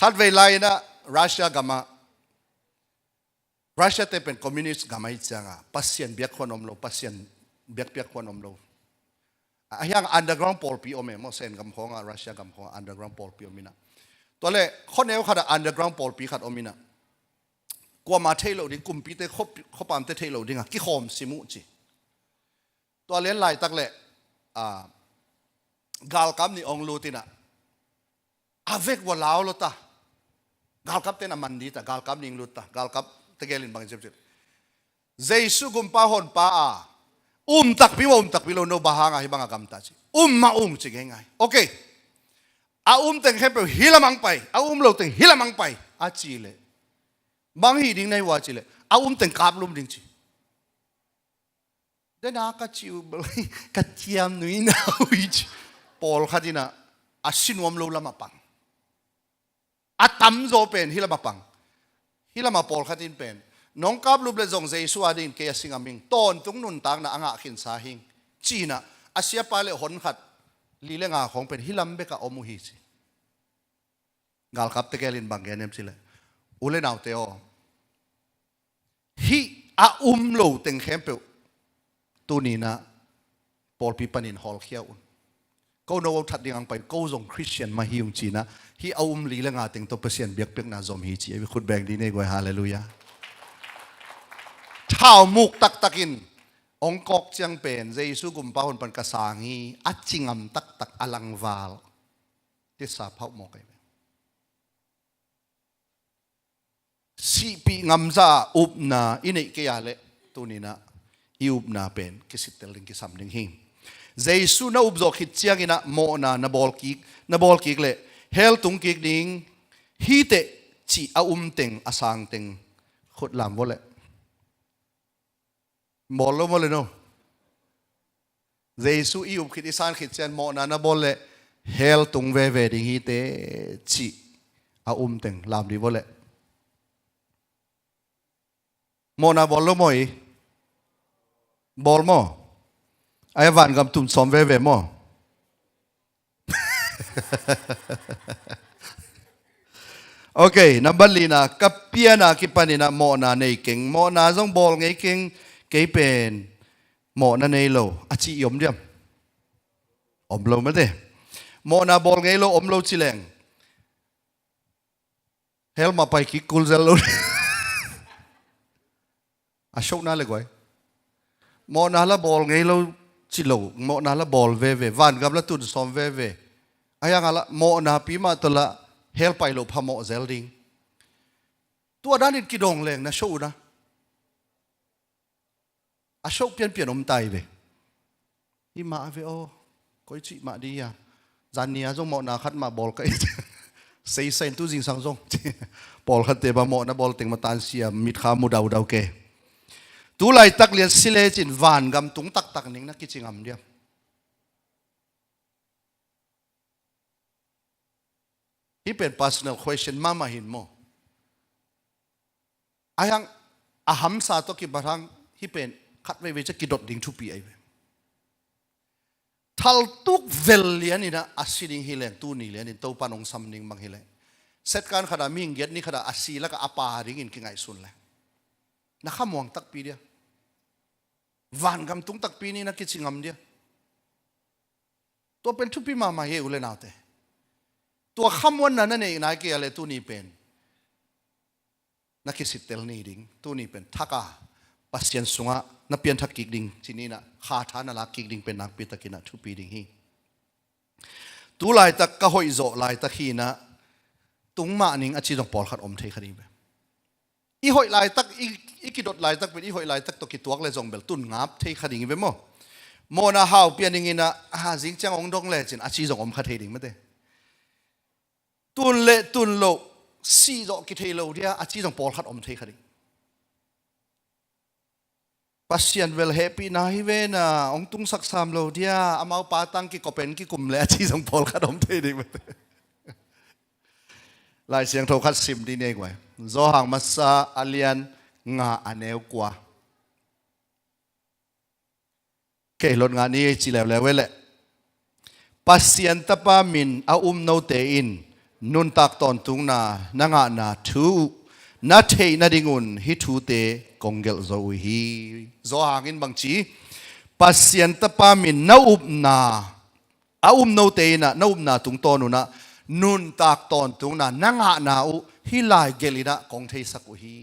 คัดเวลานะรัสเซียกับมารัสเซียเตเป็นคอมมิวนิสต์กาไม่จังอ่ะพัศยันเบียกคนอมโลพัศยันเบียกคนอมโลอย่างอันเดอร์กราวด์พอลปีโอเมมอเซนกำของอ่ะรัสเซียกำของอันเดอร์กราวด์พอลปีโอมินะตัวเล่คนเอวขัดอันเดอร์กราวด์พอลปีขัดโอมินะ กว่ามาเทโลดิ้งกุมปีเตคบปามเตเทโลดิ้งอ่ะกิโคมสิมุจีตัวเลี้ยนลายตักเละกาลกับนี่องลูตินะอาเวกว่าลาวลตากาลกับเตนะมันดีตากาลกับนิงลูตากาลกับตะเกลินบางเจ็บเจ็บเจสุกุมปาฮอนปาตักพิวตักพิโลโนบาฮางาฮิบังกำตาจีมาจิงไงโอเคเต็งให้ไปฮิลามังไปโลเต็งฮิลามังไปจีเลบางฮีดิ้งในว่าจีเลเต็งกาบลุมดิ้งจีเดนักจิวกัจยามนุยนาวิจปอลขัดินะชินวมโลลามาปังตั้มโจเป็นฮิลามาปังฮิลามาปอลขัดินเป็นน้องกาบลุมเลจงเจสุอาดินเกียสิงามิงตอนตุงนุนตางนะอ่างขินสาหิงจีน่ะเสียไปเลยหนขัดลีเลงาของเป็นฮิลัมเบกะอมุฮิสิกาลครับตะเกลินบางแกนเนมสิเลยอุเลนาวเตโอฮิโลเต็งเข้มเปวตัวนี้นะปอลปีปันินฮอลเขียวก็โน้ตทัดยังไปก็ส่งคริสเตียนมาฮิวจีนะฮิลีเลงาเต็งตัวเปอร์เซ็นต์เบียกเปียกนาซอมฮิจีวิคุดแบงดีเนกวยฮาเลลูยาท้าวมุกตักินองกอกจังเป็นเจสุกุมปาหนปันกษางีจิงำตักอลังวาลที่สาพาวมอกไอสิปีงำซาอุบนาอินเอกยาเลตัวนี้นะอุบนาเป็นกิสิตเตลิงกิสัมดิงหิงเจสุนาอุบจอกหิตเจียงอินะโมนาบอลกิกเลเฮลตุงกิกดิงฮีเตจีเต็งอสังเต็งขุดลำวะเลบอลแล้วมาเลยเนาะเจสุอุบคิดอิสานคิดเจนโมนาบอลเลเฮลตุงเวดิงฮีเตจีเต็งลำดีวะเลโมนาบอลแล้วมั้ยบอลมั้งไอ้วันกับตุ่มซ้อมเวมั้งโอเคนับบัลลีนะกับเปียนาคิปานินะโมนาในเก่งโมนาจงบอลไงเก่งเกยเป็นโมนาในโลจิยมเดียมโลไม่ได้โมนาบอลไงโลโลชิเลงเฮลมาไปคิกุลเซลโลชกน่าเลยกว่าโมนาละบอลไงเราจิโลโมนาละบอลเววันกับละตุนซ้อมเวไอ้ยังละโมนาปีมาตัวละเฮลไปโลพะโมเซลดิงตัวด้านนี้กิดงแรงนะโชว์นะชกเปลี่ยนตายเวฮิมาเวโอก็จิมาดีอ่ะจานนี้จงโมนาขัดมาบอลก็เซย์เซนตุจิงสังจงบอลขัดเตะบาโมนะบอลเต็งมาตันเสียมิดขามูดาวเกตัวไล่ตักเลียนสิเลจินวานกำตุงตักนิ่งนักกิจงามเดียวที่เป็น personal question มาหินโมอายังอาหัมซาตกิบารังที่เป็นคัดไว้เวจะกิดดดิ่งทุปีไอเวทัลตุกเวลเลียนี่นะอาศิดิงฮิเลนตูนี่เลียนี่ตัวปานองซัมนิงบางฮิเลนเซตการขนาดมิงเกียรนี่ขนาดอาศิแล้วก็อาปาริงินกิไงสุนเลยนักขมวงตักปีเดียววันกำตุงตักปีนี้นักกิจงามเดียวตัวเป็นทุปีมาเฮอุเลนเอาเตตัวคำวันนั้นนั่นเองนายเกียร์เลยตัวนี้เป็นนักกิจสิทธิ์เตลนี่ดิ่งตัวนี้เป็นทักาปัสยันสุงะนับเปลี่ยนทักกิกดิ่งที่นี่นะขาฐานลักกิกดิ่งเป็นนักปีตะกินะทุปีดิ่งฮีตัวลายตะกะหอยโจลายตะขีนะตุงมานิ่งอาชีพต้องปอลขัดอมเทคดีไปอีหอยลายตักอีกิดดลายตักเป็นอีหอยลายตักตัวกิตัวเลยจงเบลตุนงับเทคดีไปมั้งโมนาฮาวเปลี่ยนอย่างนี้นะจิงจังองดงเลยจินอาชีพต้องอมขัดเทดิ่งไม่ได้ตุนเละตุนโลซีโจกิเทโลเดียอาชีพต้องปอลขัดอมเทคดีปัสยันเวลเฮปีนาฮิเวนะองตุงสักสามโลเดียอามาปาตังกิกเป็นกิกุมเลยอาชีพต้องปอลขัดอมเทดิ่งไม่ได้ลายเสียงโทรคัดซิมดีเนี่ยกว่าโจหังมาซาอาเลียนงาอันเอวกว่าเกลดงานนี้จีแล้วเวลปัสยันตปามินอาโนเตอินนุนตักตอนตุงนางานาทูนาเทนาดิงุนฮิทูเตกงเกลโซฮีโจหังอินบางจีปัสยันตปามินนาอุบนาอาโนเตอินะนาอุบนาตุงตอนุนะนุนตักตอนตุงนางานาอุฮิลายเกลินะกงเทสักุฮี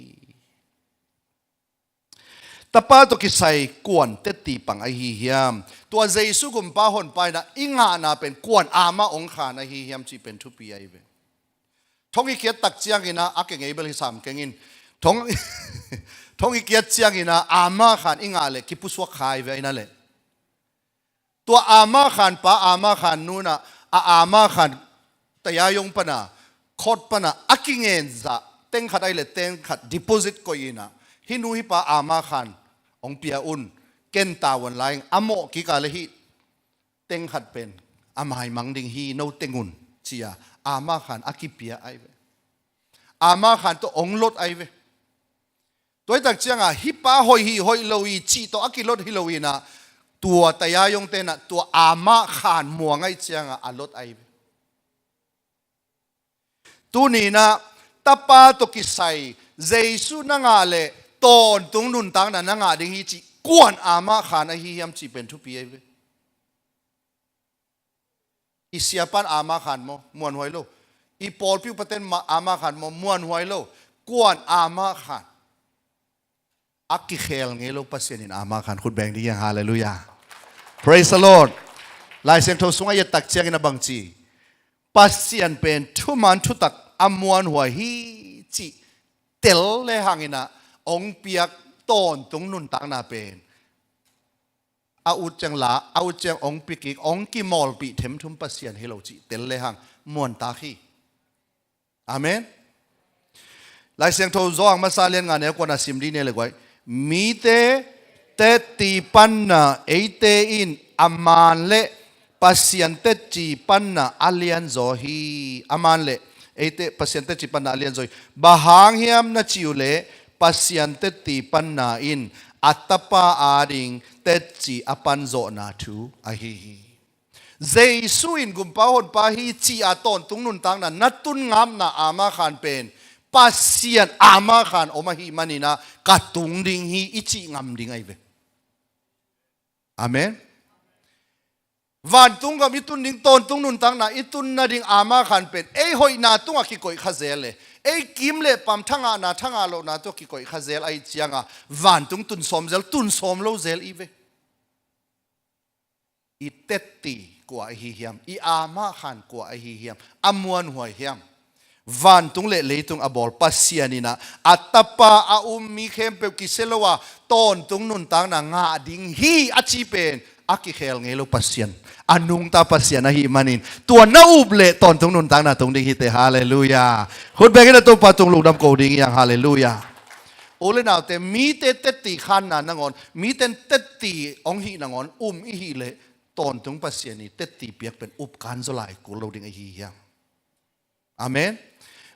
ตาป้าตัวกิใส่กวนเตตีปังไอฮิฮิมตัวเจสุกุมป้าหนไปนะอิงานาเป็นกวนอามาองขานะฮิฮิมจีเป็นทุปีไอเวทงอีเกียตักเจียงอินะอักเงยเบลิสามเกงินทงทงอีเกียเจียงอินะอามาขานอิงาเลกิปุสวกขายเวนั่นแหละตัวอามาขานป้าอามาขานนู่นนะอามาขานแต่ยายงปนะคดปนะอักเงยจะเต็งขัดไอเลเต็งขัดดิโพซิตก็ยินะฮินูฮิป้าอามาขานองเปียอุนเกนตาวันไลน์อโมกิกาเลฮิเต็งขัดเป็นอามายมังดิงฮีโนเต็งอุนเชียอามาขันอากิเปียไอเวอามาขันตัวองลดไอเวตัวตักเจียงอ่ะฮิปาหอยฮีหอยโลวีจีตัวอากิลดฮิโลวีนะตัวตายายงเตนะตัวอามาขันมัวไงเจียงอ่ะอลดไอเวตัวนี้นะตาปาตัวกิไซเจสุนังอาเลตอนตรงนุนตังนั้นงาดิงฮีจีกวนอามาขานฮียมจีเป็นทุปีเอเวอิเสียปันอามาขานโมมวนหวยโลอีปอลพิวปะเตนมาอามาขานโมมวนหวยโลกวนอามาขานอักกิเคลเงโลปัสเซนินอามาขานคุณแบงดียังฮาเลลูยา praise the Lord ลายเสียงทศงายตักเชียงนะบังจีปัสเซียนเป็นทุมันทุตักอมวนหวยฮีจีเตลเลหังอินะองเปียกต้นตรงนุนตังนาเป็นอาอุจังละอาอุจังองปีกิองกิมอลปีเทมทุมปัสเซียนเฮโลจิเตลเลหังมวนตาคีอาเมนลายเสียงโทรองมาซาเลียนงานเนี่ยกว่านาซิมดีเนี่ยเลยไว้มีเตตีปันนาเอเตอินอามานเลปัสเซียนเตจีปันนาอาเลียนโซฮีอามานเลเอเตปัสเซียนเตจีปันนาอาเลียนโซฮีบาฮังเฮียมนาจิวเลpasyente ti pan na in atapa ading tetsi apan zo na tu ahi Jesu in gumpahon pa hi chi aton tung nun tang na natun ngam na ama khan pen pasien ama khan omahi manina katung ding hi ichi ngam ding ai ve amen van tung ga mitun ding ton tung nun tang na itun na ding ama khan pen ei hoi na tung a ki koi khazele ei kim le pam thanga na thanga lo na to ki koi khazel ai chianga van tung tun som lo zel i ve i tetti kwa hi hiam i ama khan kwa hi hiam amwan huai hiam van tung le tung abol pasianina atapa a mi khem pe ki selowa ton tung nun tang na nga ding hi achi pen aki khel ngelo pasian anung ta pasian hi manin tua na uble ton tung nun tang na tung ding hi te hallelujah khut begin to pa tung lung dam ko ding yang hallelujah ole naw te mi te ti khan na nangon mi ten ti ong hi nangon i hi le ton tung pasian ni ti piak pen up kan zolai ko lo ding hi yang amen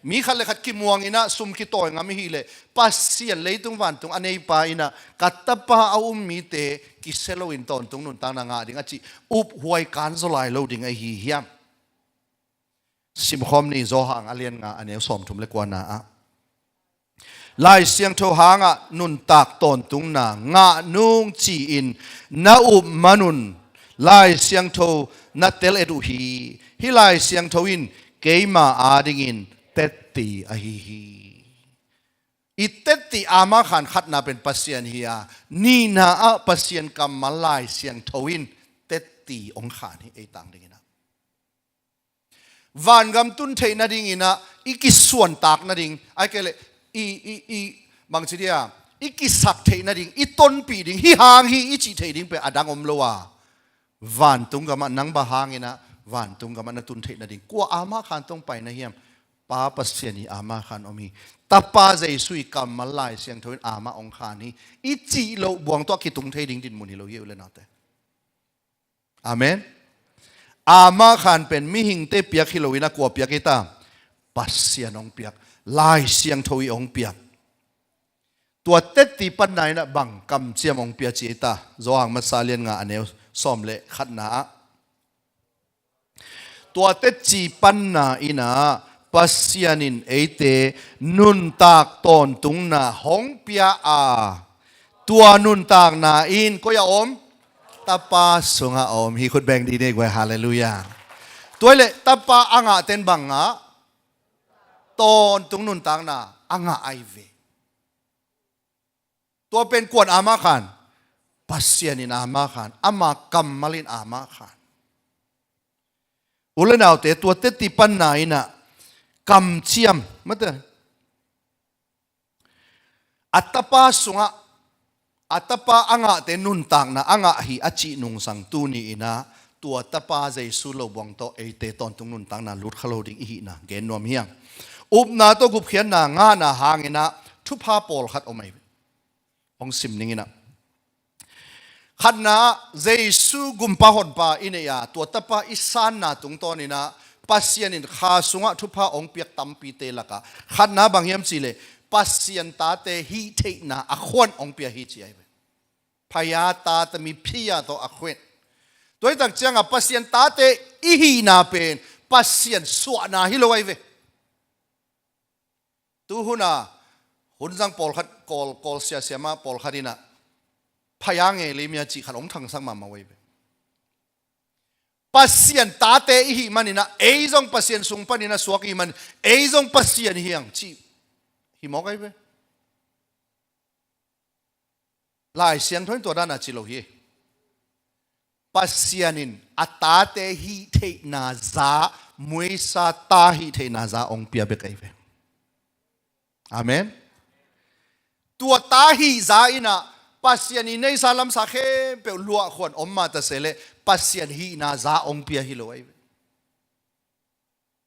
มีขันเลยขัดกิมวงอินะซุมกิโตยงามิฮิเลปัสเซียนเลยตุงวันตุงอันนี้ปาอินะกัตตาปาเอามีเตกิเซโลอินตอนตุงนุนตางนางาดิงอจิอุบหวยการสลายโลดิงไอฮีเฮียมสิมคอมนี่โซหางอเลียนงาอันนี้สมทุมเล็กกว่านาลายเสียงโทหางะนุนตากตอนตุงนางานุงจีอินนาอุบมานุนลายเสียงโทนัเตลเอดูฮีฮิลายเสียงโทอินเกยมาอาดิงอินเตติอาฮีฮีอิเตติอามาขันขัดนาเป็นปัสเซียนเฮียนี่นาอะปัสเซียนกำมาลายเสียงทวินเตติองขานที่ไอต่างดิ่งนะวันกำตุนเทนาดิ่งนะอีกิส่วนตากนาดิ่งไอเกลอีบางทีเดียอีกิสักเทนาดิ่งอีต้นปีดิ่งฮีหางฮีอีจีเทดิ่งเป็นอดังอมโลวาวันตุงกำมันนังบาหางนะวันตุงกำมันตุนเทนาดิ่งกัวอามาขันต้องไปนะเฮียมป้าปัสเซียนีอามาขันอมีตาป้าใจสุยกรรมมาลายเสียงทวินอามาองขานีอีจีโลบวงตัวกิตุงเทดิงดินมุนีโลเยอะเลยนะแต่อาเมนอามาขันเป็นมิหิงเตเปียกฮิโลวินะกัวเปียกกิตาปัสเซียนองเปียกลายเสียงทวิองเปียกตัวเตติปันไหนนะบังกำเสียมองเปียจีตาจวางมาซาเลียนงาอันเนวซ้อมเละขัดหนาตัวเตจีปันนาอินาปัสยานินเอเตนุนตากตอนตุงนาหงเปียอาตัวนุนตากนาอินก็อย่าอมตาปาสุงาอมฮีคุดแบงดีเนกไว้ฮาเลลูยาตัวเละตาปาอ่างเต็นบังอ่ะตอนตุงนุนตากนาอ่างไอเวต ตัวเป็นกวนอามาขันปัสเซียนินอามาขันอามากำมาลินอามาขันอุลนาวเตตัวเตติปันไหนน่ะกำเชียมมาเตอัตตปาสุงะอัตปาอ่างเตนุนต่างนะอ่างฮีอจินุงสังตูนีนะตัวตปาใจสุโลบวงโตเอเตตอนตรงนุนต่างนะลุดขลดิงอีนะเกนนวมเฮียงอุบนาโตกุบเขียนนะงานะหางนะทุพาปอลขัดออกมาองสิมนิงนะขันนะเจสุกุมปะหดปาอินเนียตัวตปาอิสานนะตรงตอนนี้นะปัสยานินข้าสุงะทุพาองเปียกตัมปีเตลกะขันนะบางยามสิเลปัสยันตาเตฮีเทนะอขวนองเปียฮีจีไอพยาตาตมีพิยาโตอขวนตัวตักจังปัสยันตาเตอีฮีนาเป็นปัสยันสวนาฮิโลไอเวตูหุนาหุนจังปอลขัดกอลเสียเสียมาปอลขัดินะพยางเอลิมีจีขันองทังสังมาไว้เวปัสยันตาเตอีฮีมันนี่นะเอจงปัสยันสุงปันนี่นะสวกอีมันเอจงปัสยันเฮียงจีฮิมอกไอเวลายเสียงทนตัวด้านอาจิโลฮีปัสยานินอัตตาเตฮีเทนาซามวยซาตาฮีเทนาซาองเปียเบกไอเวอาเมนตัวตาฮีซาอินะปัสยานินในซาลัมสาเข้เปลัวขวดอมมาตะเสเลปัสยานฮีนาซาองเปียฮิโลไอเว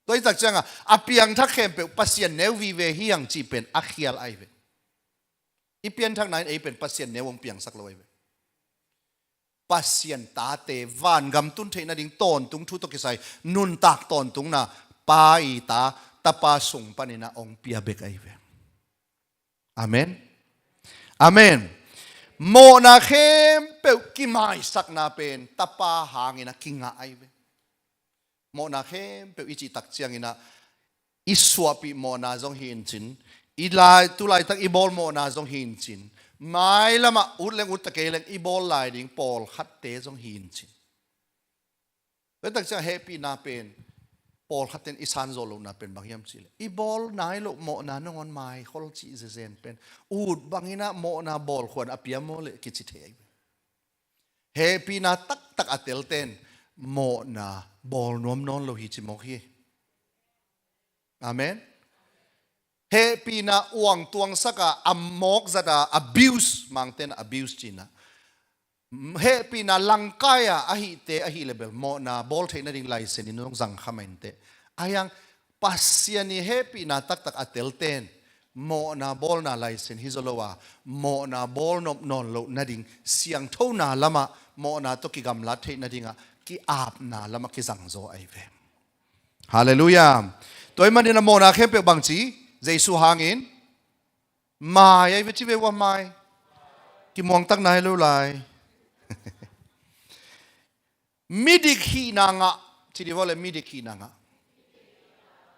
ตัวอีกจังอ่ะอเปียงทักเข้เปปัสยานเนวีเวฮียังจีเป็นอัคเยลไอเวอีเปียนทางไหนเอเป็นปัสยานเนวงเปียงสักเลยเวปัสยันตาเตวันกำตุนเทนาดิ่งตอนตุงทุตกิไซนุนตักตอนตุงนะปาอีตาตาปาส่งปนินะองเปียเบกไอเวอาเมนอาเมนโมนาเข้มเปกิไมสักนาเป็นตาปาหางอินะกิงาไอเวโมนาเข้มเปอิจิตักเจียงอินะอิสวาปิโมนาจงหินจินอีลายตุลายตักอีบอลโมนาจงหินจินไม่ละมาอุดเลงอุดตะเกเลงอีบอลลายดิ่งปอลขัดเตะจงหินจิแล้วตั้งแต่เฮปีนาเป็นปอลขัดเตนอิสานโซโลนาเป็นบางยามสิเลอีบอลนายโลโมนานงอนไม้คอลจีเซนเป็นอุดบางยินะโมนาบอลควรอภิยโมเลกิจิเทเฮปีนาตักอัตเตลเตนโมนาบอลนวมนอนโลหิจิโมฮีอาเมนเฮปีนาอวงตวงสักอัมมอกจะได้ abuse มังเตน abuse จีนะเฮปีนาลังกายอะหิเตอะหิเลเบลโมนาบอลเทนดิ่งไลเซนินงจังขมันเตอายังปัสยานีเฮปีนาตักอัตเตลเตนโมนาบอลนาไลเซนฮิโซโลวาโมนาบอลนบนอนโลนาดิ่งเสียงเท่านาละมาโมนาตกิกำลัดเทนาดิ่งอะกิอาบนาละมากิจังโซไอเวฮาเลลูยาตัวมันนี่นะโมนาเข้มเปบังจีเจสุหางอินมาไอ้เวทีเวว่าไม่กิมองตั้งนายรู้ไรมิดิขีนางะที่เรียกว่าอะไรมิดิขีนางะ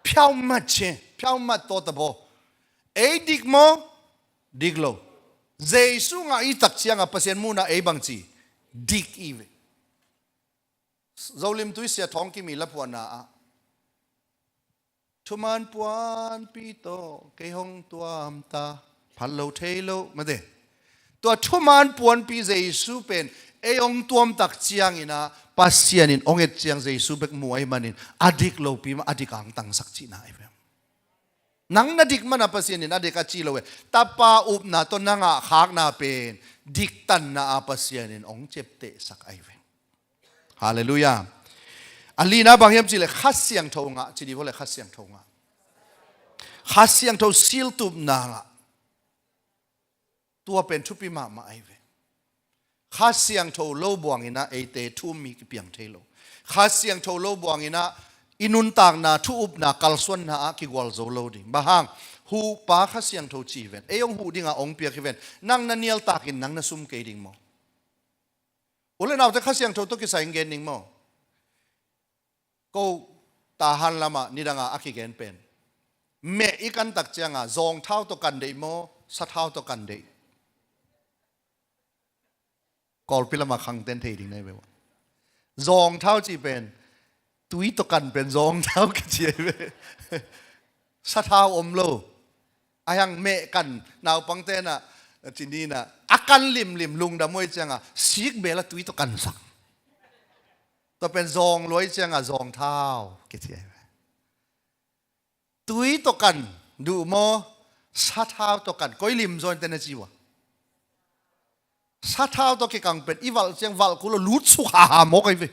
เพียวมัดเชนเพียวมัดตัวตะโบเอดิกโมดิกโลเจสุงะอีตักเชียงะเปอร์เซ็นต์มูนะเอบังจีดิกอีเวเราลิมตุยเสียท้องกิมีละพวนาทุมันปวนปีโตเกยงตัวมตาพันโลเทโลมาเดตัวทุมันปวนปีเจสุเป็นเองตัวมตักเจียงอินะปัสยานินองเอเจียงเจสุเบกมวยมันนินอดิกโลปีมาอดิกังตังสักจีน่าเอเวนังนาดิกมันปัสยานินอดิกาจีโลเวตาปาอุบนาตัวนังอะขากนาเป็นดิกตันนาปัสยานินองเจ็บเตสักไอเวฮาเลลูยาอันนี้นะบางอย่างจีเลยขัดเสียงทงอ่ะจีดีว่าเลยขัดเสียงทงอ่ะขัดเสียงทงซิลตุบนางอ่ะตัวเป็นทุปิมาไอเวขัดเสียงทงโลบวงอินะเอเตทุ่มมีเปียงเทโลขัดเสียงทงโลบวงอินะอินุนต่างนาทุบนากัลส่วนนากิกวอลโซโลดิบางหูปาขัดเสียงทงจีเวนยงหูดิ่งอ่ะองเปียกเวนนั่งนันเนียลตากินนั่งนัซุ่มเกดิ่งโมโอเลนเอาแต่ขัดเสียงทงตุกิใส่เงินดิ่งโมก็ตาหันละมานี่ดังอาคิเกนเป็นเมอีกันตักเจียงอ่ะจงเท้าตัวกันเดโมสัทเท้าตัวกันเดกอลพิลามาขังเต้นเทดิ่งในเววจงเท้าจีเป็นตุยตัวกันเป็นจงเท้ากันเจียเวสัทเท้าอมโลอายังเมกันนาวปังเต้นอ่ะทีนี้น่ะ อากันลิมลุงดามวยจังอ่ะสีกเบลตุยตกันสักตัวเป็นซองรวยจังอ่ะซองเท้าเกทียตุยตกันดูโมซาเท้าตกันก้อยลิมซอนเตนจีวะซาเท้าตกันเป็นอีวัลจังวัลกุลลุดสุขาหมกไอ้เว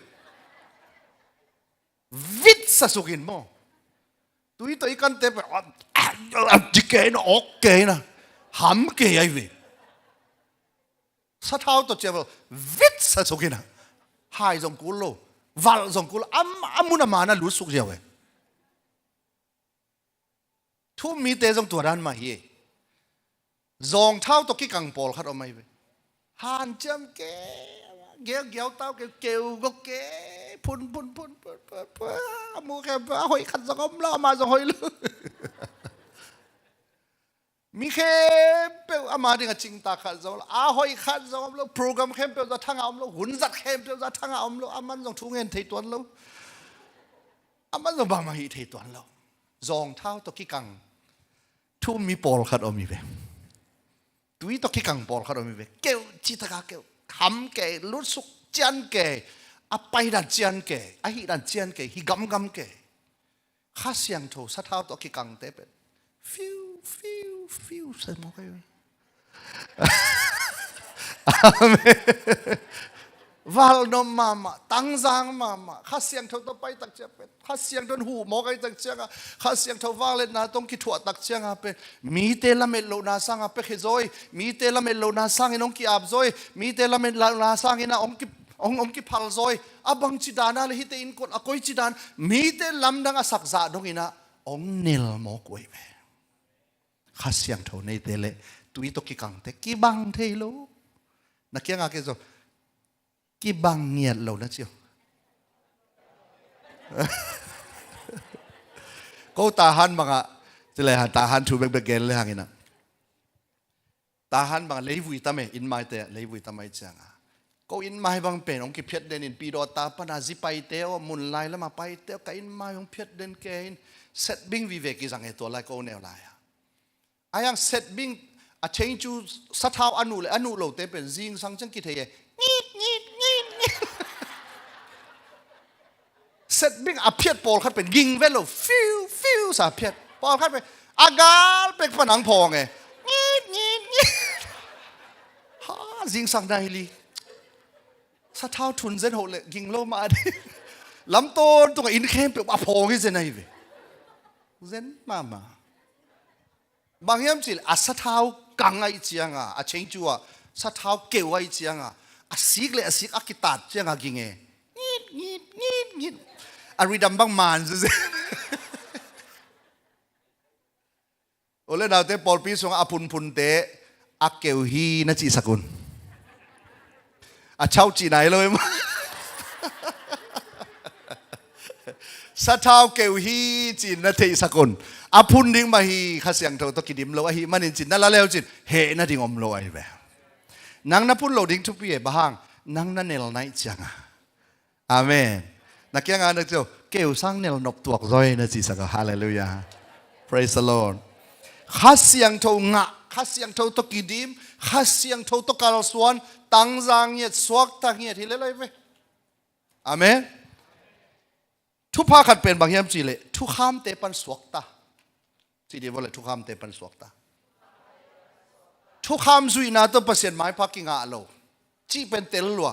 วิดสะสุกินโมตุยตัวอีกันเตะแบบจิเกนออกเกนะหำเกยไอ้เวซาเท้าตัวเจ้าวิดสะสุกินะหายจงกุลโลวัลจงกุลอัมมุนามานะลุดสุกเจ้าเวทุมีเตจงตัวรันมาเฮจงเท้าตัวกี้กังปอลขัดออกมาเวหันจำเกเกี่ยวเต้าเกี่ยวก็เกพุ่นมูแค่หอยขัดจงอมล้อมาจงหอยลูมีแค่เปลอามาดิงจิงตาขัดจงหอยขัดจงอมล้โปรแกรมแค่เปลจะทั้งอมล้หุ่นจัดแค่เปลจะทั้งอมล้อามันจงทุ่งเงินเทตัวล้อามันจงบางมาฮีเทตัวล้จงเท้าตัวกี้กังทุมีปอลขัดอมีเวตุยตอกี้กังปอลขัดอมีเวเกี่ยวจิตกาเกี่ยวคำเกลุสุกจันเกอไปดันจันเกอหิดันจันเกฮิกำเกข้าเสียงโทสัทธาตอกี้กังเตเป็นฟิวใส่หมวกไอ้เว้ยวาลนมมาตั้งจางมาข้าเสียงเท่าต่อไปตักเจ้าเป็นข้าเสียงโดนหูหมอกไอ้ตักเจ้าข้าเสียงเท่าวาเล่นนาต้องคิดถั่วตักเจ้าเป็นมีเตลเมลโลนาสังเป็นเขจอยมีเตลเมลโลนาสังอินองกิอาบจอยมีเตลเมลโลนาสังอินาองกิพัลจอยบังจิดานาเลยฮิตอินคนอคอยจิดานมีเตลำดังสักษาดงอินาองเนลหมอกไว้เว้ข้าเสียงเท่าในเตเลตุยตกิกังเตกิบังเทโลนักเกี่ยงอาเกจกี่บางเงียดเรานะเชียวก็ตาหันบางอะจะเลยหันตาหันถูกเบกเกนเลยหางอินะตาหันบางเลยวุยตาไม่อินไม่แต่เลยวุยตาไม่จังอะก็อินไม่บางเป็นองค์กิเพียดเดนินปีดอตาปนาจิไปเตวมุนไลแล้วมาไปเตวกับอินไม่องเพียดเดนเกนเซตบิ้งวิเวกิจังไอตัวไลก็แนวไลอะไอ้ยังเซตบิ้งอะเชนจูสัทธาอนุโลเตเป็นจิงสังจังกิเทยเสร็จบิ่งอาเพียดปอลขัดเป็นยิงเวลฟิวสาเพียดปอลขัดเป็นอากาลเป็นผนังพองไงฮ่ายิงสังได้ลีสะเท้าทุนเส้นโหเลยยิงโลมาดิลำต้นตัวอินเข้มเป็นว่าพองที่เส้นไหนเว้ยเส้นมาบางอย่างสิอาสะเท้ากังไอเจียงอาเชงจัวสะเท้าเกี่ยวไอเจียงอาสิกเลยอาสิกอากิตัดเจียงกิงเงงิดอาริดัมบังมันสิโอเลดาวเตปอลปีสงอาพุนเตอาเกวฮีนัจิสกุลอาเช่าจีไหนเลยมั้งสัทธาเกวฮีจีนนัทสกุลอาพุนดิ้งมาฮีข้าเสียงเท่าตะกิดิมโลฮีมันจินนั่นละแล้วจินเฮนัดดิ้งอมโลไอแบบนังนับพุนโลดิ้งทุกปีบ้างนังนั่นเนลไนจังอาเมนนักยังงานนักเจ้าเกี่ยวสร้างเนลนบตัวกร้อยนะจีสักฮาเลลูยา praise the Lord ข้าเสียงเท่างะข้าเสียงเท่าตะกิดิมข้าเสียงเท่าตะกาลสวนตั้งจางเงียดสวกตั้งเงียดที่เล่เลยเว้ยอาเมนทุกภาคขัดเป็นบางอย่างจีเลยทุกคำเตปันสวกตาจีเดียวเลยทุกคำเตปันสวกตาทุกคำสุยนาตัวเปอร์เซ็นต์ไม้พักกิงอาโลจีเป็นเตลลัว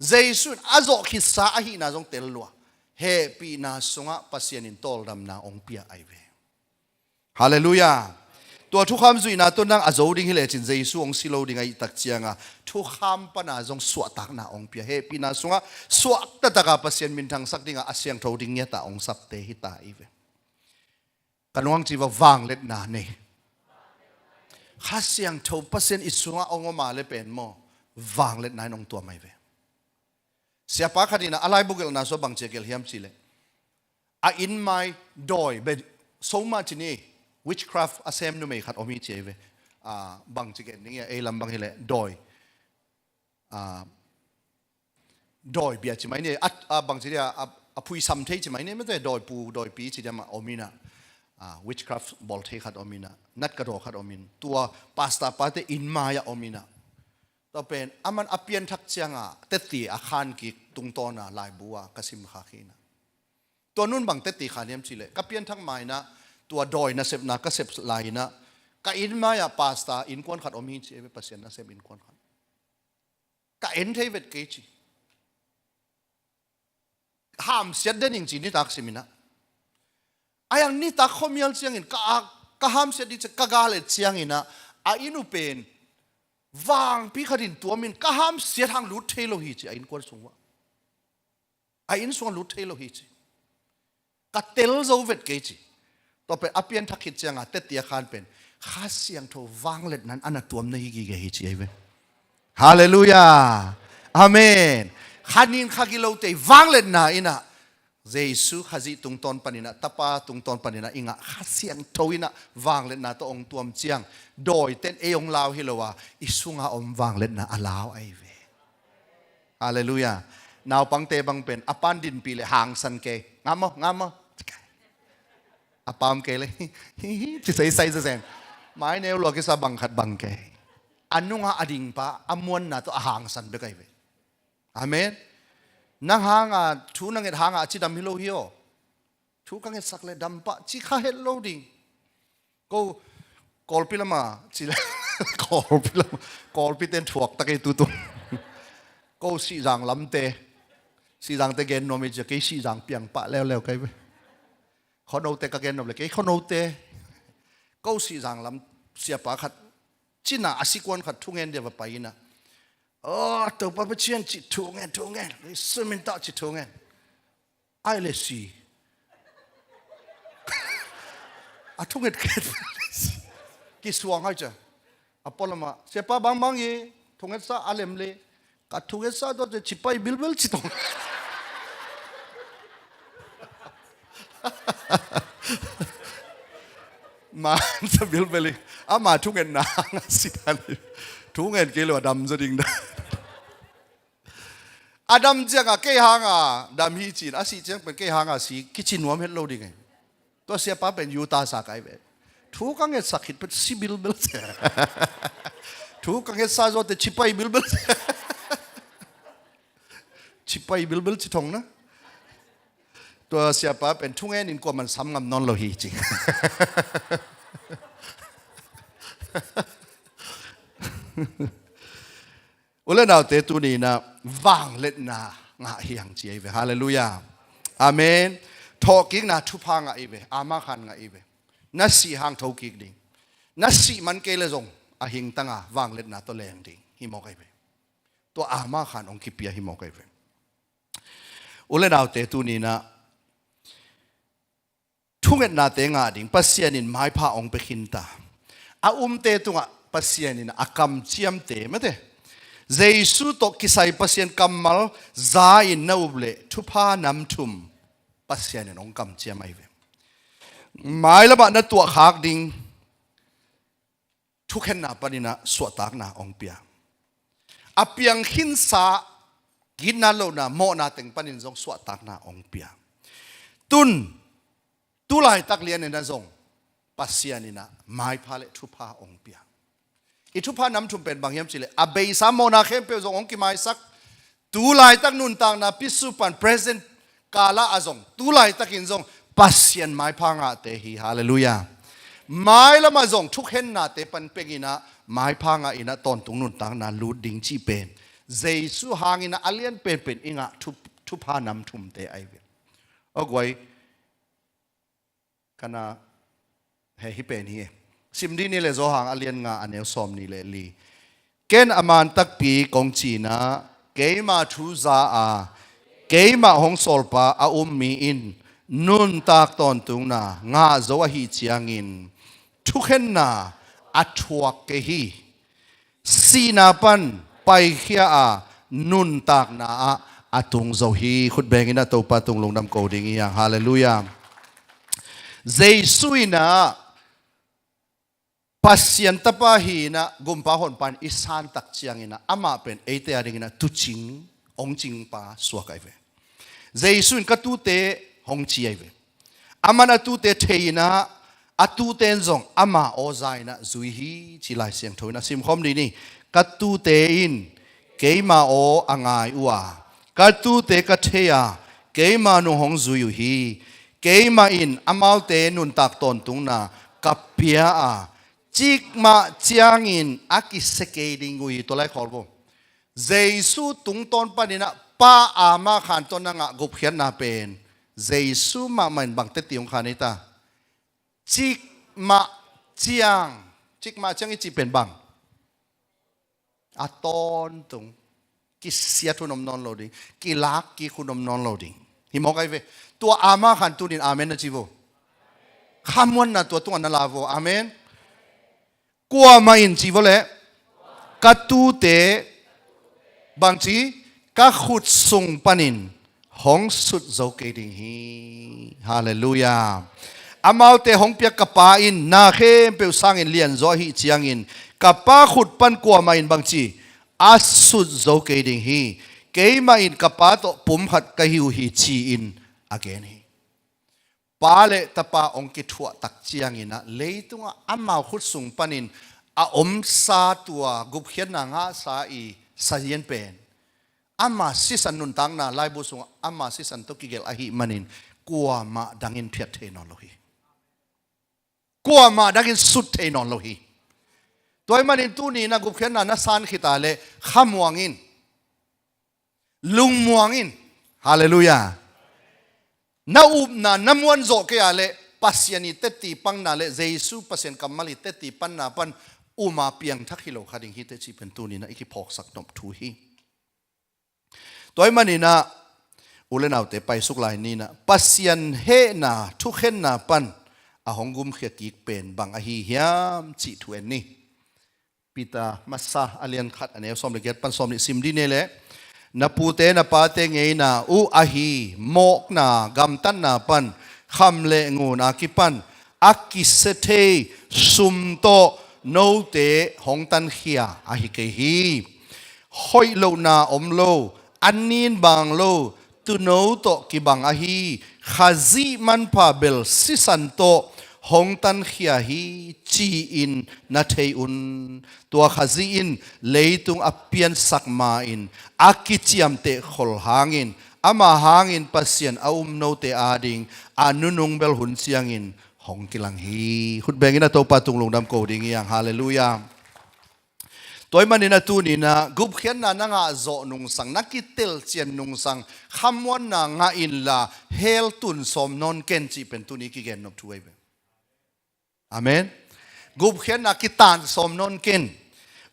เจสุนอาจจะคิดสาหินาจงเตลลัวเฮปีนาสงะปัสยานินโตลดำนาองเปียไอเวฮาเลลูยาตัวทุกคำสุยนาตัวนั่งอาจจะดิ้งฮิเลจินเจสุองสิโลดิ้งไอตักเจียงทุกคำปนาจงสวดตักนาองเปียเฮปีนาสงะสวดตะกาปัสยานมินทางสักดิ้งอาเซียงโทดิ้งเนียตาองสับเตหิตาไอเวกันวังจีว่าวางเล็ดนาเนข้าเสียงโทปัสยานอิสุงะองมาเลเป็นโมวางเล็ดนายนองตัวไม่เวsiapa kadina alai bugel na so bang chekel hiam chile a in my doi be so much ni witchcraft asem nu me khat omi cheve bang chiken ni e lam bang hele doi doi bia chi mai ni bang chi a pui sam thei chi mai ni me te doi pu doi pi chi dama omina witchcraft bol thei khat omina nat ka ro khat omin tua pasta pa te in ma ya omina ต่อเป็นอามันอเปียนทักเชียงอ่ะเตติอาคารกิกตุงตอน่ะลายบัวกสิมขาขีนะตัวนู้นบางเตติขาเนียมจิเลก็เปียนทักไม้นะตัวดอยนะเสพนะก็เสพลายนะก็อินมาอย่าพาสต้าอินควนขัดอมีจีเอเวปัสเซียนนะเสพอินควนขัดก็เอ็นเทเวตเกจิห้ามเสียดเด่นจริงๆนี่ตักสิมินะไอ้ยังนี่ตักข้อมีอะไรเชียงอินก็ห้ามเสียดิจะก็กาเลเชียงอินนะไอ้อินุเป็นวางพิคดินตัวมินก็ห้ามเสียทางลุดเทโลหิจิไอ้อินควนสงวะไอ้อินสงลุดเทโลหิจิก็เตลโซเวตเกจิต่อไปอเปียนทักขิดเชียงอ่ะเตตียคานเป็นข้าเสียงโทวางเล็ดนั้นอันนั้นตัวมันฮิกิเกหิจิไอ้เว้ยฮาเลลูยาอาเมนขันนินข้ากิโลเตวางเล็ดน่ะอินะเยซูข้าจิตุงตอนปนินะตาปาตุงตอนปนินะอิงะข้าเสียงโทอินะวางเล็ดน่ะตัวองตัวมเจียงโดยเต้นเอองลาวฮิโลวาอิสุงะอมวางเล็ดน่ะอาลาวไอ้เว้ยฮาเลลูยานาวปังเตบังเป็นอปันดินปีเลยหางสันเกงามมั้งอปามเกเลยที่ใส่เสียงไม้เนวหลอกกิสบังขัดบังเกอันนุ่งหาอดิ่งปะอมวนน่ะตัวหางสันไปไกลเวอาเมนนังหางอ่ะทูนังเงหางอ่ะจิดำฮิโลฮิโอทูกังเงสักเลยดำปะจิข้าเฮลโลดิ่งก็กอลปิละมาจิละกอลปิละกอลปิเต็นถวกตะเกตุตุก็สีจางลำเตสีจางเตเกนโนมิจะเกสีจางเปียงปะแล้วไกลเวเขาโนเตกเกนนบเลยเขาโนเตก็สีจางลำเสียปะขัดจีน่าอาศิกวนขัดทุ่งเงินเดียวไปนะตัวป้าเชียนจิตทุ่งเงินสมินตาจิตทุ่งเงินไอเลสีทุ่งเงินเกิดกิสวงให้จ้ะพอละมาเสียปะบางยี่ทุ่งเงินซาอาเลมเลยกัดทุ่งเงินซาตัวจะชิปไปบิลจิตทุ่งมาจะบิลไปเลยมาทุ่งเงินนางสิทันทุ่งเงินเกลือดำจะดิ่งได้ดำเจ้าเกยหางดำฮีจีนสิเจ้าเป็นเกยหางสิกิจินวมเห็นโลดิ่งไงตัวเสียป้าเป็นยูตาสักไอเวทุ่งเงินสักหิดเป็นสิบิลทุ่งเงินซาโจเตชิปไปบิลชิปไปบิลจิตงนะตัวเสียป้าเป็นทุ่งเงินอินกว่ามันซ้ำงำนอนโลหิจริงอุลเลนเอาเตตุนีนะวางเล็ดนางาเฮียงจีเอเวฮาเลลูยาอาเมนทอกิกนาทุพังงาเอเวอามาขันงาเอเวนัสสีหางทอกิกดินัสสีมันเกลซงอาหิงตังาวางเล็ดนาตัวแรงดิฮิโมกเอเวตัวอามาขันองคิเปียฮิโมกเอเวอุลเลนเอาเตตุนีนะทุ่งเอ็ดนาเตงาดิงปัสเซียนินไม้ผ้าองไปขินตาเตตุงะปัสเซียนินกำเจียมเตไม่เตเจสุตกิสัยปัสเซียนกำมัลใจนาวเล่ทุพานำทุมปัสเซียนินองกำเจียมไอเวหมายละบะนัตัวขากดิงทุกเห็นนาปนินะสวดตากนาองเปียเปียงหินสากินนาโลนาโมนาเต็งปนินจงสวดตากนาองเปียตุลายตักเลียนในนั้นจงปัสเซียนินะไม้พาเลทุพาองเปียทุพานำทุมเป็นบางยามจิเลเบย์สามโมนาเข้มเปียจงองกิไม้สักตุลายตักนุนต่างนาพิสุปัน present กาลาอาจงตุลายตักินจงปัสเซียนไม้พางาเตฮีฮาเลลูยาไม้ละมาจงทุกเห็นนาเตปันเป็กินะไม้พางาอินะตอนตุงนุนต่างนาลูดิงจีเป็นเจสุหางินะอเลียนเป็นอิงะทุพานำทุมเตไอเวออกไว้กันนะเฮฮิเป็นฮีสิมดีนี่เลยโจหางอเลียนงาอันเนลซอมนี่เลยลีเกณฑ์อามันตักปีกงจีนะเกยมาทูซาเกยมาหงสอลปามีอินนุนตากตอนตุงนางาโจวฮีจียงอินทุกเห็นนาอัตวกเกฮีสีนาปันไปเขียนุนตากนาอัตุงโจฮีขุดแบงินะตัวปะตุงลงดำโกดิงยังฮาเลลูยาเจสุยนะปัสยันตปาฮีนะกุมปาหอนปันอิสานตักเชียงนะอามาเป็นเอเตอริงนะตุจิงองจิงปาสวกไอเวเจสุนกตูเตหงชีไอเวอามันอตูเตเทยนะอตูเตนซงอามาโอไซนะจุยฮีจิลายเสียงโทนะซิมคอมดีนี่ กัตตูเตอินเกยมาโออ่างไงอัวกัตตูเตกัตเทียเกยมานุหงซุยฮีเกยมาอินอามาวเตนุนตักตนตุงนากับเปียอาจิกมาเจียงอินอากิสเกดิงอุยตัวไรขอรู้เจสุตุงตนปานินะป้าอามาขันตนนังกุบเขียนนาเป็นเจสุมามันบังเตติองขานิตาจิกมาเจียงจิกมาเจียงอีจีเป็นบังอาตอนตุงกิเสียทุนมนอนโลดิกิลักกิคุณมนอนโลดิหิมอกไอเวตัวอามาขันตุนินอาเมนนะจีโวคำวันนะตัวนั่นลาโวอาเมนกัวมาอินจีโวเล่กัตตูเตบางทีก็ขุดส่งปนินห้องสุดโจเกดิงฮีฮาเลลูยาอามาเตห้องเปียกกป้าอินนาเข้มเปียวสังอินเลียนโจฮิเจียงอินกป้าขุดปันกัวมาอินบางทีอาสุดโจเกดิงฮีเกยมาอินกป้าโตปุ่มหัดกะฮิวฮีชีอินอาเกนฮีป้าเลตป้าองกิทัวตักเจียงอินนะเลยตุงอามาขุดส่งปนินอาอมซาตัวกุบเขียนนางาซาอีสายันเป็นอามาสิสันนุนตังนาไลบุษงอามาสิสันตุกิเกลอาหิมันินกัวมาดังอินเพียรเทนอนโลหิกัวมาดังอินสุดเทนอนโลหิตัวมันอินตูนี้นะกุบเขียนนาสานขิตาเลขมวงอินลุงมวงอินฮาเลลูยานาอุบนาน้ำวันโจเกอาเลปัสยานิเตติปังนาเลเจสุปัสยานกัมมาลิเตติปันนาปันอุมาเปียงทักฮิโลคาดิงฮิเตจิเป็นตูนี้นะอีกพอกสักนบทูฮีตัวมันนี่นะอุเลนเอาแต่ไปสุกลายนี้นะปัสยันเฮนาทุกเห็นนาปันอาหงกุมเขียกิกเป็นบางอาฮียามจิตเวนนี่ปิตามาซาอเลียนขัดอันนี้สมเด็จปันสมเด็จซิมดีเนี่ยแหละนับปูเตนับปาเตงเอนาอุอาฮีโมกนากำตันนาปันคำเลงูนากิปันอากิเสเทสุมโตโนเตหงตันเขียอาฮิเกฮีหอยโลนาอมโลอันนี้บางโลตุโนโตกิบังอาฮีขาซีมันพาเบลซิสันโตหงตันเขียฮีจีอินนาเทอุนตัวขาซีอินเลยตุงอเปียนสักมาอินอากิจิมเตขลหางอินอามาหางอินปัสยันอาโนเตอาดิงอานุนงเบลหุนเสียงอินหงกิลังฮีคุณเบงินะตัวปาตุงลงดำโกดิงยังฮาเลลูยาตัวมันนี่นะตูนี่นะกุบเขียนนะงาโจนุงสังนักกิเตลเจียนนุงสังคำวันนะงาอินลาเฮลตุนสมนนเกนจีเป็นตูนี้กิเกนนบถวยเบอาเมนกุบเขียนนะกิตานสมนนเกน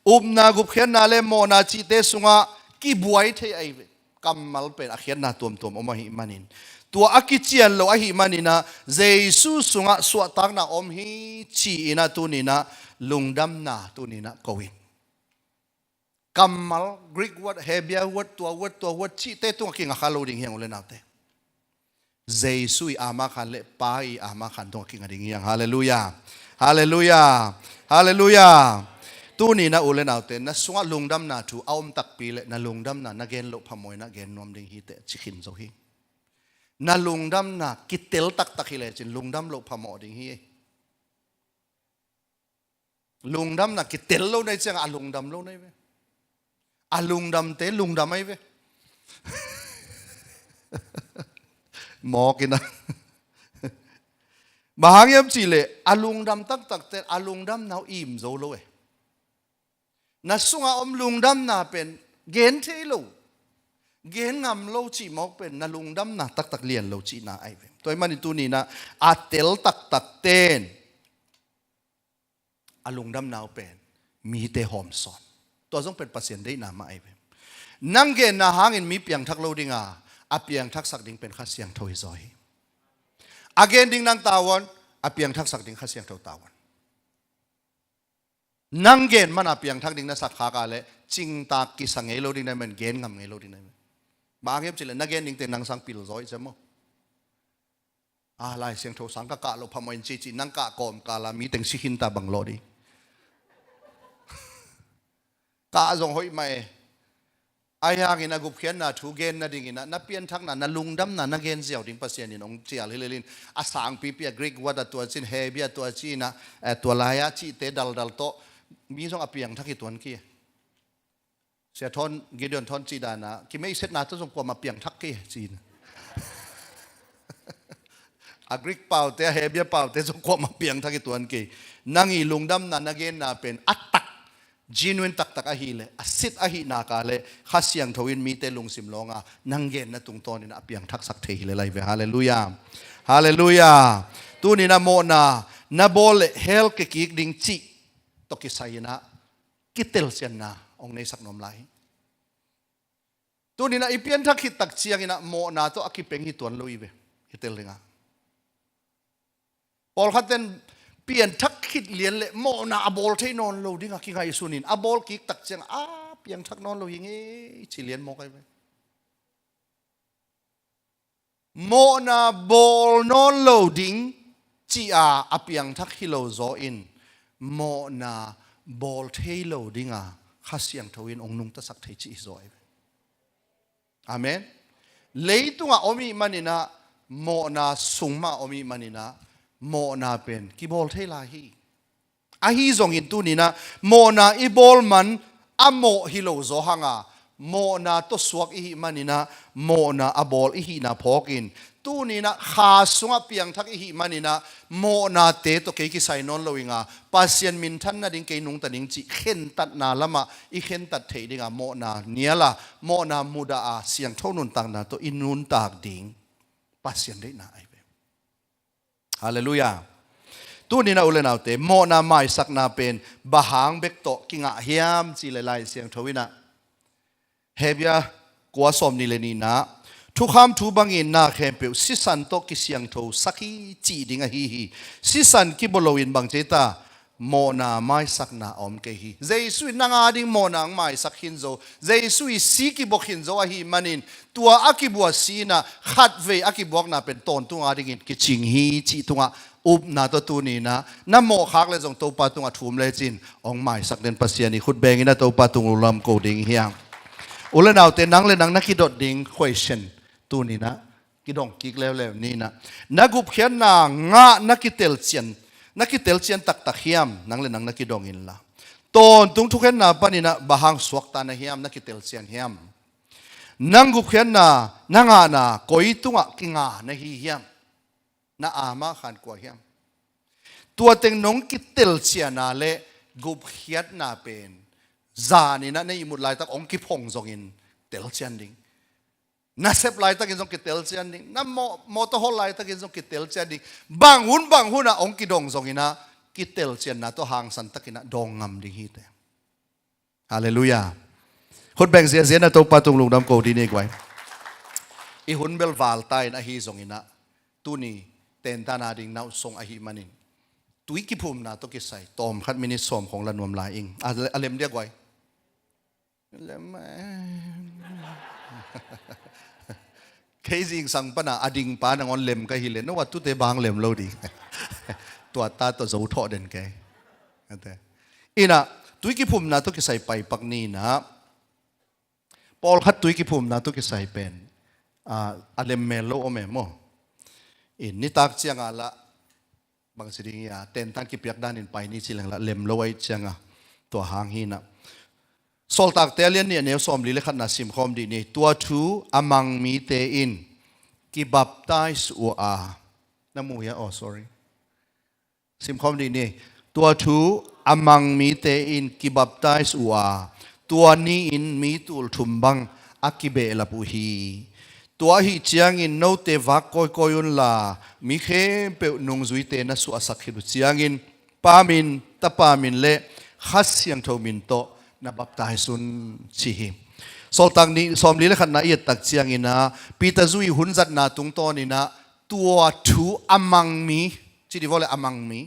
อุบนะกุบเขียนนะเลโมนาจิเตสุงะกิบวยเทไอเวกำมัลเป็นอาเขียนนะตัวมอมหิมันินตัวอากิเจียนโลอาหิมันินะเจสุสุงะสวดตักนะอมหิชีอินะตูนี้นะลุงดำนะตูนี้นะกวินกัมมัลกรีกวัดเฮเบียวัดตัวชีเตตัวกิงอาคาโลดิ่งเฮียงอุเลนาเตเจสุยอามาขันเลปายอามาขันตัวกิงดิ่งเฮียงฮาเลลูยาฮาเลลูยาฮาเลลูยาตัวนี้นะอุเลนาเตนะสวะลุงดำนะทูเอาอมตักปีเลนะลุงดำนะนักเกนโลพมวยนักเกนนอมดิ่งฮีเตชิขินโซฮีนะลุงดำนะกิเตลตักฮิเลจินลุงดำโลพมอดิ่งฮีลุงดำนะกิเตลโลในเจียงอาลุงดำโลในเวอาลุงดำเตลุงดำไม่เว้หมอกินนะบางอย่างจีเลยอาลุงดำตักเตอาลุงดำน่าอิ่มโซโลเอนัสุงอาอมลุงดำน่าเป็นเกณฑ์เทโลเกณฑ์งำโลจีมอกเป็นนาลุงดำน่าตักเลียนโลจีน่าไอเว้ตัวมันตัวนี้นะอาเตลตักเตนอาลุงดำน่าเป็นมีเตหอมสอนตัวต้องเป็นปัสเซียนได้นามาไอเวนั่งเกณฑ์นาหางินมีเปียงทักโลดิงอาเปียงทักสักดิ่งเป็นข้าเสียงทอยซอยอาเกณฑ์ดิ่งนั่งตาวันอาเปียงทักสักดิ่งข้าเสียงเท่าตาวันนั่งเกณฑ์มันอาเปียงทักดิ่งนั่งสักขากาเลจิงตากิสังเอโลดิ่งนั่นมันเกณฑ์งำเอโลดิ่งนั่นบางอย่างจีเลยนั่งเกณฑ์ดิ่งเต็นนั่งสังปิลซอยจะมั้งลายเสียงโทสังกะโลพมอยจีนั่งกะกอมกาลามีเต็งสิหินตาบังโลดีกาจงหอยไม่ไอ้ยากินกุบเขียนนะถูเกนนะดิ่งนะนับเปียนทักนะลุงดำนะนักเกนเสียวดิ่งปัสเซียนองเจียลิลินอาสางปีเปียกรีกวัดตัวจินเฮเบียตัวจีนะตัวลายจีเตดัลโตมีสองอเปียงทักกี่ตัวนี้ เสียทอนกิดอนทอนจีดานะกิไม่เสร็จนาต้องส่งกว่ามาเปียงทักเกจีนอักริกเป่าแต่เฮเบียเป่าแต่ส่งกว่ามาเปียงทักเกตัวอันเกนั่งอีลุงดำนันนักเกนนาเป็นอัตตักจีนเวนตักตักอาฮีเลยอสิทอาฮีนากาเลยข้าเสียงทวินมีเตลุงสิมลงอ่ะนั่งเกนนะตุงตอนนี้นะเปียงทักสักเทเลยไรเวฮาเลลูยาฮาเลลูยาตัวนี้นะโมนาบอลเฮลเกกิกดิงจีตกิไซนะกิเตลเซียนนาองในสักนมไหลตัวนี้นะอีเปียนทักขิดตักเชียงนะโมนาตัวอคิเป็งฮิตวนลุยเวฮิเตลเลยงะพอขัดเต็นเปลี่ยนทักขิดเลียนเลยโมนาอบอลเทนอนลุดิ้งกิงไงสุนินอบอลกิกตักเชียงเปลี่ยนทักนอนลุยงี้ชิเลียนโมกันไปโมนาบอลนอนลุดิ้งจีอาเปียงทักฮิโลโซอินโมนาบอลเทโลดิ้งข้าเสียงทวินองนุงตะสักเทจิโซยอาเมนเลยตุงอมีมันนะโมนาสุงมาอมีมันนะโมนาเป็นกีบอลเทลาฮีอาฮีซงอินตุนี่นะโมนาอีบอลมันอโมฮิโลโซฮังโมนาตัวสวกอีมันนะโมนาอบอลอีนาพอกินตูนี่นะข้าสุงเปียงทักอีมันนะโมนาเตตัวเกกิไซนอนโลวิงปัสยันมินทันนะดิ้งเกนุงตัดดิ้งจีเข็นตัดนาละมาอีเข็นตัดเทดิ้งโมนาเนียละโมนามุดาเสียงเท่านุนต่างนาตัวอินุนตากดิ้งปัสยันได้นาไอเบฮาเลลูยาตัวนี้นะอุเลนเอาเตโมนาไม่สักนาเป็นบะหางเบกโตกิงะเฮียมจีเลๆเสียงทวินะเฮียกัวสมนิเลนีนะทุกคำทุบังอินนาเข้มเปียวสิสันโตกิเสียงโทสักฮีจีดิ้งฮีสิสันกิบโลวินบังเจตาโมนาไม่สักนาอมเกฮีเจสุยนางอาดิ้งโมนางไม่สักหินโซเจสุยสีกิบกหินโซอาฮีมันินตัวอากิบัวสีนะขัดเวอากิบวกนาเป็นต้นตัวอาดิ้งกิจิงฮีจีตัวอุบนาตัวนี้นะน้ำโมคักเลยจงตัวปาตุงทุ่มเลยจินองไม่สักเดนปัสยานีขุดเบงินะตัวปาตุงอุลามโกดิ้งเฮียงอุลนเอาเตนังเลยนังนักกิดดดิ้ง questionตัวนี้นะกิดองกิกแล้วนี่นะนักกุบเขียนนางะนักกิเตลเชียนตักเฮียมนังเลยนังนักกิดองอินละตอนตุงทุกเห็นนาปนินะบะฮังสวกตานะเฮียมนักกิเตลเชียนเฮียมนังกุบเขียนนางะนะกอยตุงะกิงะนะเฮียมนะอามาขันกว่าเฮียมตัวเต็งน้องกิเตลเชียนาเลกุบเขียนนาเป็นจานี่นะในอิมุดลายตักองกิพงจงอินเตลเชียนดิงน่าเซฟไลต์ตะกินส่งกิเตลเซียนดิน่ามอเตอร์ฮอลไลต์ตะกินส่งกิเตลเซียนดิบางหุ่นนะองกิดงส่งอินะกิเตลเซียนนะตัวหางสันตะกินะดองงำดิฮิตฮาเลลูยาคนแบ่งเสียนะตัวปาตุงลุงดำโกดีนี่ไว้อีหุ่นเบลวาลไตนะฮีส่งอินะตุนี่เต็นตานาดิงน่าส่งอหิมันินตุยกิพุมนะตัวกิใส่ตอมคัดมินิสอมของละนวมลายอิงอะเลมเรียกไว้เลมเคยสิงสังปนาอดิ่งปานงอนเล็มก็ฮิเลนว่าตุเตบางเล็มเราดีตัวตาตัวสูทอเด่นแกแต่อีน่ะตุยกิพุมนะตุกิใส่ไปปักนี้นะปอลคัดตุยกิพุมนะตุกิใส่เป็นอเลมเมโลโอเมโมอินนิตักเชียงละบางสิ่งอย่างเต็นทันกิเปียกด้านอินไปนี่สิลังละเล็มโลไว้เชียงตัวหางหินะสอลตักเตเลียนเนี่ยเนวสอมลีเลขันนาซิมคอมดีนี่ตัวทูอามังมีเตอินกิบับไตส์อัวน้ำมูยอ๋อ sorry ซิมคอมดีนี่ตัวทูอามังมีเตอินกิบับไตส์อัวตัวนี้อินมีตุลทุมบังอากิเบลปุฮีตัวฮิเจียงอินโนเตวักคอยนลามีเข้มเปนงจุยเตนะสุอาสักฮิบุเจียงอินปามินตะปามินเละขัดเสียงทมินโตนับตายสุนชีหิมสอลตังนี้สอมลีเลขันนาเอียตักเชียงอินะปีตาจุยหุ่นจัดนาตุงโตนี่นะตัวทูอามังมีที่ดีว่าเลยอามังมี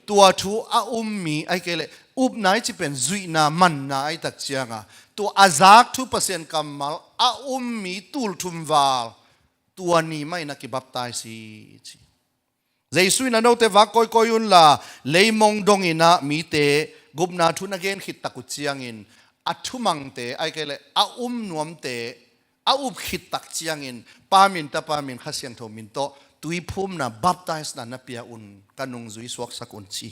ตัวทูอามีไอ้เกลอุบไหนที่เป็นจุยนามันนาไอ้ตักเชียงตัวอาซัก2%กำมัลอามีตุลทุมวาลตัวนี้ไม่นักกิบับตายสิเจสุยนาโนเตวักคอยยุนละเลยมองดงอินะมีเตกุบนาทุนเกนขิดตะกุเชียงอินอัทุมังเตไอเกลนวมเตอุบขิดตักเชียงอินปามินตะปามินข้าเสียงโทมินโตตุยพุ่มนะบับไตส์นะนับเปียอุนกันนุงจุยสวกสักอุนชี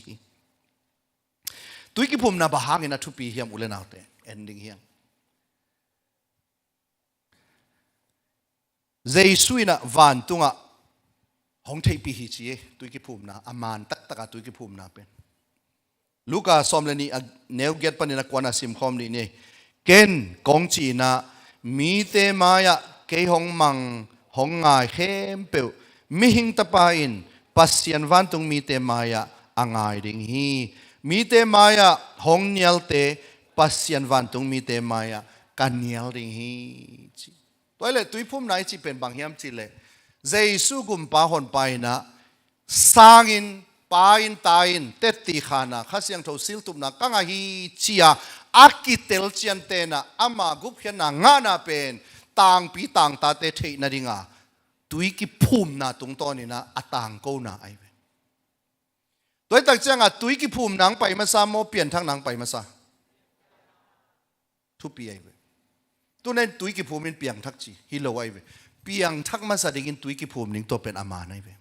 ตุยกิพุ่มนะบะหางอินะทุปีเฮียมอุเลนาเต ending เฮียง Jesu na van tunga hong thei pi hi chi tui ki phum na aman tak taka tui ki phum na pen Luka somleni neu get panina kwana sim khom ni ne ken kong chi na mi te maya ke hong mang hong ngai khem pe mi hing tapain pasian van tung mi te maya angai ding hi mi te maya hong nial te pasian van tung mi te maya kan nial ding hi chi toile tui phum nai chi pen bang hiam chi le Jesu gum pa hon pai na sangin pain tain teti khana khasiang tho sil tup na kanga hi chia akitel chian te na ama gup hian na nga na pen tang pi tang ta te thei na ringa tui ki phum na tung to ni na atang ko na ai ve toy tak changa tui ki phum nang pai ma sa mo pian thang nang pai ma sa thu pi ai ve tu nen tui ki phum in piang thak chi hi lo ai ve piang thak ma sa dingin tui ki phum ning to pen ama nai ve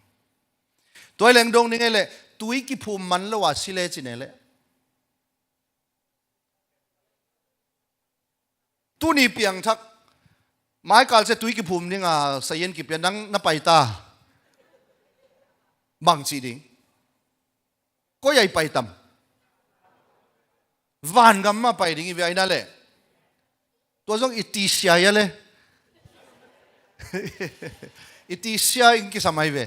toy leng dong ni ngele tui ki phum man lo wa sile chinele tu ni piang thak mai kal se tui ki phum ni nga sayen ki pian nang na pai ta bang chi ding ko yai pai tam van gam ma pai ding i ai na le to jong iti sia ya le iti sia in ki samai ve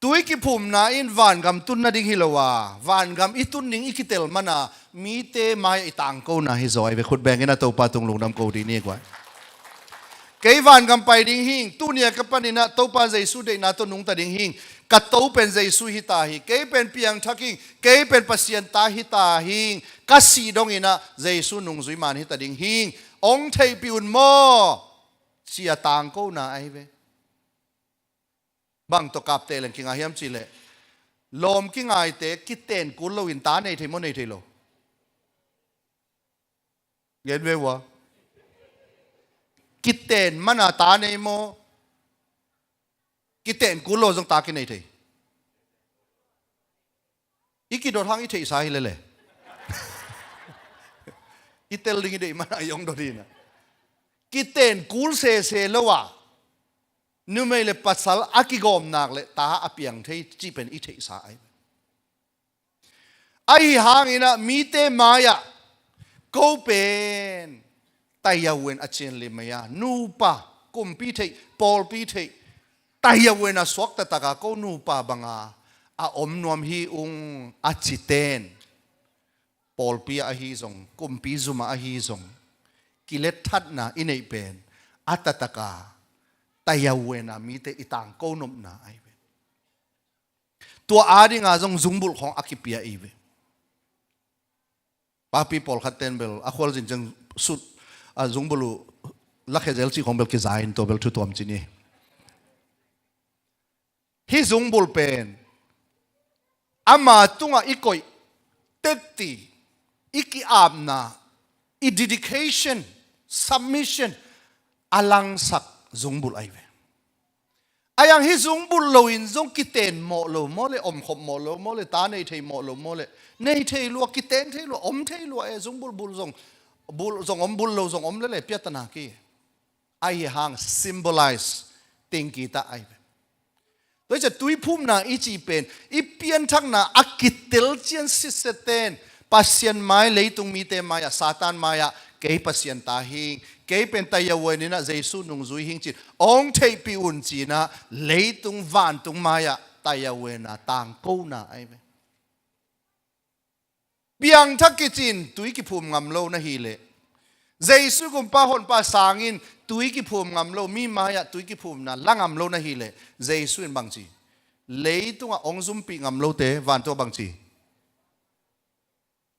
tui ki phum na in van gam tun na ding hilowa van gam itun ning ikitel mana mi te mai itang ko na hi zoi ve khut beng ina to pa tung lung nam ko di ni kwa ke van gam pai ding hing tu nia ka panina to pa Jesu de na to nung ta ding hing ka to pen Jesu hi ta hi ke pen piang thaking ke pen pasien ta hi ta hing ka si dong ina Jesu nung zui man hi ta ding hing ong thei piun mo sia tang ko na ai ve bang to kap te len kinga hiam chi le lom ki ngai te ki ten ku lo in ta nei thei mo nei thei lo gen ve wa ki ten mana ta nei mo ki ten ku lo jong ta ki nei thei iki do hang i thei sa hi le itel ding dei mana yong do dina ki ten kul se lo wa nu mei le pasal akigom nak le ta apiang thei chi pen i thei sa ai hang ina mi te maya ko pen tayawen achen le maya nu pa kum pi thei pol pi thei tayawen a swak ta taka ko nu pa banga a om nuam hi ung achiten pol pi a hi zong kum pi zuma a hi zong kilet that na inei pen atataka tayawena mi te itang ko nom na ai ve tua adi nga jong zungbul khong akipia i ve pa people khaten bel akhol jin jang sut a zungbulu lakhe jel chi khong bel ki zain to bel thu tom chi ni hi zungbul pen ama tunga ikoi tetti iki amna I dedication submission alang sak zungbul ai ve ayang hi zungbul lo in zong kiten mo lo mo le om khom mo lo mo le ta nei thei mo lo mo le nei thei lo kiten thei lo om thei lo e zungbul bul zong om bul lo zong om le piatana ki ai hang symbolize tingki ta ai ve toi cha tui phum na I chi pen I pian thak na akitel chian siseten pasien mai leitung mi te maya satan maya ke pasien ta hing ke pen tayawen na Jesu nung zui hing chin ong thei pi un chi na leitung van tung maya tayawen na tang ko na ai ve piang thak ki chin tui ki phum ngam lo na hi le Jesu gum pa hon pa sangin tui ki phum ngam lo mi maya tui ki phum na langam lo na hi le Jesu in bang chi leitung a ong zum pi ngam lo te van to bang chi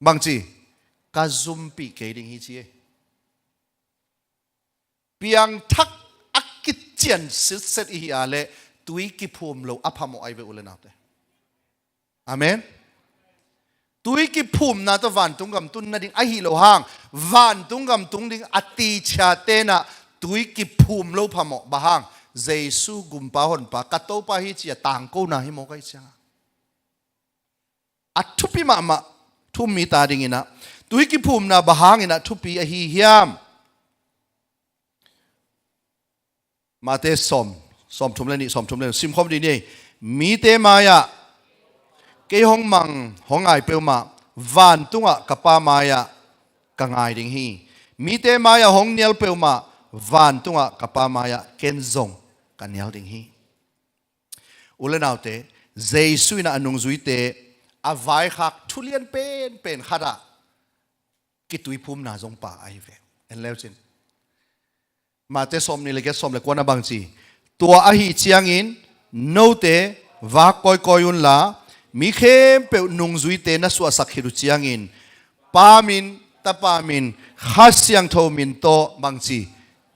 bang chi ka zum pi ke ding hi chi piang thak akit chian sit set hi ale tui ki phum lo aphamo ai ve ule na te amen tui ki phum na to van tung gam tun na ding a hi lo hang van tung gam tung ding ati cha te na tui ki phum lo phamo ba hang Jesu gum pa hon pa ka to pa hi chi tang ko na hi mo kai cha athupi ma ma thum mi ta ding ina tui ki phum na ba hang ina thupi a hi hiam มาเตสอมทุมเลนี่สอมทุมเลซิมคอมดีนี่มีเตมายะเกยห้องมังห้องไอเปลมาวันตุงะกับปามายะกังไอดิงฮีมีเตมายะห้องเนียลเปลมาวันตุงะกับปามายะเกนซงกันเนียลดิงฮีอุเลนเอาเตเจสุยนะอนุงจุยเตอวายขักทุเรียนเป็นขดากิตุยภูมินาจงป่าไอเวเอ็นแล้วจินมาเตสอมนี่เลยแกสอมเลยกว่านะบางจีตัวอาหิเชียงอินโนเตวากคอยอุนลามีเข้มเปนุงจุยเตนัสวาสักฮิรุเชียงอินปามินตาปามินข้าเสียงโทมินโตบางจี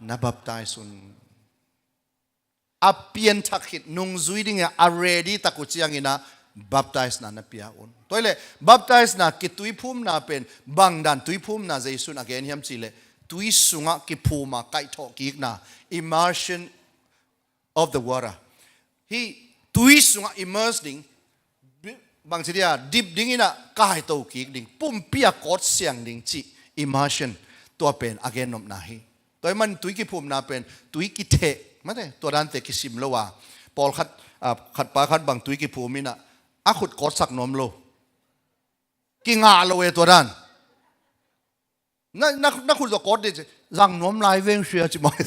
นับตายสุนอาเปียนทักหิดนุงจุยดิ่งอาเรดี้ตะกุเชียงอินะบัพไตส์นาเปียอุนตัวเลยบัพไตส์นากิตุยภูมินาเป็นบางดันตุยภูมินาเจสุนอเกนยามจีเลตุยสุงะกิภูมาไกทอกิกนา immersion of the water he ตุยสุงะ immersing บางทีเดียดิบดิ่งนะกายโตกิกดิ่งปุ่มเปียกอดเสียงดิ่งจี immersion ตัวเป็นอเกนนมนาฮีตัวมันตุยกิภูมินาเป็นตุยกิเทไม่ได้ตัวดันเตกิสิมโลวาปอลขัดปาขัดบางตุยกิภูมินะอาขุดกอดสักนมโลกิงาโลเอตัวดันนักขุดจะกอดดิรังนมลายเวงเชียจิมอย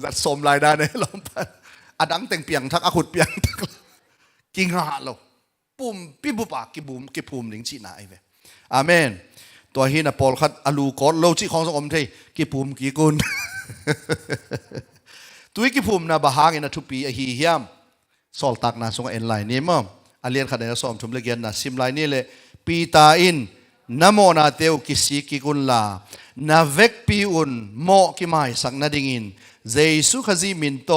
จัดสมลายได้เนี่ยลมพันอดังเต็งเปียงทักอาขุดเปียงทักกิงาโลปุ่มปิบุปากกิบุมกิภูมิหลิงจีน่าไอเวอาเมนตัวฮีน่ะปอลขัดอลูกอดโลจีของสังคมไทยกิภูมิกิกุลตุยกิภูมินะบะฮางอินะทุปีอหีเฮียมสอลตักนาสงเอ็นไลน์นี่มั้งอาเลียนขัดเนสอมทุมเลเกียนนะซิมไลน์นี่เลยปีตาอินนะโมนาเตวกิสิกิกุลลานาเวกปีอุนโมกิไมสักนาดิงินเจสุขจิมินโต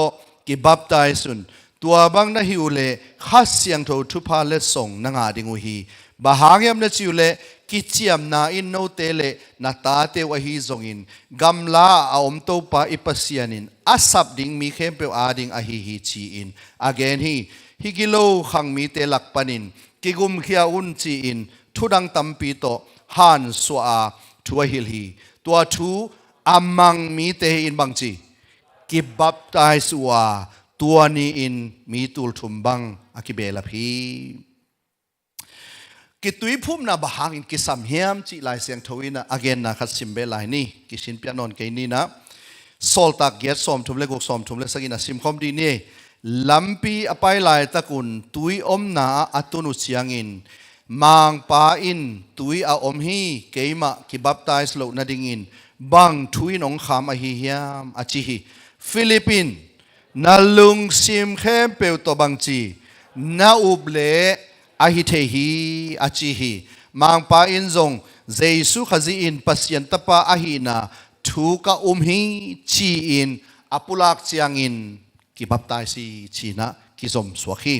กิบับไตสุนตัวบังนะฮิวเลขัสเสียงโททุพาเลส่งนางาดิงูฮีบะฮางยามนะจิวเลกิจิยมนาอินโนเตเลนาตาเตวะฮีซงอินกัมลาอาอมโตปาอิปัสยานินอาสับดิงมีเข้มเปวอาดิงอาฮีฮีชีอินอเกนฮีฮิกิโลขังมีเตลักปนินกิกุมเขียอุนจีอินทุดังตัมปีโตฮันสวาทัวฮิลฮีตัวทูอามังมีเตอินบังจีกิบับตายสวาตัวนี้อินมีตุลทุมบังอากิเบลพีกิตุยพุ่มนาบหางอินกิสัมเฮียมจีลายเสียงทวินะอเกนนะขัดสิมเบลายนี่กิสินเปียนนเกนี่นะโซลตักเกียรสอมทุมเล็กสอมทุมเล็กสกินะสิมคอมดีนี่ลัมปีอภัยลายตะกุนตุยอมนาอัตุนุเสียงอินมังปาอินตุยอาอมฮีเกยมากิบับไตส์โลนาดิงินบังทุยนองขามอหิเฮียมอจิฮิฟิลิปปินนาลุงซิมเข้มเปวตัวบังจีนาอุบเลอาฮิเทฮีอาจิฮีมังปาอินซงเจสุขจีอินปัสยันตปาอาหินาทูกะฮีชีอินอปุลักเชียงอินกิบับไตซีชีนะกิสมสวขี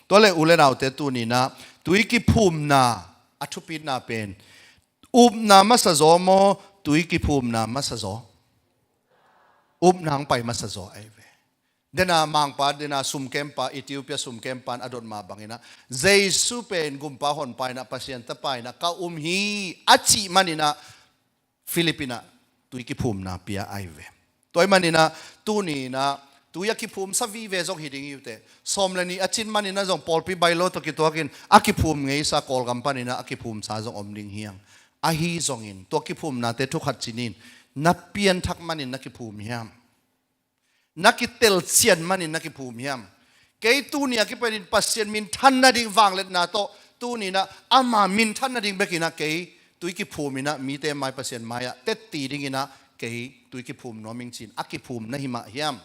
ตัวเลอุเลนเอาเตตูนีนะตุยกิภูมินาอัทุปินาเป็นอุบนามัสโซโมตุยกิภูมินามัสโซอุบนางไปมัสโซไอเวเดนามังปาเดนาสุมเกมปาอิธิโอเปียสุมเกมปานอดอนมาบังเนะเจสุเป็นกุมปาหอนไปนะปัสยันตไปนะกาฮีอัจิมันินะฟิลิปปินาตุยกิภูมินาเปียไอเวตัวมันนี่นะตูนี่นะตุยกิภูมิสัวีเวจงฮิดิงอยู่เตสมเลนีอาจินมันนี่นะจงปอลปีไบโลตกิตัวกินอากิภูมิไงสักกอลกัมปานี่นะอากิภูมิสาจงอมดิงเฮียงอาฮีจงอินตัวกิภูมินะเตทุกขัดจินินนับเปียนทักมันนี่นักกิภูมิเฮียมนักกิเตลเซียนมันนี่นักกิภูมิเฮียมเกยตูนี่อากิเป็นปัสเซียนมินทันนาดิงวางเล็ดนาโตตูนี่นะอามามินทันนาดิงเบกินะเกยตุยกิภูมินะมีเตไมปัสเซียนมายะเตตีดิงินะเกยตุยกิภูมิโนมิงจินอากิภูมินะหิมะเฮียม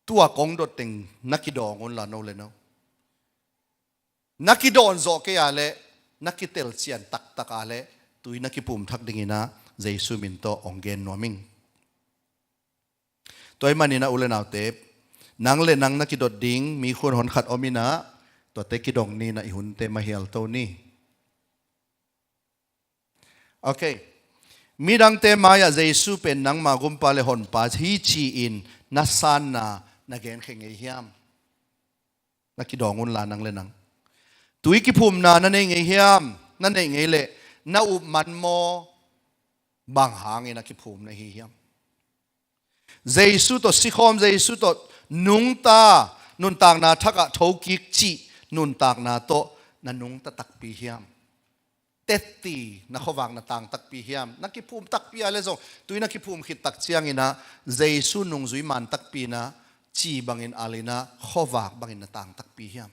ตัวกองดดติงนักกิดองอุนลาโนเลโนนักกิดอนโจเกียเลนักกิเตลเซียนตักตักอาเลตุยนักกิปุ่มทักดิงินะเจสุมินโตองเกนโนมิงตัวมันนี่นะอุเลนาวเตปนังเลนังนักกิดดดิงมีคนหอนขัดอมินะตัวเตกิดองนี่นะอิหุนเตมาเฮลโตนี่โอเคมีดังเตมายาเจสุเป็นนังมากุมปาเลหอนปาฮีชีอินนัสานนานักเกนเข่งเฮียมนักกิดองอุนลานังเลนังตุยกิภูมินานั่นเองเฮียมนั่นเองเละนาอุมันโมบางหางนักกิภูมิในเฮียม Giêsu to sikhom Giêsu to nung ta nun tang na thaka thokik chi nun tak na to na nung ta takpi hiam tetti na khowang na tang takpi hiam na ki phum takpi ale zo tuina ki phum khit tak chiang ina Giêsu nung zui man takpi na chi bangin alina khowak bangin na tang takpi hiam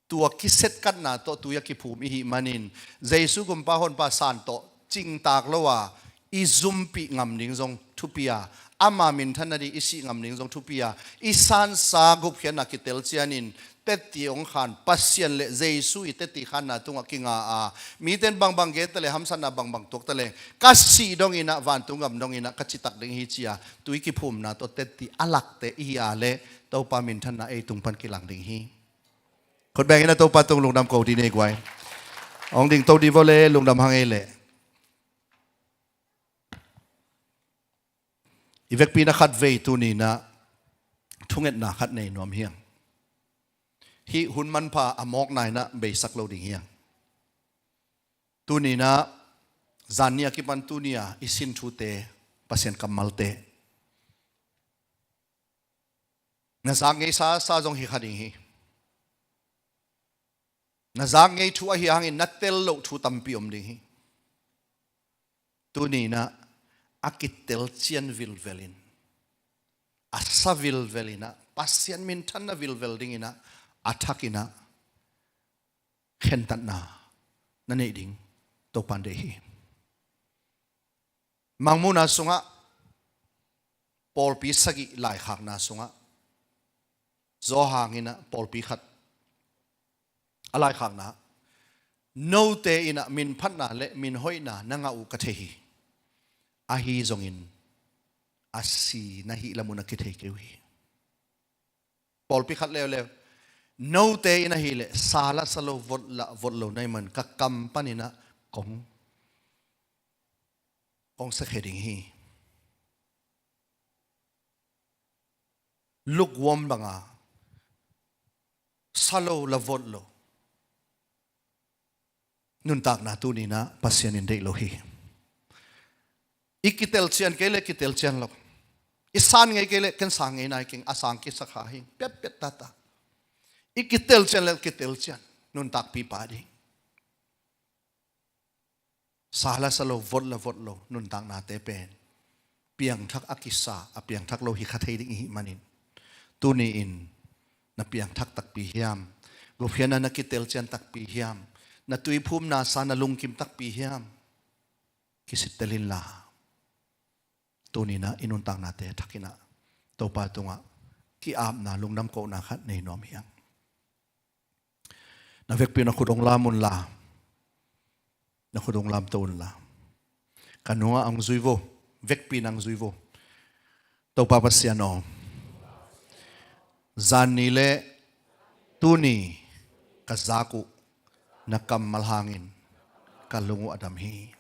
tua ki set kat na to tuya ki phum hi manin Giêsu gum pa hon pa san to ching tak lowa i zumpi ngam ning zong thupia ama min thanari isi ngam ning zong thupia i san sa gup hian akitel chianin tetti ong khan pasien le Giêsu i tetti khan na tunga kinga a mi ten bang bang ge tele hamsan na bang bang tok tele kasi dong ina van tungam dong ina kachitak ding hi chia tui ki phum na to tetti alak te i ale to pa min than na e tung pan kilang ding hi khot bang ina to pa tung lungdam ko di ne kwai ong ding to di vole lungdam hang e le ivek pi na khat ve tu ni na thunget na khat nei nom hiang hi hun man pha amok nai na be sak lo ding hiang tu ni na zania ki pan tu nia isin thu te pasien kamal te na sang ngei sa jong hi khading hi na zang ngei thu a hi hang in natel lo thu tampi om ding hi tu ni na akitel chian vil velin asa vil velina pasien min than na vil vel ding ina athakina khentat na nei ding to pan de hi mangmuna sunga Paul pi sagi lai khak na sunga zo hangina Paul pi khat alai khak na no te ina min phat na le min hoi na nanga u ka the hi ahi zongin asi nahi lamuna kithe kewi Paul pi khat lew lew no te ina hi le sala salo vot lo nai man ka kam panina kong sa kheding hi lukwam banga salo la vot lo nun tak na tu ni na pasien in dei lo hi ikitel chian kele kitel chian lo isan ngai kele ken sang ngai nai king asang ki sakha hi pet pet tata ikitel chian le kitel chian nun tak pi pa di sala salo vot lo nun tak na te pen piang thak akisa a piang thak lo hi khathei ding hi manin tu ni in na piang thak tak pi hiam go phiana na kitel chian tak pi hiam na tui phum na sa na lungkim tak pi hiam kisit telin la tu ni na inun tang na te thakina to pa tunga ki am na lungnam ko na khat nei nom hiang na vek pi na khudong lamun la na khudong lam ton la kanunga ang zuivo vek pi nang zuivo to pa pasiano zan ni le tu ni kazaku na kamal hangin kalungu adam hi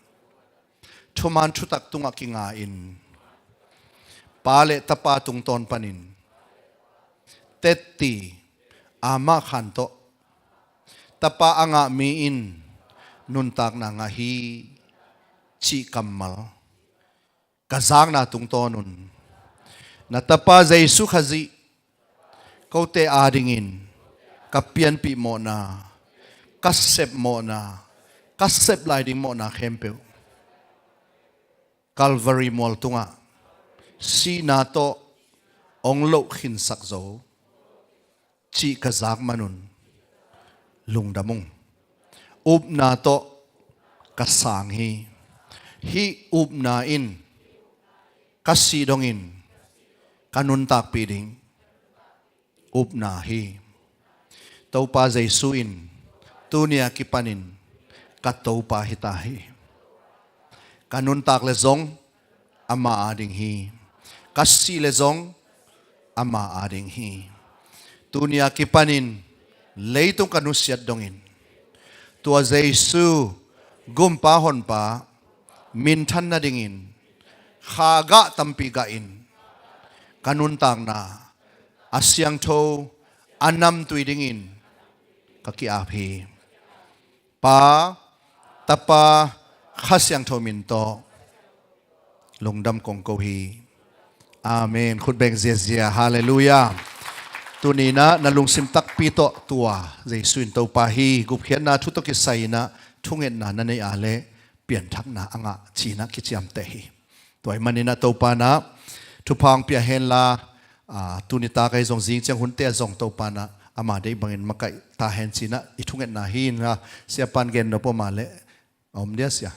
thuman thutak tunga kinga in pale tapa tung ton panin tetti ama khanto tapa anga mi in nun tak na nga hi chi kamal kazang na tung tonun na tapa Giêsu khazi kote adingin kapian pi mo na kasep mo na kasep lai ding mo na khempeu Calvary mol tunga si na to ong lo khin sak zo chi kazak manun lungdamung up na to kasang hi up na in kasi dongin kanun tak piding up na hi tau pa Giêsu in tunia kipanin katau pa hitahi kanun tak le zong ama ading hi kasi le zong ama ading hi tunia kipanin leitung kanusyat dongin tua Giêsu gumpa hon pa min than na dingin khaga tampi ga in kanun tak na asyang tho anam tui dingin kaki api pa tapa khasyang tho min to lungdam kong ko hi อาเมนคุณเบงเซียเซียฮาเลลูยาตัวนี้นะนลุงซิมตักปีโตตัวเจสุนตัวปาฮีกุบเขียนนะทุตกิไซนะทุ่งเงินนะนั่นในอาเลเปลี่ยนทักนะอ่างชีนะกิจยามเตหีตัวมันนี่นะตัวปานะทุพังเปียเฮนลาตุนิตาไกจงจิงเจียงหุ่นเตะจงตัวปานะอามาได้บังเงินมาไกตาเห็นชีนะอีทุ่งเงินนะฮีนะเสียปันเกนนปมาเลอมเดียเสีย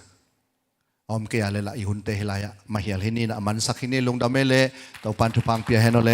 อมเกียเลละอีหุ่นเตะเฮลายะมาเฮียลเฮนี่นะมันสักฮินี่ลงดามเลตัวปันทุพังเปียเฮนโอเล